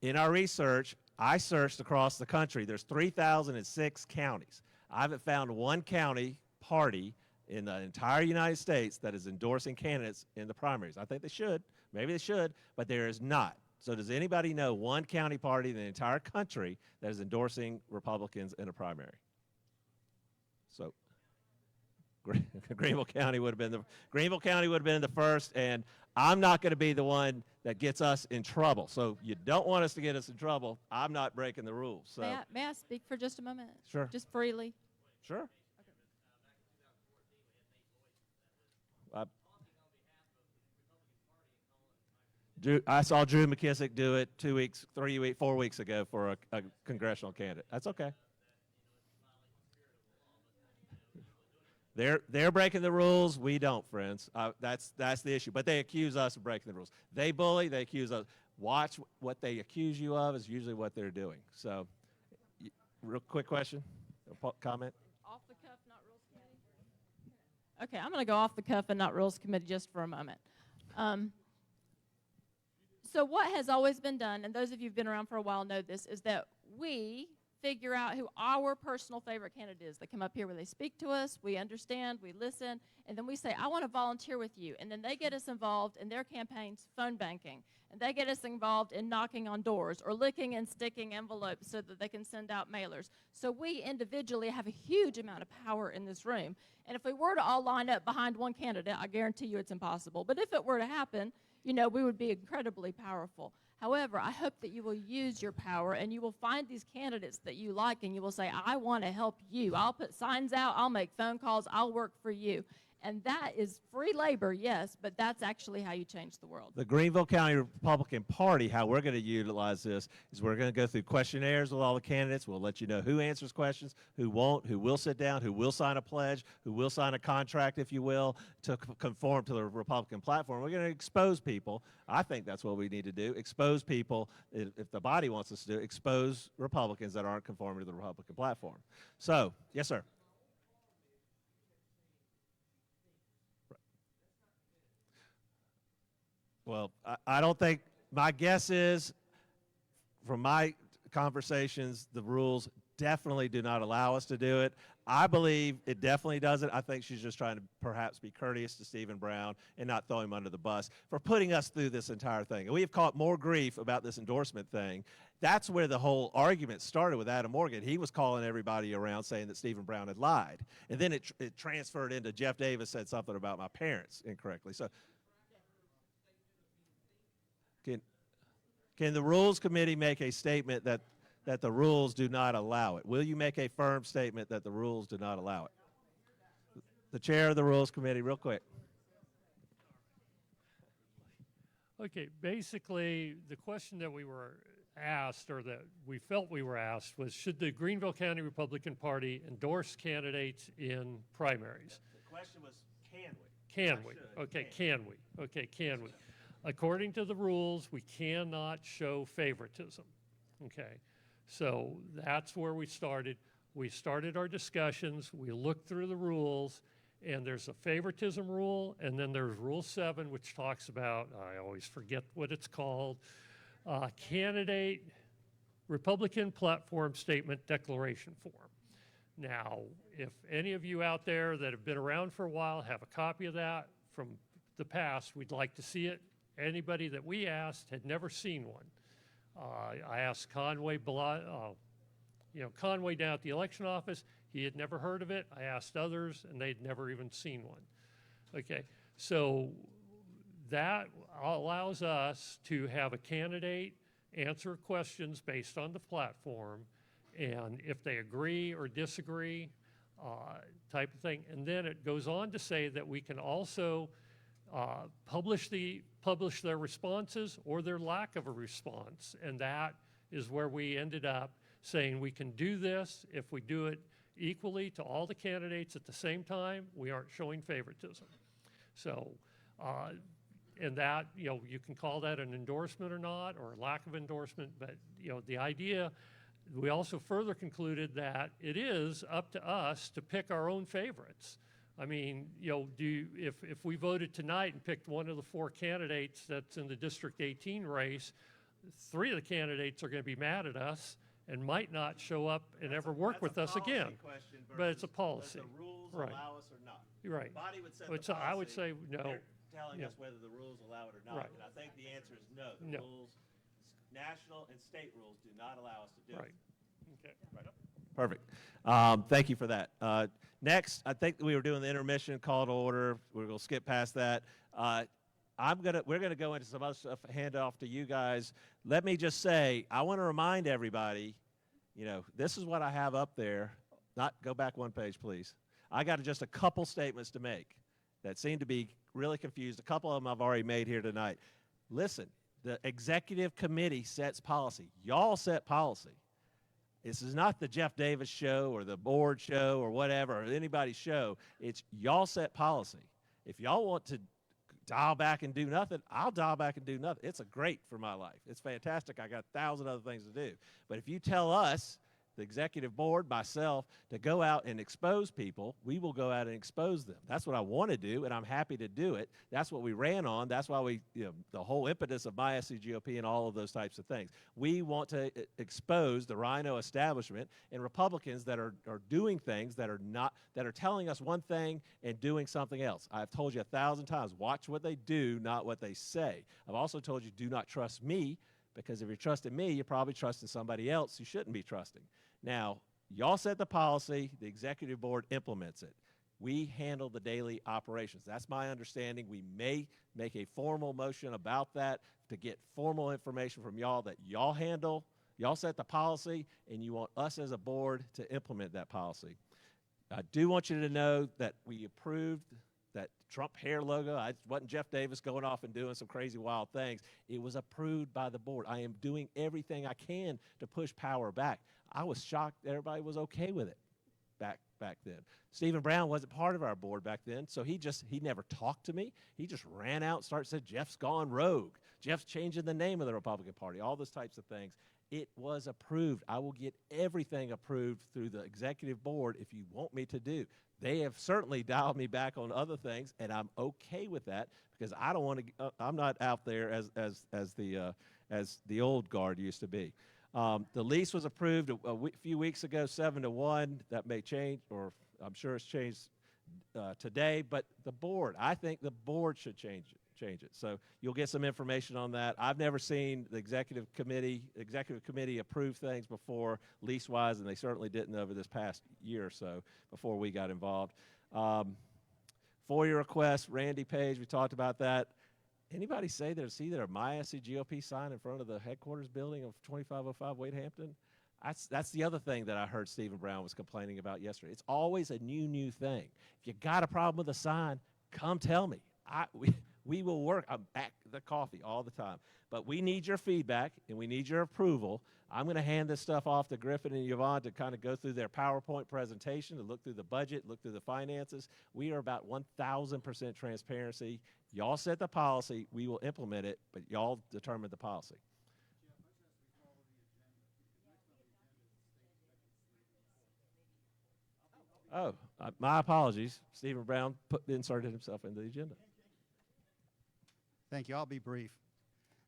In our research, I searched across the country. There's 3,006 counties. I haven't found one county party in the entire United States that is endorsing candidates in the primaries. I think they should. Maybe they should, but there is not. So does anybody know one county party in the entire country that is endorsing Republicans in a primary? So Greenville County would have been the first, and I'm not going to be the one that gets us in trouble. So you don't want us to get us in trouble. I'm not breaking the rules. So May I speak for just a moment? Sure. Just freely. Sure. I saw Drew McKissick do it 4 weeks ago for a congressional candidate. That's okay. They're breaking the rules. We don't, friends. That's the issue. But they accuse us of breaking the rules. They bully. They accuse us. Watch what they accuse you of is usually what they're doing. So, real quick question, comment. Off the cuff, not rules committee. Okay, I'm going to go off the cuff and not rules committee just for a moment. So what has always been done, and those of you who've been around for a while know this, is that we figure out who our personal favorite candidate is. They come up here where they speak to us, we understand, we listen, and then we say, I want to volunteer with you. And then they get us involved in their campaigns, phone banking, and they get us involved in knocking on doors or licking and sticking envelopes so that they can send out mailers. So we individually have a huge amount of power in this room. And if we were to all line up behind one candidate, I guarantee you it's impossible. But if it were to happen, you know, we would be incredibly powerful. However, I hope that you will use your power and you will find these candidates that you like and you will say, I want to help you. I'll put signs out, I'll make phone calls, I'll work for you. And that is free labor, yes, but that's actually how you change the world. The Greenville County Republican Party, how we're going to utilize this is we're going to go through questionnaires with all the candidates. We'll let you know who answers questions, who won't, who will sit down, who will sign a pledge, who will sign a contract, if you will, to conform to the Republican platform. We're going to expose people. I think that's what we need to do, expose people, if the body wants us to do, expose Republicans that aren't conforming to the Republican platform. So, yes, sir. Well, I don't think, my guess is, from my conversations, the rules definitely do not allow us to do it. I believe it definitely doesn't. I think she's just trying to perhaps be courteous to Stephen Brown and not throw him under the bus for putting us through this entire thing. And we have caught more grief about this endorsement thing. That's where the whole argument started with Adam Morgan. He was calling everybody around saying that Stephen Brown had lied. And then it transferred into Jeff Davis said something about my parents incorrectly. So can the Rules Committee make a statement that the rules do not allow it? Will you make a firm statement that the rules do not allow it? The chair of the Rules Committee, real quick. Okay, basically, the question that we were asked, or that we felt we were asked, was should the Greenville County Republican Party endorse candidates in primaries? The question was, can we? Can we? Okay, can we? Okay, can we? According to the rules, we cannot show favoritism. Okay, so that's where we started. We started our discussions, we looked through the rules, and there's a favoritism rule, and then there's Rule 7, which talks about, I always forget what it's called, candidate Republican platform statement declaration form. Now, if any of you out there that have been around for a while have a copy of that from the past, we'd like to see it. Anybody that we asked had never seen one. I asked Conway Conway down at the election office, he had never heard of it. I asked others, and they'd never even seen one. Okay, so that allows us to have a candidate answer questions based on the platform, and if they agree or disagree, type of thing. And then it goes on to say that we can also publish their responses or their lack of a response. And that is where we ended up saying we can do this if we do it equally to all the candidates at the same time. We aren't showing favoritism. So, and that, you can call that an endorsement or not, or a lack of endorsement, but, the idea, we also further concluded that it is up to us to pick our own favorites. I mean, if we voted tonight and picked one of the 4 candidates that's in the District 18 race, 3 of the candidates are going to be mad at us and might not show up and ever work with us again. But it's a policy. Does the rules right. allow us or not? Right. The body would set Which the policy, I would say no. They're telling us whether the rules allow it or not. Right. And I think the answer is no. The rules, national and state rules, do not allow us to do right. it. Okay. Right. Perfect. Thank you for that. Next, I think we were doing the intermission call to order. We're going to skip past that. We're gonna go into some other stuff, hand off to you guys. Let me just say, I want to remind everybody, this is what I have up there. Go back one page, please. I got just a couple statements to make that seem to be really confused. A couple of them I've already made here tonight. Listen, the executive committee sets policy. Y'all set policy. This is not the Jeff Davis show or the board show or whatever, or anybody's show. It's y'all set policy. If y'all want to dial back and do nothing, I'll dial back and do nothing. It's great for my life. It's fantastic. I got 1,000 other things to do. But if you tell us the executive board, myself, to go out and expose people, we will go out and expose them. That's what I want to do, and I'm happy to do it. That's what we ran on. That's why we, the whole impetus of my SCGOP and all of those types of things. We want to expose the Rhino establishment and Republicans that are doing things that are telling us one thing and doing something else. I've told you 1,000 times, watch what they do, not what they say. I've also told you, do not trust me, because if you're trusting me, you're probably trusting somebody else you shouldn't be trusting. Now, y'all set the policy, the executive board implements it. We handle the daily operations. That's my understanding. We may make a formal motion about that to get formal information from y'all that y'all handle. Y'all set the policy, and you want us as a board to implement that policy. I do want you to know that we approved that Trump hair logo. It wasn't Jeff Davis going off and doing some crazy wild things. It was approved by the board. I am doing everything I can to push power back. I was shocked everybody was okay with it back then. Stephen Brown wasn't part of our board back then, so he never talked to me. He just ran out and said, Jeff's gone rogue. Jeff's changing the name of the Republican Party, all those types of things. It was approved. I will get everything approved through the executive board if you want me to do. They have certainly dialed me back on other things, and I'm okay with that because I don't want to. I'm not out there as the old guard used to be. The lease was approved a few weeks ago, 7-1. That may change, or I'm sure it's changed today. But the board, I think the board should change it. So you'll get some information on that. I've never seen the executive committee approve things before lease-wise, and they certainly didn't over this past year or so before we got involved. FOIA request, Randy Page, we talked about that. Anybody say there's either a My SCGOP sign in front of the headquarters building of 2505 Wade Hampton? That's the other thing that I heard Stephen Brown was complaining about yesterday. It's always a new thing. If you got a problem with a sign, come tell me. We will work. I'm back the coffee all the time. But we need your feedback, and we need your approval. I'm going to hand this stuff off to Griffin and Yvonne to kind of go through their PowerPoint presentation, to look through the budget, look through the finances. We are about 1,000% transparency. Y'all set the policy. We will implement it, but y'all determine the policy. Oh, my apologies. Stephen Brown inserted himself into the agenda. Thank you. I'll be brief.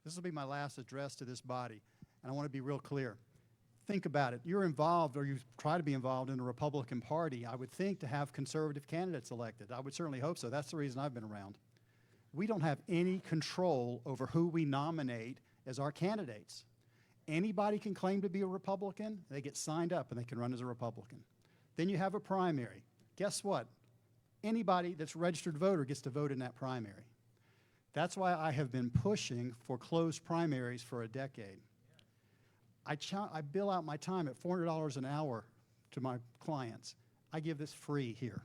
This will be my last address to this body, and I want to be real clear. Think about it. You're involved, or you try to be involved in the Republican Party, I would think, to have conservative candidates elected. I would certainly hope so. That's the reason I've been around. We don't have any control over who we nominate as our candidates. Anybody can claim to be a Republican. They get signed up, and they can run as a Republican. Then you have a primary. Guess what? Anybody that's a registered voter gets to vote in that primary. That's why I have been pushing for closed primaries for a decade. I bill out my time at $400 an hour to my clients. I give this free here.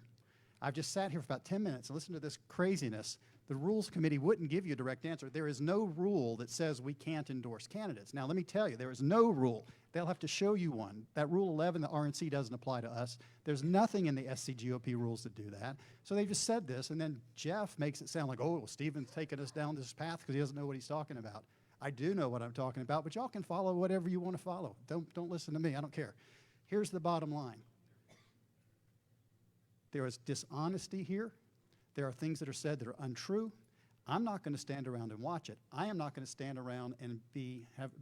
I've just sat here for about 10 minutes and listened to this craziness. The Rules Committee wouldn't give you a direct answer. There is no rule that says we can't endorse candidates. Now, let me tell you, there is no rule. They'll have to show you one. That Rule 11, the RNC, doesn't apply to us. There's nothing in the SCGOP rules that do that. So they just said this, and then Jeff makes it sound like, oh, well, Stephen's taking us down this path because he doesn't know what he's talking about. I do know what I'm talking about, but y'all can follow whatever you want to follow. Don't listen to me. I don't care. Here's the bottom line. There is dishonesty here. There are things that are said that are untrue. I'm not going to stand around and watch it. I am not going to stand around and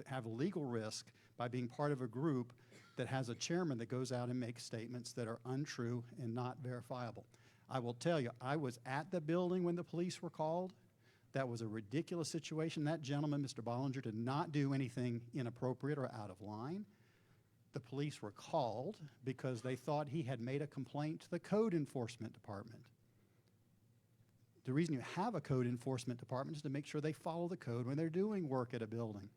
have a legal risk by being part of a group that has a chairman that goes out and makes statements that are untrue and not verifiable. I will tell you, I was at the building when the police were called. That was a ridiculous situation. That gentleman, Mr. Bollinger, did not do anything inappropriate or out of line. The police were called because they thought he had made a complaint to the Code Enforcement Department. The reason you have a Code Enforcement Department is to make sure they follow the code when they're doing work at a building.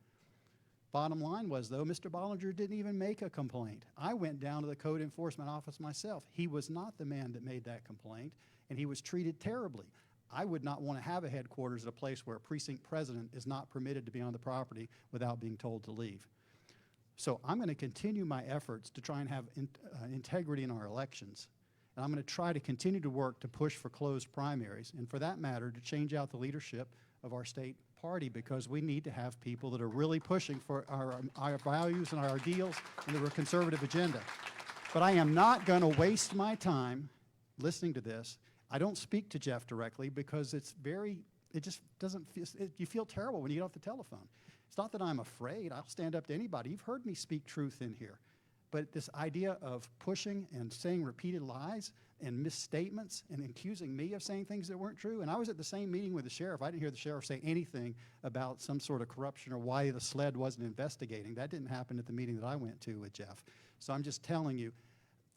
Bottom line was, though, Mr. Bollinger didn't even make a complaint. I went down to the Code Enforcement Office myself. He was not the man that made that complaint, and he was treated terribly. I would not want to have a headquarters at a place where a precinct president is not permitted to be on the property without being told to leave. So I'm going to continue my efforts to try and have integrity in our elections. And I'm going to try to continue to work to push for closed primaries, and for that matter, to change out the leadership of our state party, because we need to have people that are really pushing for our values and our ideals and the conservative agenda. But I am not going to waste my time listening to this. I don't speak to Jeff directly because it just doesn't feel, you feel terrible when you get off the telephone. It's not that I'm afraid. I'll stand up to anybody. You've heard me speak truth in here. But this idea of pushing and saying repeated lies and misstatements and accusing me of saying things that weren't true. And I was at the same meeting with the sheriff. I didn't hear the sheriff say anything about some sort of corruption or why the SLED wasn't investigating. That didn't happen at the meeting that I went to with Jeff. So I'm just telling you,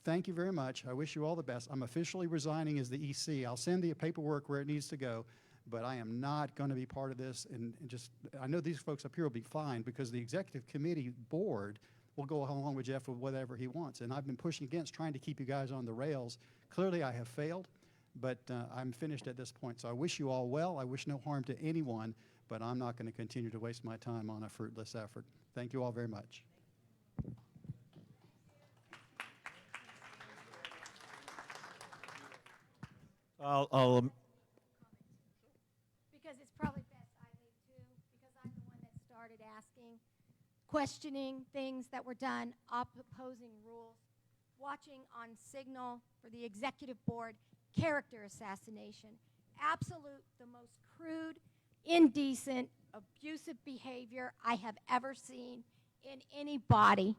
thank you very much. I wish you all the best. I'm officially resigning as the EC. I'll send the paperwork where it needs to go, but I am not going to be part of this. And just, I know these folks up here will be fine because the executive committee board will go along with Jeff with whatever he wants. And I've been pushing against trying to keep you guys on the rails. Clearly I have failed, but I'm finished at this point. So I wish you all well. I wish no harm to anyone, but I'm not going to continue to waste my time on a fruitless effort. Thank you all very much. Because it's probably best I leave too, because I'm the one that started asking, questioning things that were done, opposing rules, watching on Signal for the executive board, character assassination, absolute, the most crude, indecent, abusive behavior I have ever seen in any body.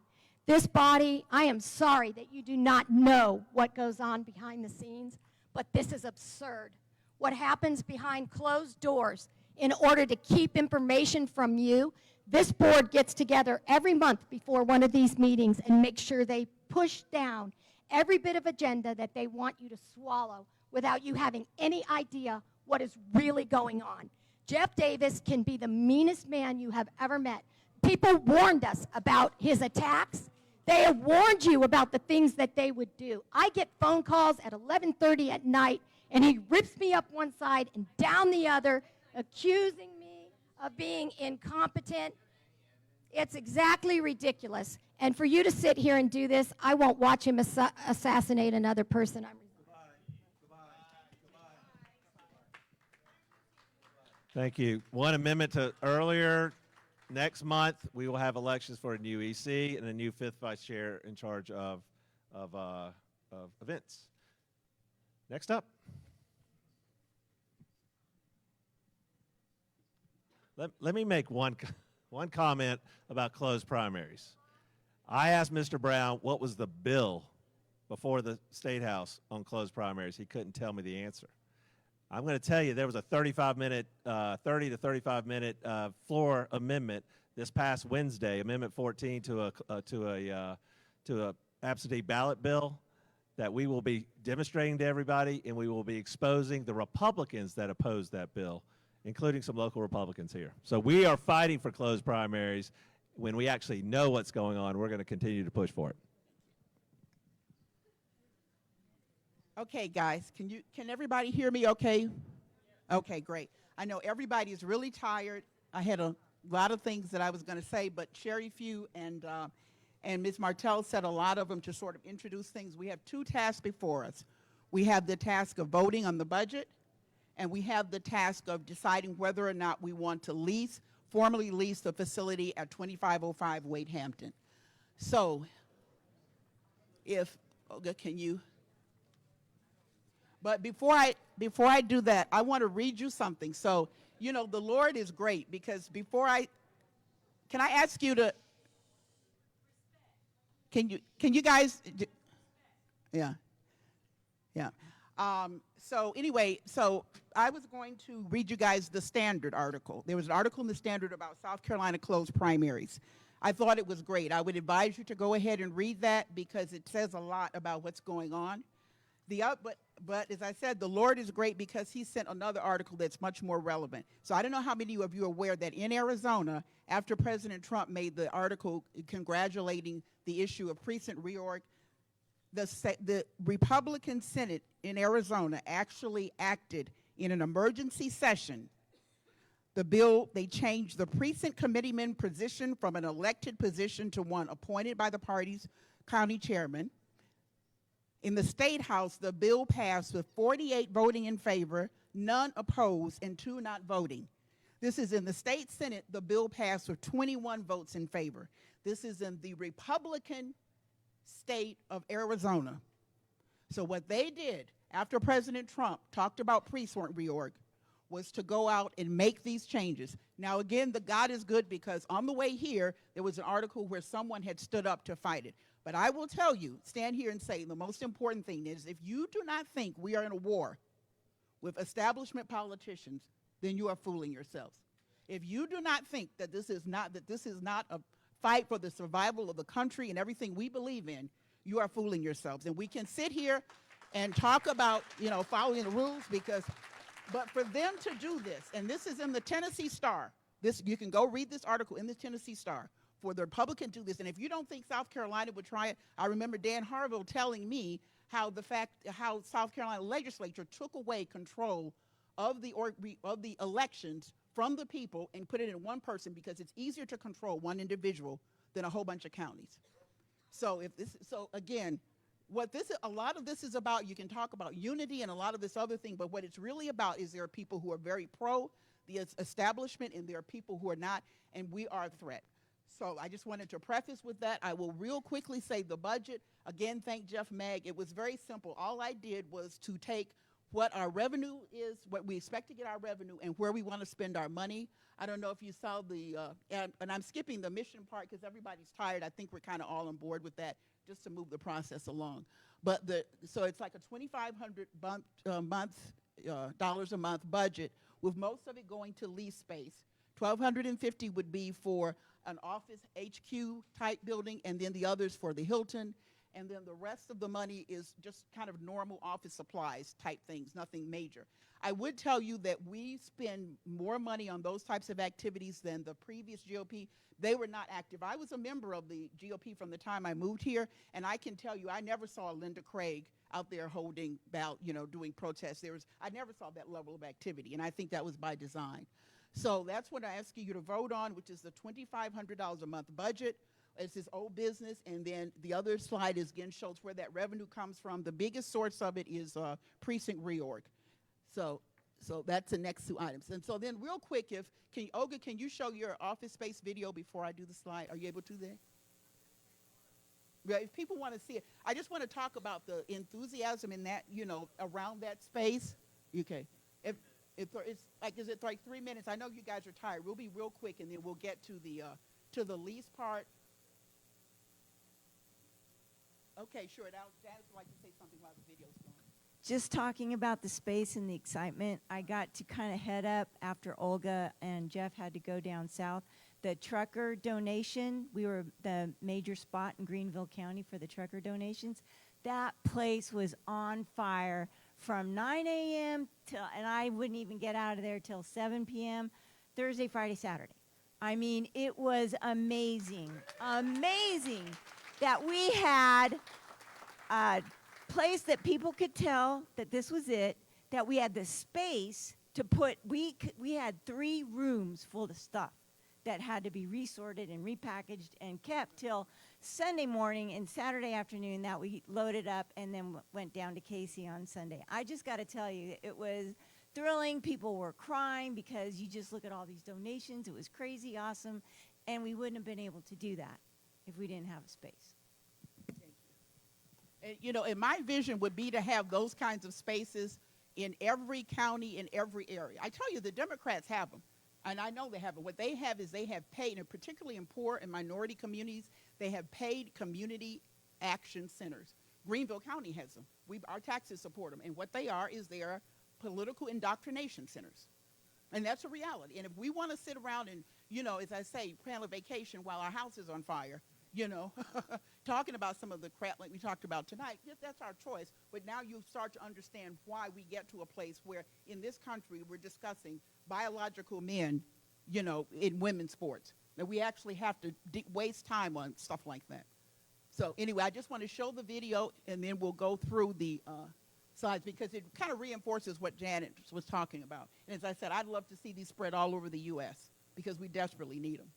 This body, I am sorry that you do not know what goes on behind the scenes, but this is absurd. What happens behind closed doors in order to keep information from you, this board gets together every month before one of these meetings and makes sure they push down every bit of agenda that they want you to swallow without you having any idea what is really going on. Jeff Davis can be the meanest man you have ever met. People warned us about his attacks. They have warned you about the things that they would do. I get phone calls at 11:30 at night, and he rips me up one side and down the other, accusing me of being incompetent. It's exactly ridiculous. And for you to sit here and do this, I won't watch him assassinate another person. Thank you. One amendment to earlier. Next month, we will have elections for a new EC and a new fifth vice chair in charge of events. Next up. Let me make one comment about closed primaries. I asked Mr. Brown what was the bill before the State House on closed primaries. He couldn't tell me the answer. I'm going to tell you there was a 30 to 35 minute floor amendment this past Wednesday, Amendment 14 to a absentee ballot bill that we will be demonstrating to everybody, and we will be exposing the Republicans that oppose that bill, including some local Republicans here. So we are fighting for closed primaries. When we actually know what's going on, we're going to continue to push for it. Okay, guys, can everybody hear me okay? Okay, great. I know everybody is really tired. I had a lot of things that I was going to say, but Sherry Few and Ms. Martell said a lot of them to sort of introduce things. We have two tasks before us. We have the task of voting on the budget, and we have the task of deciding whether or not we want to formally lease the facility at 2505 Wade Hampton. So, can you? But before I do that, I want to read you something. So, you know, the Lord is great because can I ask you to, can you guys, yeah. So anyway, so I was going to read you guys the Standard article. There was an article in the Standard about South Carolina closed primaries. I thought it was great. I would advise you to go ahead and read that because it says a lot about what's going on. But as I said, the Lord is great because he sent another article that's much more relevant. So I don't know how many of you are aware that in Arizona, after President Trump made the article congratulating the issue of precinct reorg, the Republican Senate in Arizona actually acted in an emergency session. The bill, they changed the precinct committeeman position from an elected position to one appointed by the party's county chairman. In the State House, the bill passed with 48 voting in favor, none opposed, and 2 not voting. This is in the state Senate. The bill passed with 21 votes in favor. This is in the Republican state of Arizona. So what they did after President Trump talked about precinct reorg was to go out and make these changes. Now again, the God is good, because on the way here, there was an article where someone had stood up to fight it. But I will tell you, stand here and say, the most important thing is, if you do not think we are in a war with establishment politicians, then you are fooling yourselves. If you do not think that this is not a fight for the survival of the country and everything we believe in, you are fooling yourselves. And we can sit here and talk about, you know, following the rules, but for them to do this, and this is in the Tennessee Star, you can go read this article in the Tennessee Star, for the Republican to do this. And if you don't think South Carolina would try it, I remember Dan Harville telling me how South Carolina legislature took away control of the elections from the people and put it in one person, because it's easier to control one individual than a whole bunch of counties. So again, a lot of this is about, you can talk about unity and a lot of this other thing, but what it's really about is there are people who are very pro the establishment and there are people who are not, and we are a threat. So I just wanted to preface with that. I will real quickly say the budget. Again, thank Jeff Mag. It was very simple. All I did was to take what our revenue is, what we expect to get our revenue, and where we want to spend our money. I don't know if you saw and I'm skipping the mission part because everybody's tired. I think we're kind of all on board with that, just to move the process along. But so it's like a $2,500 dollars a month budget, with most of it going to lease space. $1,250 would be for an office HQ type building, and then the others for the Hilton, and then the rest of the money is just kind of normal office supplies type things, nothing major. I would tell you that we spend more money on those types of activities than the previous GOP. They were not active. I was a member of the GOP from the time I moved here, and I can tell you I never saw Linda Craig out there holding doing protests. I never saw that level of activity, and I think that was by design. So that's what I ask you to vote on, which is the $2,500 a month budget. It's this old business, and then the other slide is again shows where that revenue comes from. The biggest source of it is precinct reorg. So that's the next two items. And so then real quick, Olga, can you show your office space video before I do the slide? Are you able to there? Yeah, if people want to see it, I just want to talk about the enthusiasm in that, around that space. Okay. It's like, is it like 3 minutes? I know you guys are tired. We'll be real quick, and then we'll get to the lease part. Okay, sure. Now, Janice would like to say something while the video's going. Just talking about the space and the excitement, I got to kind of head up after Olga and Jeff had to go down south. The trucker donation, we were the major spot in Greenville County for the trucker donations. That place was on fire from 9 a.m. and I wouldn't even get out of there till 7 p.m. Thursday, Friday, Saturday. I mean, it was amazing, amazing that we had a place that people could tell that this was it, that we had the space to put, we had 3 rooms full of stuff that had to be resorted and repackaged and kept till Sunday morning and Saturday afternoon that we loaded up and then went down to Casey on Sunday. I just got to tell you, it was thrilling. People were crying because you just look at all these donations. It was crazy awesome, and we wouldn't have been able to do that if we didn't have a space. And, and my vision would be to have those kinds of spaces in every county, in every area. I tell you, the Democrats have them. And I know they have it. What they have is they have paid, and particularly in poor and minority communities, they have paid community action centers. Greenville County has them. Our taxes support them. And what they are is they are political indoctrination centers. And that's a reality. And if we want to sit around and, as I say, plan a vacation while our house is on fire, talking about some of the crap like we talked about tonight, that's our choice. But now you start to understand why we get to a place where in this country we're discussing biological men, in women's sports. That we actually have to waste time on stuff like that. So anyway, I just want to show the video, and then we'll go through the slides because it kind of reinforces what Janet was talking about. And as I said, I'd love to see these spread all over the U.S. because we desperately need them.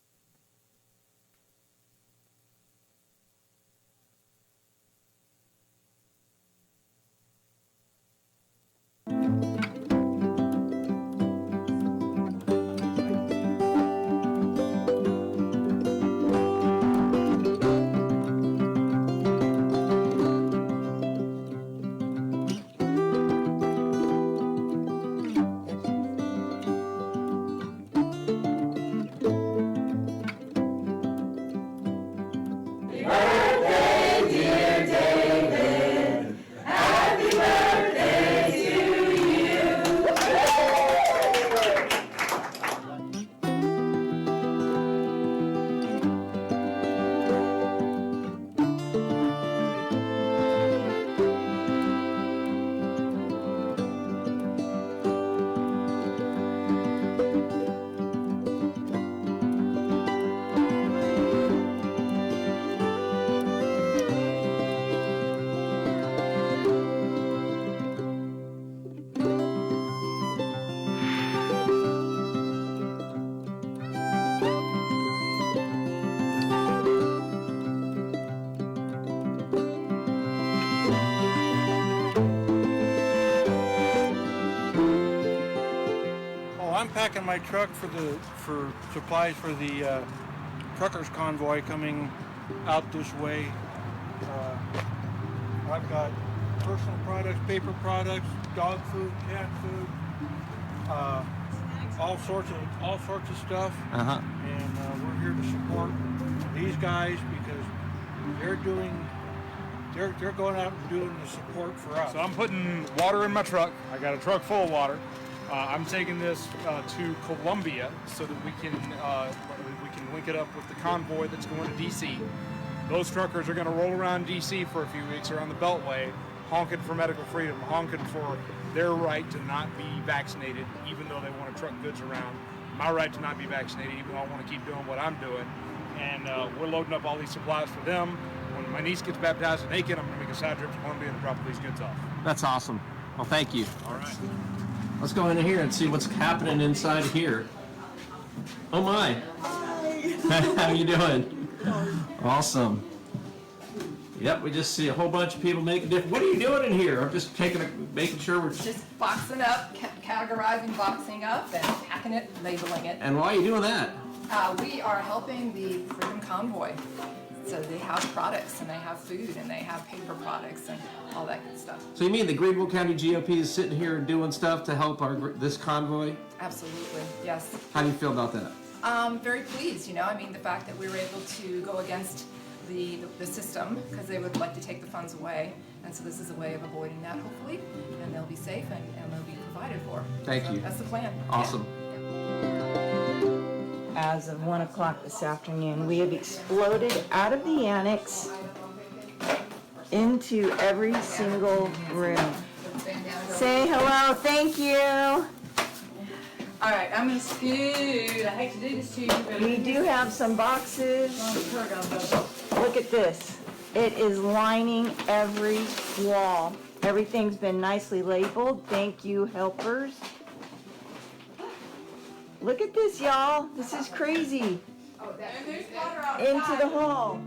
packing my truck for supplies for the truckers convoy coming out this way. I've got personal products, paper products, dog food, cat food, all sorts of stuff. And we're here to support these guys because they're going out and doing the support for us. So I'm putting water in my truck. I got a truck full of water. I'm taking this to Columbia so that we can link it up with the convoy that's going to D.C. Those truckers are going to roll around D.C. for a few weeks around the Beltway, honking for medical freedom, honking for their right to not be vaccinated, even though they want to truck goods around. My right to not be vaccinated, even though I want to keep doing what I'm doing. And we're loading up all these supplies for them. When my niece gets baptized in Aiken, I'm going to make a side trip to Columbia and drop these goods off. That's awesome. Well, thank you. All right. Let's go in here and see what's happening inside here. Oh my. Hi. How you doing? Awesome. Yep, we just see a whole bunch of people making different. What are you doing in here? I'm just making sure we're. Just boxing up, categorizing, boxing up, and packing it, labeling it. And why are you doing that? We are helping the Freedom Convoy. So they have products, and they have food, and they have paper products, and all that good stuff. So you mean the Greenville County GOP is sitting here doing stuff to help this convoy? Absolutely, yes. How do you feel about that? Very pleased, you know. I mean, the fact that we were able to go against the system, because they would like to take the funds away. And so this is a way of avoiding that, hopefully, and they'll be safe and they'll be provided for. Thank you. That's the plan. Awesome. As of 1 o'clock this afternoon, we have exploded out of the annex into every single room. Say hello, thank you. All right, I'm gonna scoot. I hate to do this to you, but We do have some boxes. Look at this. It is lining every wall. Everything's been nicely labeled. Thank you, helpers. Look at this, y'all. This is crazy. Into the hall.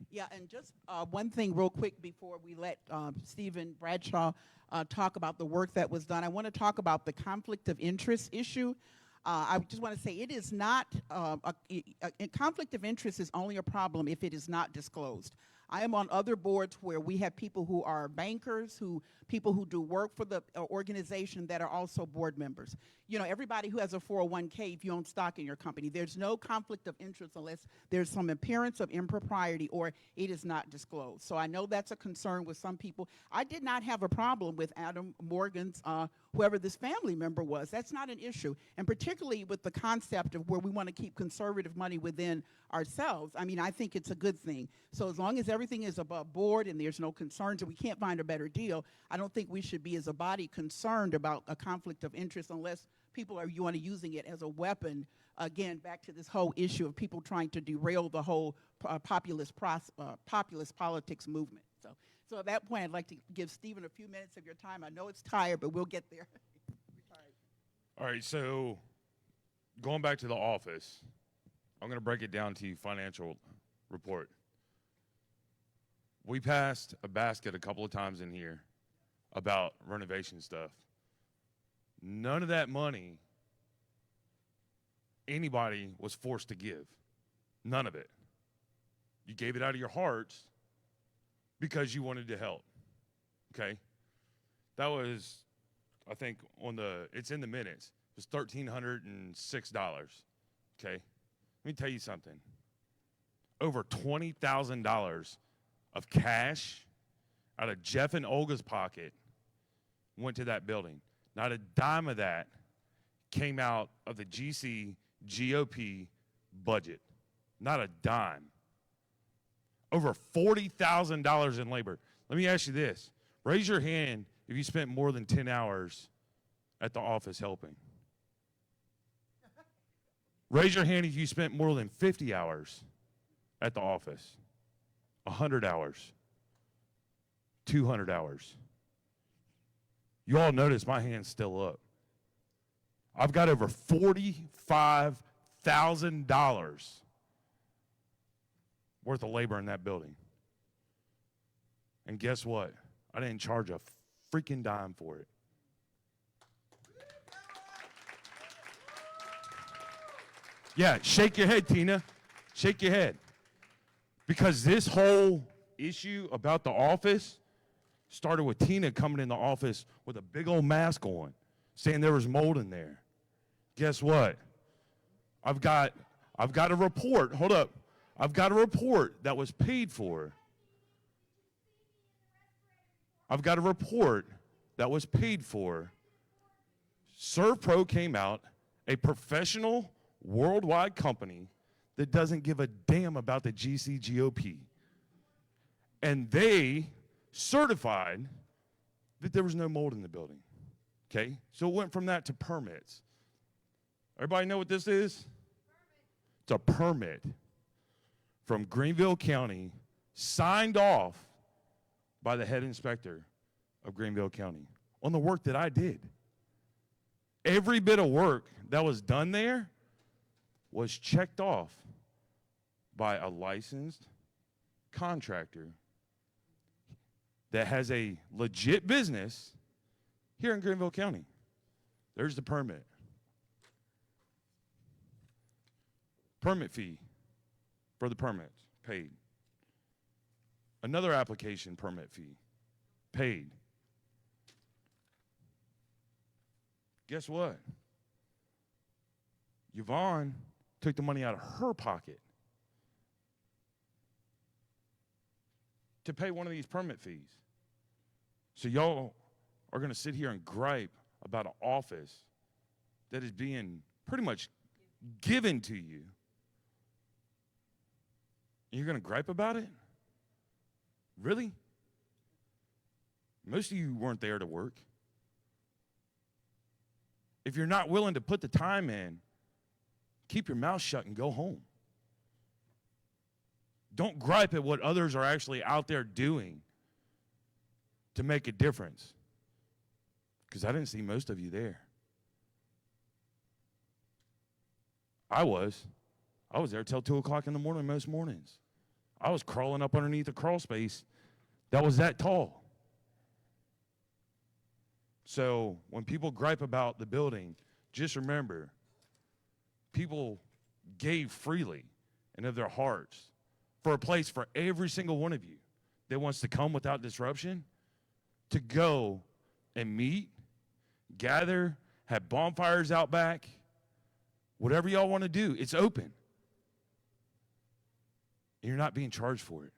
Yeah, and just one thing real quick before we let Stephen Bradshaw talk about the work that was done. I want to talk about the conflict of interest issue. I just want to say it is not, a conflict of interest is only a problem if it is not disclosed. I am on other boards where we have people who are bankers, people who do work for the organization that are also board members. You know, everybody who has a 401k, if you own stock in your company, there's no conflict of interest unless there's some appearance of impropriety or it is not disclosed. So I know that's a concern with some people. I did not have a problem with Adam Morgan's, whoever this family member was. That's not an issue. And particularly with the concept of where we want to keep conservative money within ourselves, I mean, I think it's a good thing. So as long as everything is above board and there's no concerns and we can't find a better deal, I don't think we should be as a body concerned about a conflict of interest unless people are using it as a weapon. Again, back to this whole issue of people trying to derail the whole populist politics movement. So at that point, I'd like to give Stephen a few minutes of your time. I know it's tired, but we'll get there. All right, so going back to the office, I'm going to break it down to you, financial report. We passed a basket a couple of times in here about renovation stuff. None of that money anybody was forced to give. None of it. You gave it out of your hearts because you wanted to help. Okay? That was, I think, it's in the minutes. It was $1,306. Okay? Let me tell you something. Over $20,000 of cash out of Jeff and Olga's pocket went to that building. Not a dime of that came out of the GCGOP budget. Not a dime. Over $40,000 in labor. Let me ask you this. Raise your hand if you spent more than 10 hours at the office helping. Raise your hand if you spent more than 50 hours at the office. 100 hours. 200 hours. You all notice my hand's still up. I've got over $45,000 worth of labor in that building. And guess what? I didn't charge a freaking dime for it. Yeah, shake your head, Tina. Shake your head. Because this whole issue about the office started with Tina coming in the office with a big old mask on, saying there was mold in there. Guess what? I've got a report. Hold up. I've got a report that was paid for. I've got a report that was paid for. ServPro came out, a professional worldwide company that doesn't give a damn about the GCGOP. And they certified that there was no mold in the building. Okay? So it went from that to permits. Everybody know what this is? It's a permit from Greenville County, signed off by the head inspector of Greenville County on the work that I did. Every bit of work that was done there was checked off by a licensed contractor that has a legit business here in Greenville County. There's the permit. Permit fee for the permits, paid. Another application permit fee, paid. Guess what? Yvonne took the money out of her pocket to pay one of these permit fees. So y'all are going to sit here and gripe about an office that is being pretty much given to you. And you're going to gripe about it? Really? Most of you weren't there to work. If you're not willing to put the time in, keep your mouth shut and go home. Don't gripe at what others are actually out there doing to make a difference. Because I didn't see most of you there. I was there till 2 o'clock in the morning most mornings. I was crawling up underneath a crawl space that was that tall. So when people gripe about the building, just remember, people gave freely and of their hearts for a place for every single one of you that wants to come without disruption, to go and meet, gather, have bonfires out back, whatever y'all want to do, it's open. And you're not being charged for it.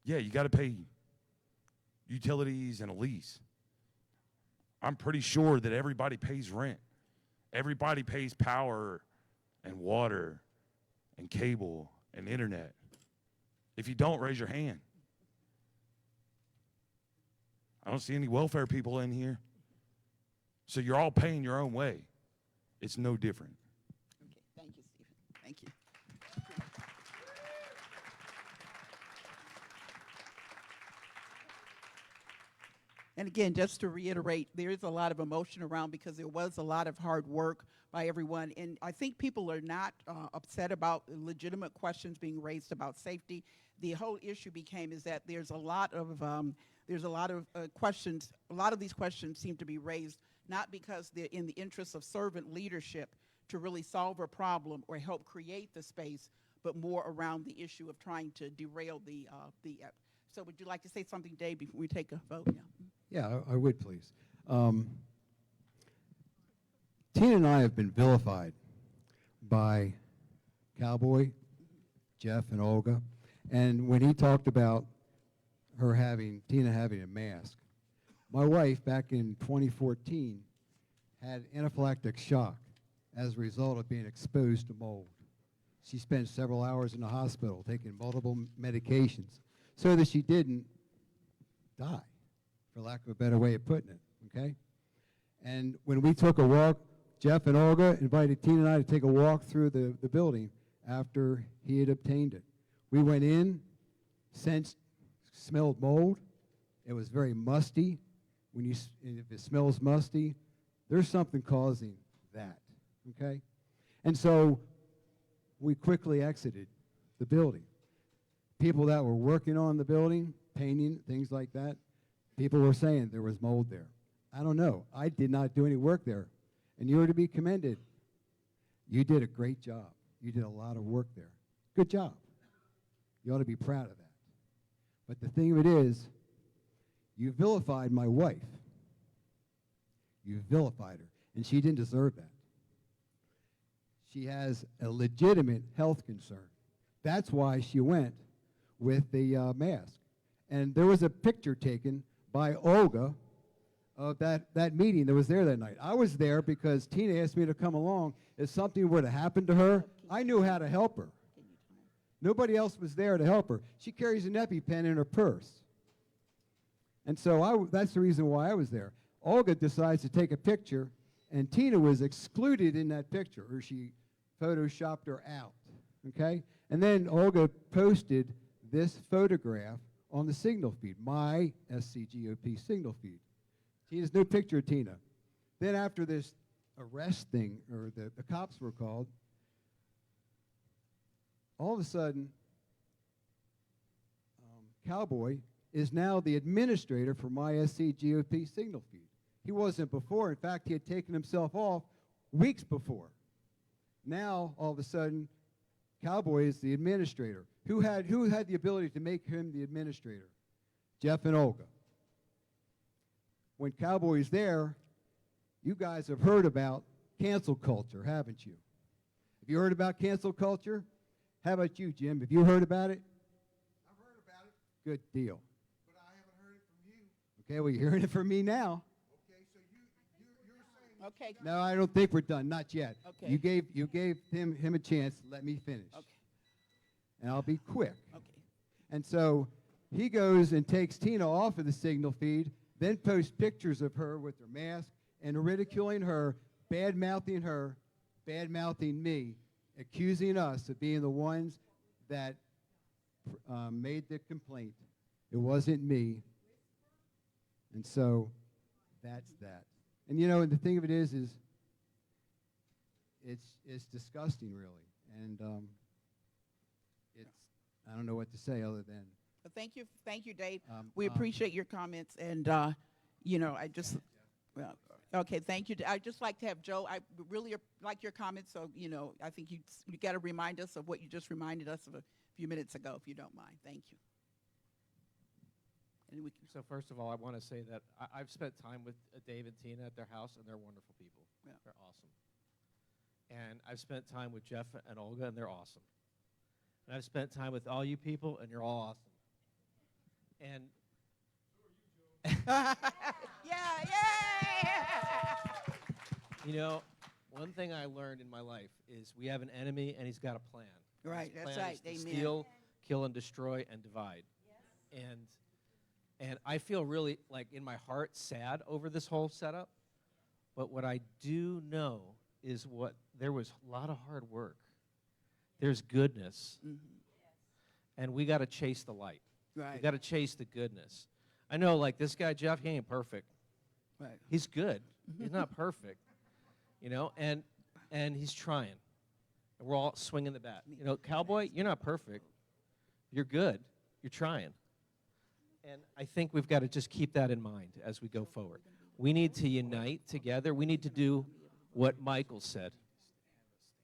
Yeah, you got to pay utilities and a lease. I'm pretty sure that everybody pays rent. Everybody pays power and water and cable and internet. If you don't, raise your hand. I don't see any welfare people in here. So you're all paying your own way. It's no different. Okay, thank you, Stephen. Thank you. And again, just to reiterate, there is a lot of emotion around because there was a lot of hard work by everyone. And I think people are not upset about legitimate questions being raised about safety. The whole issue became is that there's a lot of questions. A lot of these questions seem to be raised not because they're in the interest of servant leadership to really solve a problem or help create the space, but more around the issue of trying to derail the. So would you like to say something, Dave, before we take a vote? Yeah. Yeah, I would, please. Tina and I have been vilified by Cowboy, Jeff, and Olga. And when he talked about Tina having a mask, my wife back in 2014 had anaphylactic shock as a result of being exposed to mold. She spent several hours in the hospital taking multiple medications so that she didn't die, for lack of a better way of putting it, okay? And when we took a walk, Jeff and Olga invited Tina and I to take a walk through the building after he had obtained it. We went in, sensed, smelled mold. It was very musty. If it smells musty, there's something causing that, okay? And so we quickly exited the building. People that were working on the building, painting, things like that, people were saying there was mold there. I don't know. I did not do any work there, and you are to be commended. You did a great job. You did a lot of work there. Good job. You ought to be proud of that. But the thing of it is, you vilified my wife. You vilified her, and she didn't deserve that. She has a legitimate health concern. That's why she went with the mask. And there was a picture taken by Olga of that meeting that was there that night. I was there because Tina asked me to come along. If something were to happen to her, I knew how to help her. Nobody else was there to help her. She carries an EpiPen in her purse. And so that's the reason why I was there. Olga decides to take a picture, and Tina was excluded in that picture, or she photoshopped her out, okay? And then Olga posted this photograph on the signal feed, my SCGOP signal feed. Tina's no picture of Tina. Then after this arrest thing, or the cops were called, all of a sudden, Cowboy is now the administrator for my SCGOP signal feed. He wasn't before. In fact, he had taken himself off weeks before. Now, all of a sudden, Cowboy is the administrator. Who had the ability to make him the administrator? Jeff and Olga. When Cowboy's there, you guys have heard about cancel culture, haven't you? Have you heard about cancel culture? How about you, Jim? Have you heard about it? I've heard about it. Good deal. But I haven't heard it from you. Okay, well, you're hearing it from me now. Okay, so you're saying. Okay. No, I don't think we're done. Not yet. Okay. You gave him a chance. Let me finish. Okay. And I'll be quick. Okay. And so he goes and takes Tina off of the signal feed, then posts pictures of her with her mask and ridiculing her, bad-mouthing her, bad-mouthing me, accusing us of being the ones that made the complaint. It wasn't me. And so that's that. And you know, the thing of it is it's disgusting, really. And I don't know what to say other than. Well, thank you, Dave. We appreciate your comments, and you know, well, okay, thank you. I'd just like to have Joe. I really like your comments, so you know, I think you got to remind us of what you just reminded us of a few minutes ago, if you don't mind. Thank you. And we can. So first of all, I want to say that I've spent time with Dave and Tina at their house, and they're wonderful people. Yeah. They're awesome. And I've spent time with Jeff and Olga, and they're awesome. And I've spent time with all you people, and you're all awesome. And yeah. You know, one thing I learned in my life is we have an enemy, and he's got a plan. Right, His that's plan right. is to Amen. steal, kill, and destroy, and divide. Yes. And I feel really, like, in my heart, sad over this whole setup. But what I do know is there was a lot of hard work. There's goodness. Mm-hmm. And we got to chase the light. Right. We got to chase the goodness. I know, like, this guy, Jeff, he ain't perfect. Right. He's good. He's not perfect, you know, and he's trying. And we're all swinging the bat. You know, Cowboy, you're not perfect. You're good. You're trying. And I think we've got to just keep that in mind as we go forward. We need to unite together. We need to do what Michael said.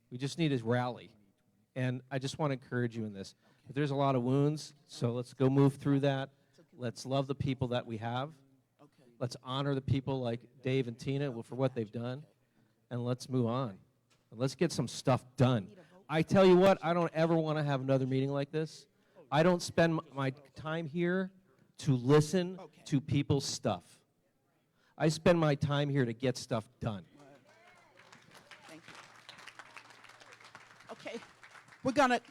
We just need to rally. And I just want to encourage you in this. But there's a lot of wounds, so let's go move through that. Let's love the people that we have. Let's honor the people like Dave and Tina for what they've done. And let's move on. And let's get some stuff done. I tell you what, I don't ever want to have another meeting like this. I don't spend my time here to listen to people's stuff. I spend my time here to get stuff done. Thank you. Okay, we're gonna.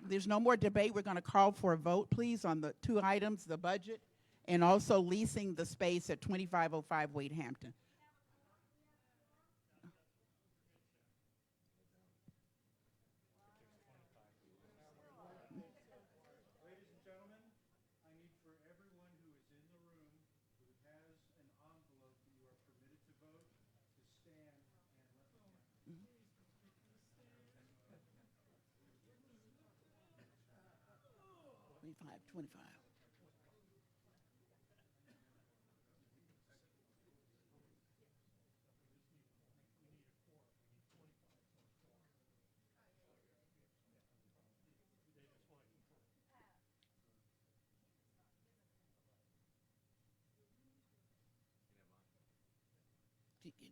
There's no more debate. We're gonna call for a vote, please, on the two items: the budget and also leasing the space at 2505 Wade Hampton. 5:25.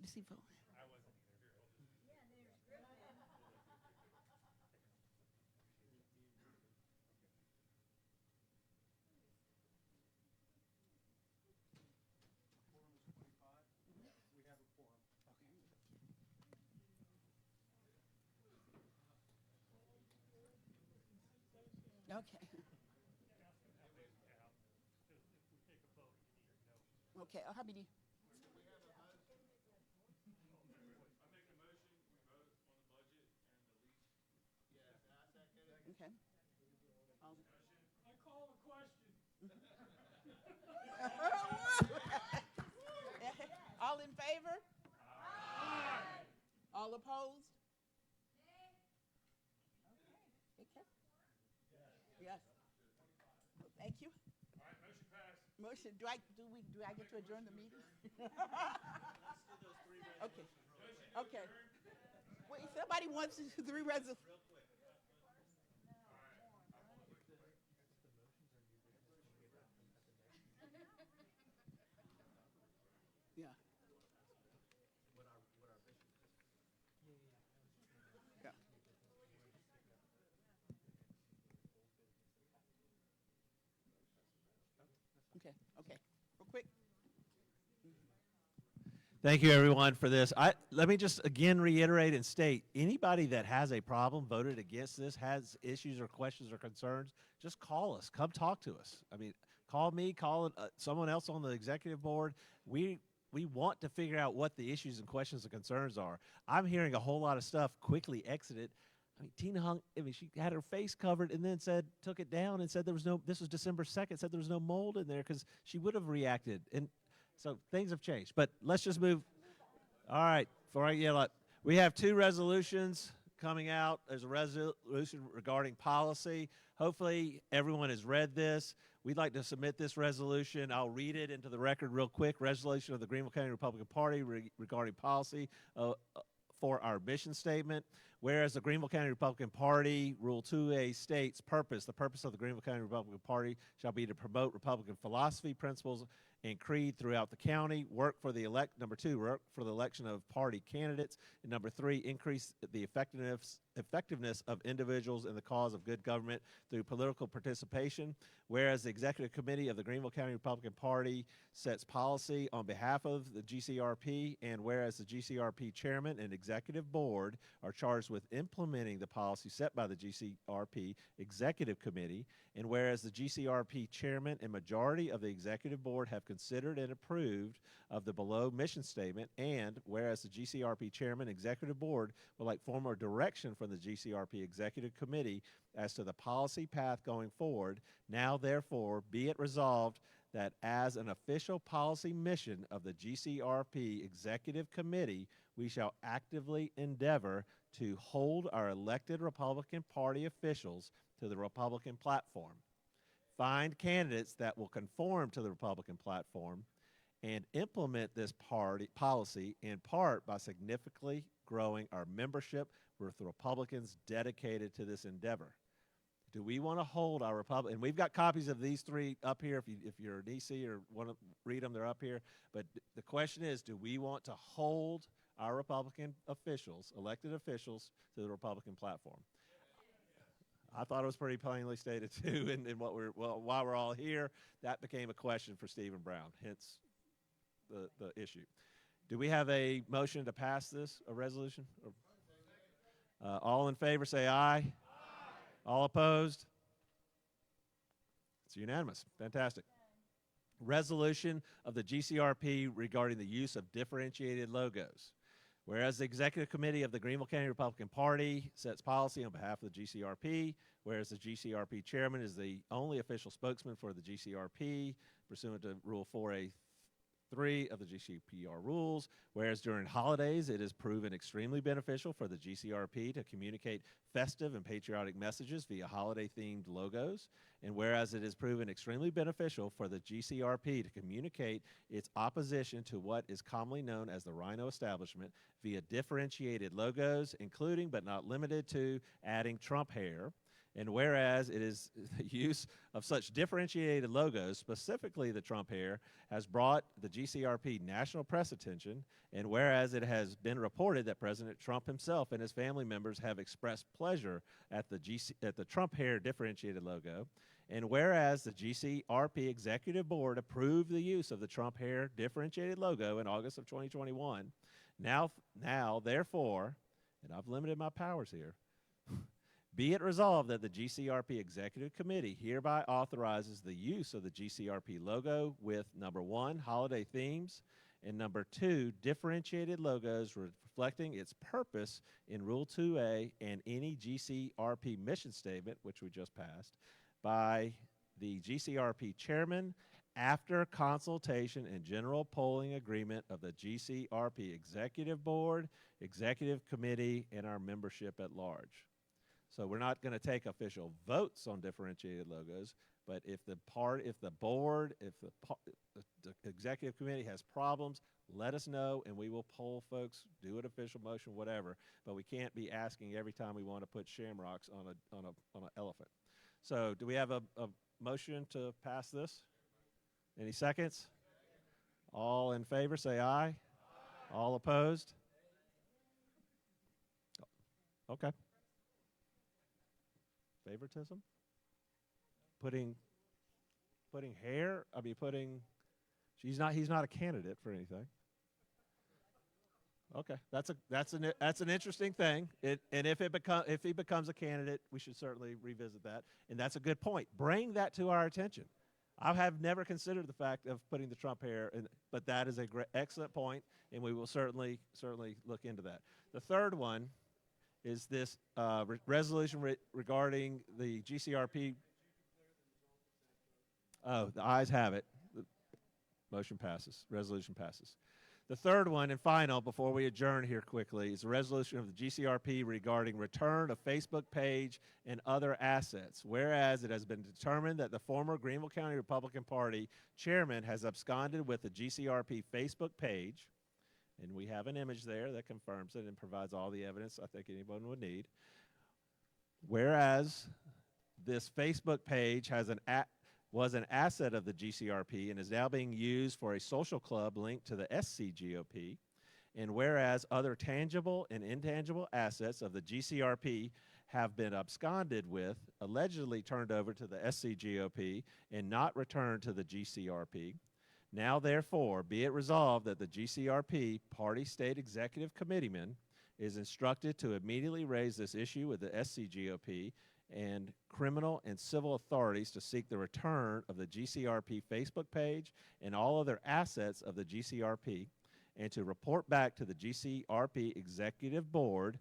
Does he vote? Okay. Okay, how many? Okay. I call a question. All in favor? Aye. All opposed? Okay. Yes. Thank you. All right, motion passed. Motion, do I get to adjourn the meeting? Okay. Okay. Wait, somebody wants to do 3 resolutions. Yeah. Yeah. Okay, okay. Real quick. Thank you, everyone, for this. Let me just again reiterate and state, anybody that has a problem, voted against this, has issues or questions or concerns, just call us. Come talk to us. I mean, call me, call someone else on the executive board. We want to figure out what the issues and questions and concerns are. I'm hearing a whole lot of stuff quickly exited. I mean, Tina she had her face covered and then took it down and said this was December 2nd, said there was no mold in there because she would have reacted. And so things have changed, but let's just move. All right, before I yell out, we have 2 resolutions coming out. There's a resolution regarding policy. Hopefully everyone has read this. We'd like to submit this resolution. I'll read it into the record real quick. Resolution of the Greenville County Republican Party regarding policy for our mission statement. Whereas the Greenville County Republican Party, Rule 2A states, the purpose of the Greenville County Republican Party shall be to promote Republican philosophy, principles, and creed throughout the county. Number 2, work for the election of party candidates. And number 3, increase the effectiveness of individuals in the cause of good government through political participation. Whereas the Executive Committee of the Greenville County Republican Party sets policy on behalf of the GCRP, and whereas the GCRP chairman and executive board are charged with implementing the policy set by the GCRP Executive Committee, and whereas the GCRP chairman and majority of the executive board have considered and approved of the below mission statement, and whereas the GCRP chairman and executive board would like formal direction from the GCRP Executive Committee as to the policy path going forward, now therefore be it resolved that as an official policy mission of the GCRP Executive Committee, we shall actively endeavor to hold our elected Republican Party officials to the Republican platform, find candidates that will conform to the Republican platform, and implement this policy in part by significantly growing our membership with Republicans dedicated to this endeavor. Do we want to hold our Republican, and we've got copies of these 3 up here if you're a DC or want to read them, they're up here. But the question is, do we want to hold our Republican officials, elected officials, to the Republican platform? I thought it was pretty plainly stated too, and while we're all here, that became a question for Stephen Brown, hence the issue. Do we have a motion to pass this, a resolution? All in favor say aye. Aye. All opposed? It's unanimous. Fantastic. Resolution of the GCRP regarding the use of differentiated logos. Whereas the Executive Committee of the Greenville County Republican Party sets policy on behalf of the GCRP, whereas the GCRP chairman is the only official spokesman for the GCRP, pursuant to Rule 4A 3 of the GCPR rules, whereas during holidays it has proven extremely beneficial for the GCRP to communicate festive and patriotic messages via holiday-themed logos, and whereas it has proven extremely beneficial for the GCRP to communicate its opposition to what is commonly known as the Rhino establishment via differentiated logos, including but not limited to adding Trump hair. And whereas it is the use of such differentiated logos, specifically the Trump hair, has brought the GCRP national press attention, and whereas it has been reported that President Trump himself and his family members have expressed pleasure at the Trump hair differentiated logo, and whereas the GCRP Executive Board approved the use of the Trump hair differentiated logo in August of 2021, now therefore, and I've limited my powers here, be it resolved that the GCRP Executive Committee hereby authorizes the use of the GCRP logo with number 1, holiday themes, and number 2, differentiated logos reflecting its purpose in Rule 2A and any GCRP mission statement, which we just passed, by the GCRP chairman after consultation and general polling agreement of the GCRP Executive Board, Executive Committee, and our membership at large. So we're not going to take official votes on differentiated logos, but if the board, if the executive committee has problems, let us know and we will poll folks, do an official motion, whatever. But we can't be asking every time we want to put shamrocks on an elephant. So do we have a motion to pass this? Any seconds? All in favor, say aye. Aye. All opposed? Okay. Favoritism? Putting hair? I mean, he's not a candidate for anything. Okay, that's an interesting thing. And if he becomes a candidate, we should certainly revisit that. And that's a good point. Bring that to our attention. I have never considered the fact of putting the Trump hair in, but that is a excellent point, and we will certainly look into that. The third one is this resolution regarding the GCRP. Oh, the ayes have it. The motion passes. Resolution passes. The third one and final, before we adjourn here quickly, is a resolution of the GCRP regarding return of Facebook page and other assets. Whereas it has been determined that the former Greenville County Republican Party chairman has absconded with the GCRP Facebook page, and we have an image there that confirms it and provides all the evidence I think anyone would need. Whereas this Facebook page was an asset of the GCRP and is now being used for a social club linked to the SCGOP, and whereas other tangible and intangible assets of the GCRP have been absconded with, allegedly turned over to the SCGOP and not returned to the GCRP, now, therefore, be it resolved that the GCRP Party State Executive Committeeman is instructed to immediately raise this issue with the SCGOP and criminal and civil authorities to seek the return of the GCRP Facebook page and all other assets of the GCRP, and to report back to the GCRP Executive Board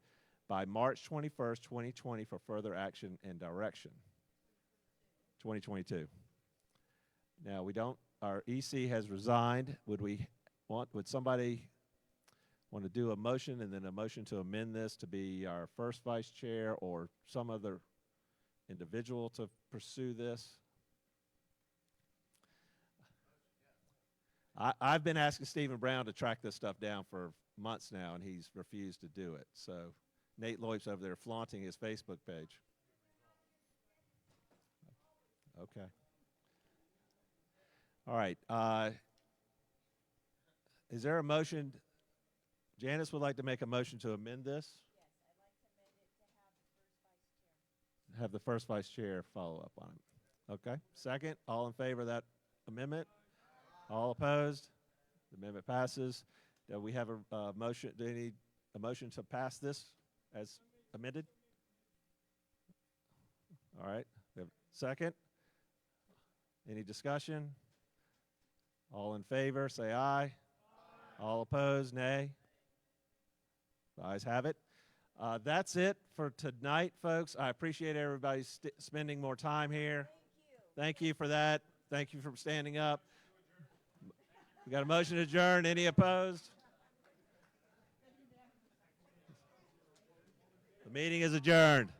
by March 21st, 2020 for further action and direction. 2022. Now, our EC has resigned. Would somebody want to do a motion and then a motion to amend this to be our first vice chair or some other individual to pursue this? I've been asking Stephen Brown to track this stuff down for months now, and he's refused to do it. So Nate Loip's over there flaunting his Facebook page. Okay. All right. Is there a motion? Janice would like to make a motion to amend this. Yes, I'd like to amend it to have the first vice chair. Have the first vice chair follow up on it. Okay. Second, all in favor of that amendment? All opposed? The amendment passes. Do we have a motion? Do you need a motion to pass this as amended? All right. We have a second. Any discussion? All in favor, say aye. Aye. All opposed, nay. The ayes have it. That's it for tonight, folks. I appreciate everybody spending more time here. Thank you for that. Thank you for standing up. We got a motion to adjourn. Any opposed? The meeting is adjourned.